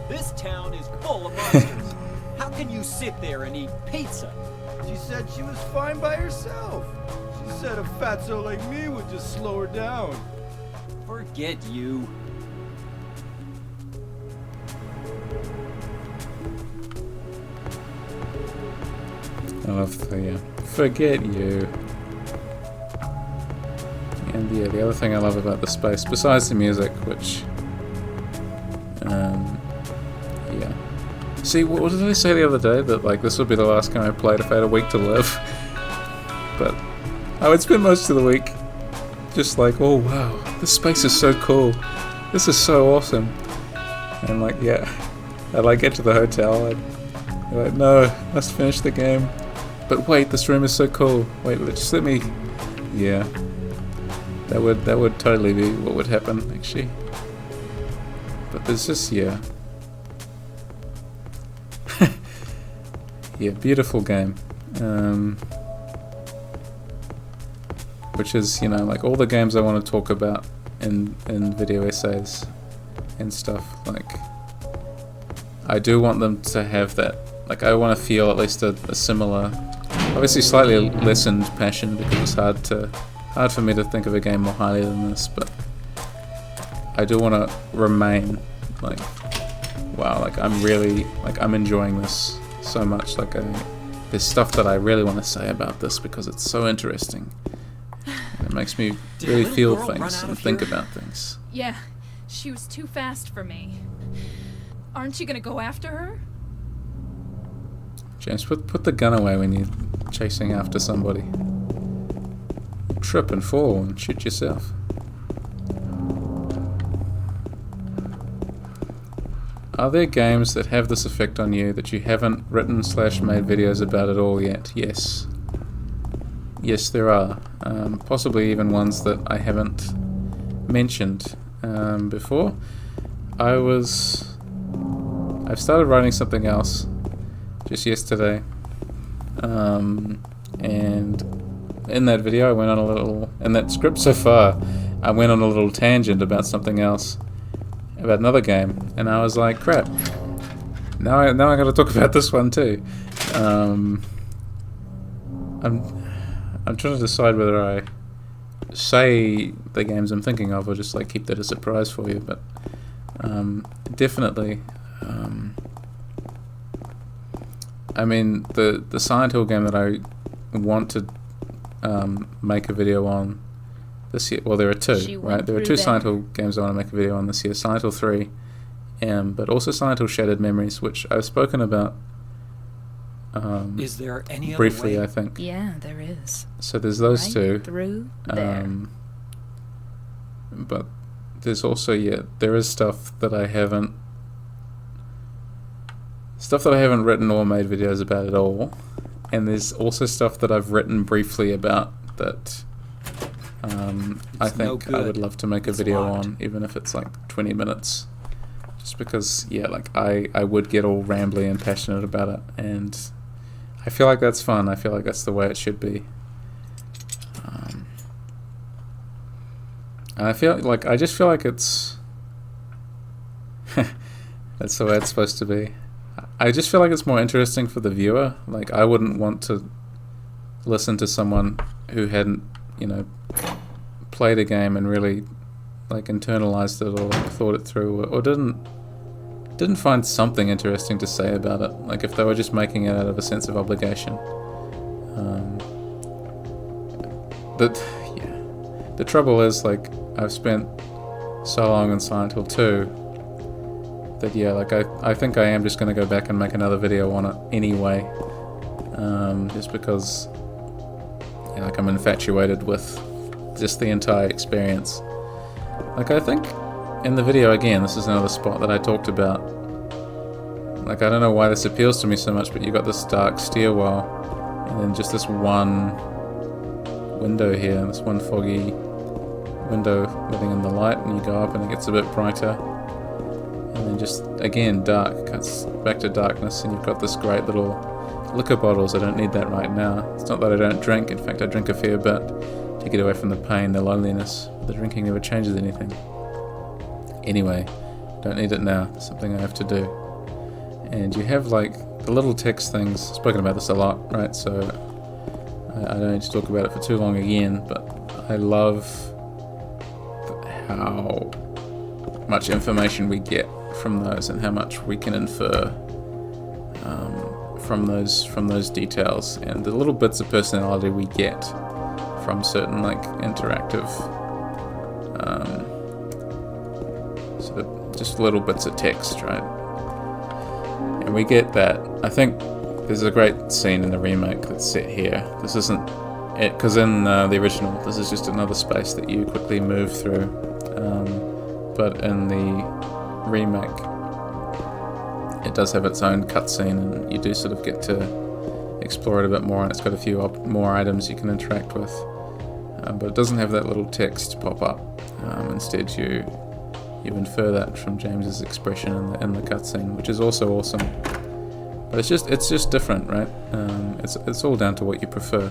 This town is full of monsters. How can you sit there and eat pizza? She said she was fine by herself. She said a fatso like me would just slow her down. Forget you. I love the forget you. And the other thing I love about the space, besides the music, which see, what did I say the other day? That like this would be the last game I played if I had a week to live. But I would spend most of the week just like, oh wow, this space is so cool. This is so awesome. And like, I'd like get to the hotel, I'd be like, no, must finish the game. But wait, this room is so cool. Wait, just let me. Yeah, that would totally be what would happen actually. But there's just, yeah. Yeah, beautiful game. Which is, you know, like all the games I want to talk about in video essays and stuff. Like, I do want them to have that. Like, I want to feel at least a similar, obviously slightly lessened passion, because it's hard for me to think of a game more highly than this. But I do want to remain like, wow, like I'm enjoying this so much. Like, there's stuff that I really want to say about this because it's so interesting. It makes me Did a really little feel girl run things out and of think here? about things. Yeah, she was too fast for me. Aren't you gonna go after her? James, put the gun away when you're chasing after somebody. Trip and fall and shoot yourself. Are there games that have this effect on you that you haven't written / made videos about at all yet? Yes. Yes, there are. Possibly even ones that I haven't mentioned before. I've started writing something else just yesterday. And in that video I went on a little, in that script so far, I went on a little tangent about something else, about another game, and I was like, crap, now I gotta talk about this one too. I'm trying to decide whether I say the games I'm thinking of or just like keep that a surprise for you, but definitely I mean the Silent Hill game that I want to make a video on this year, well, there are two, right? There are two Silent Hill games I want to make a video on this year, Silent Hill 3, but also Silent Hill Shattered Memories, which I've spoken about Is there any other briefly, way? I think. Yeah, there is. So there's those Right two. through there. But there's also, yeah, there is stuff that I haven't written or made videos about at all, and there's also stuff that I've written briefly about that I It's no think I would good. love to make a It's video locked. on, even if it's like 20 minutes, just because, yeah, like I would get all rambly and passionate about it, and I feel like that's fun. I feel like that's the way it should be. And I just feel like it's that's the way it's supposed to be. I just feel like it's more interesting for the viewer. Like, I wouldn't want to listen to someone who hadn't, you know, played a game and really like internalized it or like thought it through, or didn't find something interesting to say about it. Like, if they were just making it out of a sense of obligation. The trouble is, like, I've spent so long in Silent Hill 2 that, yeah, like I think I am just going to go back and make another video on it anyway, just because, you know, like, I'm infatuated with just the entire experience. Like, I think in the video, again, this is another spot that I talked about. Like, I don't know why this appeals to me so much, but you got this dark stairwell, and then just this one window here, this one foggy window letting in the light, and you go up and it gets a bit brighter, and then just again dark, cuts back to darkness, and you've got this great little liquor bottles. I don't need that right now. It's not that I don't drink, in fact I drink a fair bit to get away from the pain, the loneliness. The drinking never changes anything. Anyway, don't need it now. There's something I have to do. And you have like the little text things. I've spoken about this a lot, right? So I don't need to talk about it for too long again, but I love how much information we get from those and how much we can infer from those details, and the little bits of personality we get from certain like interactive sort of just little bits of text, right? And we get that. I think there's a great scene in the remake that's set here. This isn't it, because in the original, this is just another space that you quickly move through. But in the remake, it does have its own cutscene, and you do sort of get to explore it a bit more, and it's got a few more items you can interact with. But it doesn't have that little text pop up. Instead, you you infer that from James's expression in the cutscene, which is also awesome. But it's just different, right? It's all down to what you prefer.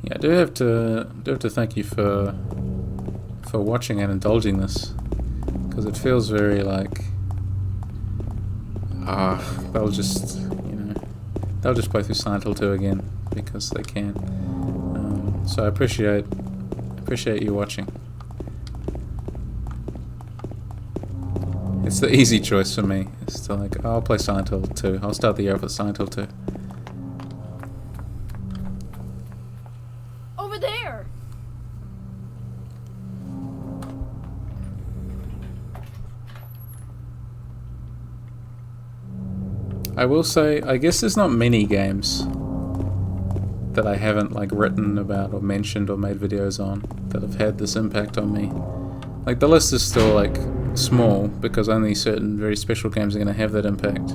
Yeah, I do have to thank you for watching and indulging this, because it feels very like they'll just play through Silent Hill 2 again because they can. So I appreciate you watching. It's the easy choice for me. It's to like, I'll play Silent Hill 2. I'll start the year off with Silent Hill 2. Over there! I will say, I guess there's not many games that I haven't like written about or mentioned or made videos on that have had this impact on me. Like the list is still like small because only certain very special games are going to have that impact.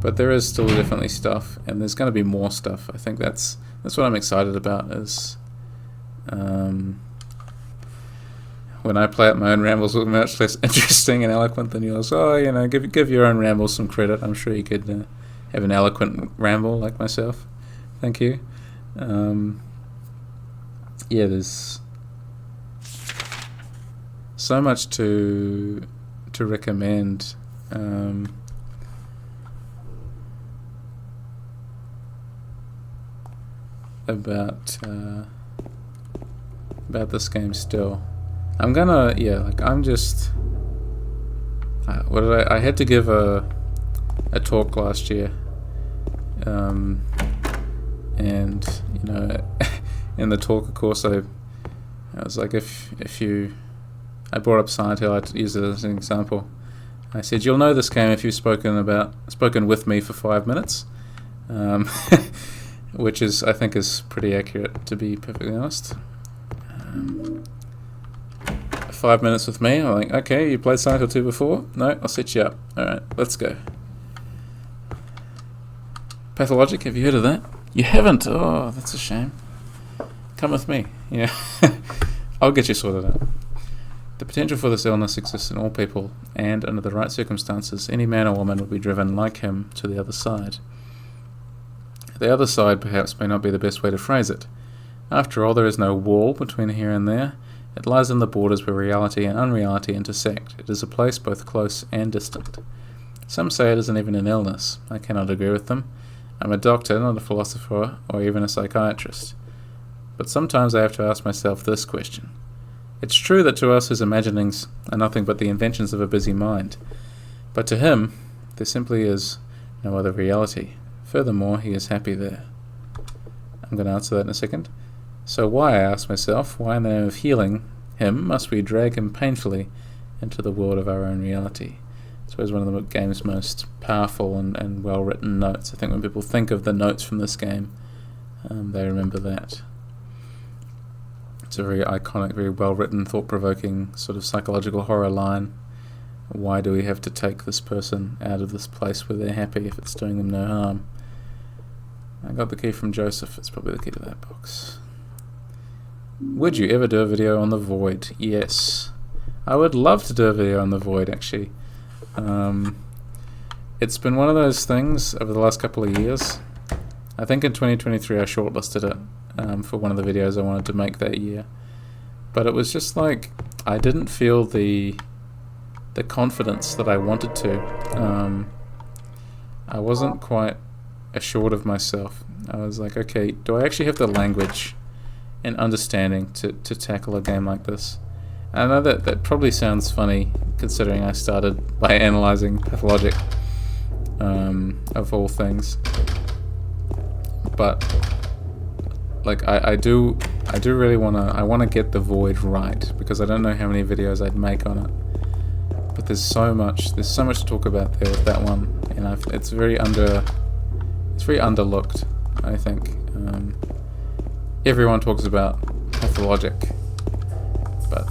But there is still definitely stuff, and there's going to be more stuff. I think that's what I'm excited about. Is when I play out my own rambles, will be much less interesting and eloquent than yours. Oh, you know, give your own rambles some credit. I'm sure you could have an eloquent ramble like myself. Thank you. Yeah, there's so much to recommend. About this game still. I'm gonna, I'm just I had to give a talk last year, and you know, in the talk, of course, I was like, I brought up Silent Hill. I used it as an example. I said, you'll know this game if you've spoken with me for 5 minutes, which I think is pretty accurate, to be perfectly honest. 5 minutes with me, I'm like, okay, you played Silent Hill 2 before? No, I'll set you up. Alright, let's go. Pathologic, have you heard of that? You haven't? Oh, that's a shame. Come with me. Yeah. I'll get you sorted out. The potential for this illness exists in all people, and under the right circumstances, any man or woman would be driven like him to the other side. The other side perhaps may not be the best way to phrase it. After all, there is no wall between here and there. It lies in the borders where reality and unreality intersect. It is a place both close and distant. Some say it isn't even an illness. I cannot agree with them. I'm a doctor, not a philosopher, or even a psychiatrist. But sometimes I have to ask myself this question. It's true that to us his imaginings are nothing but the inventions of a busy mind. But to him, there simply is no other reality. Furthermore, he is happy there. I'm going to answer that in a second. So why, I ask myself, why in the name of healing him must we drag him painfully into the world of our own reality? It's always one of the game's most powerful and well-written notes. I think when people think of the notes from this game, they remember that. It's a very iconic, very well-written, thought-provoking sort of psychological horror line. Why do we have to take this person out of this place where they're happy if it's doing them no harm? I got the key from Joseph. It's probably the key to that box. Would you ever do a video on The Void? Yes. I would love to do a video on The Void, actually. It's been one of those things over the last couple of years. I think in 2023 I shortlisted it for one of the videos I wanted to make that year. But it was just like, I didn't feel the confidence that I wanted to. I wasn't quite assured of myself. I was like, okay, do I actually have the language and understanding to tackle a game like this? I know that probably sounds funny considering I started by analysing Pathologic, of all things. But like I do really wanna get The Void right, because I don't know how many videos I'd make on it. But there's so much to talk about there with that one, and it's very underlooked, I think. Everyone talks about Pathologic, but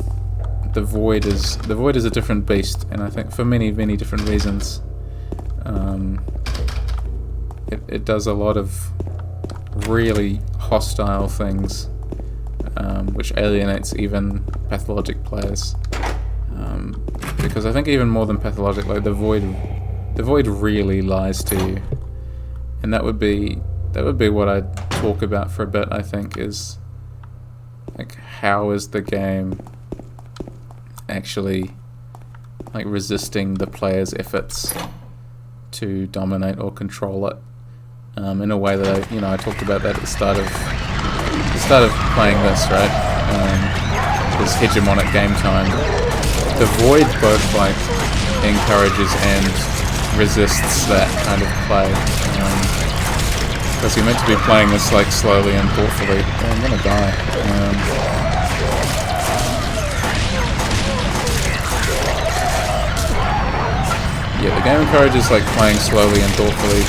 The Void is a different beast, and I think for many different reasons. it does a lot of really hostile things, which alienates even pathologic players. Because I think even more than pathologic, like the void really lies to you, and that would be what I'd talk about for a bit. I think is like, how is the game actually like resisting the player's efforts to dominate or control it, in a way that I talked about that at the start of playing this, right? This hegemonic game time. The void both like encourages and resists that kind of play, because you're meant to be playing this like slowly and thoughtfully. Oh, I'm gonna die. Yeah, the game encourages like playing slowly and thoughtfully,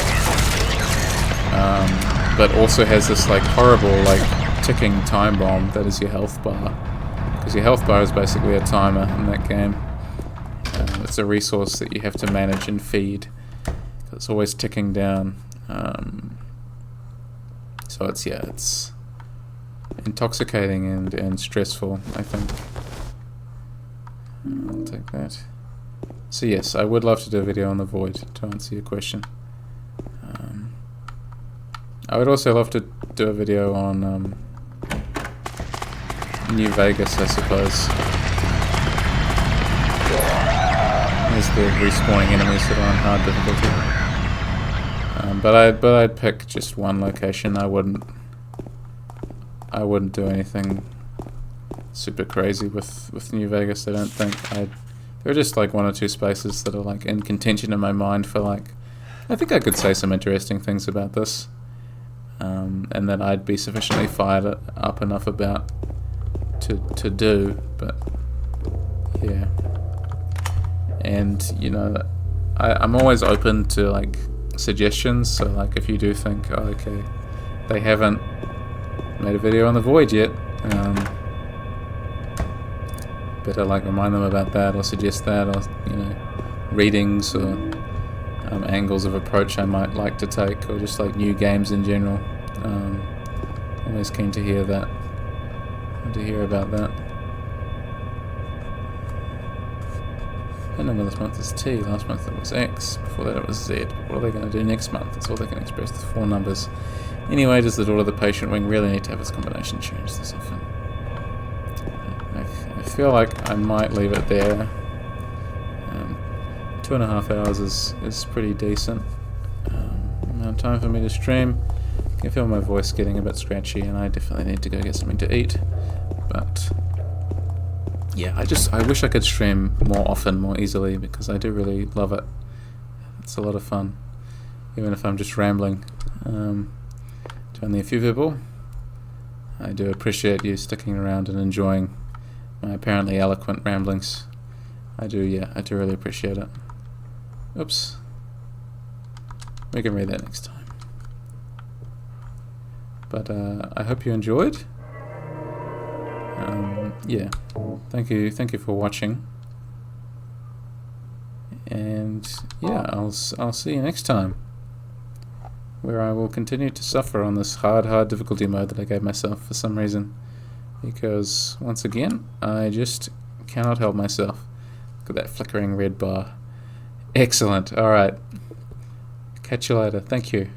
but also has this like horrible like ticking time bomb that is your health bar, because your health bar is basically a timer in that game. It's a resource that you have to manage and feed. It's always ticking down. So it's intoxicating and stressful, I think. I'll take that. So yes, I would love to do a video on the void, to answer your question. I would also love to do a video on New Vegas, I suppose. There's the respawning enemies that are on hard difficulty. But I'd pick just one location. I wouldn't do anything super crazy with New Vegas. I don't think. There are just like one or two spaces that are like in contention in my mind for like, I think I could say some interesting things about this, and that I'd be sufficiently fired up enough about to do. But yeah, and I'm always open to like suggestions. So like, if you do think, oh, okay, they haven't made a video on the void yet, better like remind them about that, or suggest that, or readings or angles of approach I might like to take, or just like new games in general. Always keen to hear that, to hear about that. The number this month is T. Last month it was X. Before that it was Z. What are they going to do next month? That's all they can express with 4 numbers. Anyway, does the Daughter of the Patient Wing really need to have its combination changed this often? I feel like I might leave it there. 2.5 hours is pretty decent amount of time for me to stream. I can feel my voice getting a bit scratchy, and I definitely need to go get something to eat. But yeah, I wish I could stream more often, more easily, because I do really love it. It's a lot of fun, even if I'm just rambling. To only a few people, I do appreciate you sticking around and enjoying my apparently eloquent ramblings. I do really appreciate it. Oops. We can read that next time. But I hope you enjoyed. Yeah, thank you for watching. And yeah, I'll see you next time, where I will continue to suffer on this hard difficulty mode that I gave myself for some reason. Because, once again, I just cannot help myself. Look at that flickering red bar. Excellent. Alright. Catch you later. Thank you.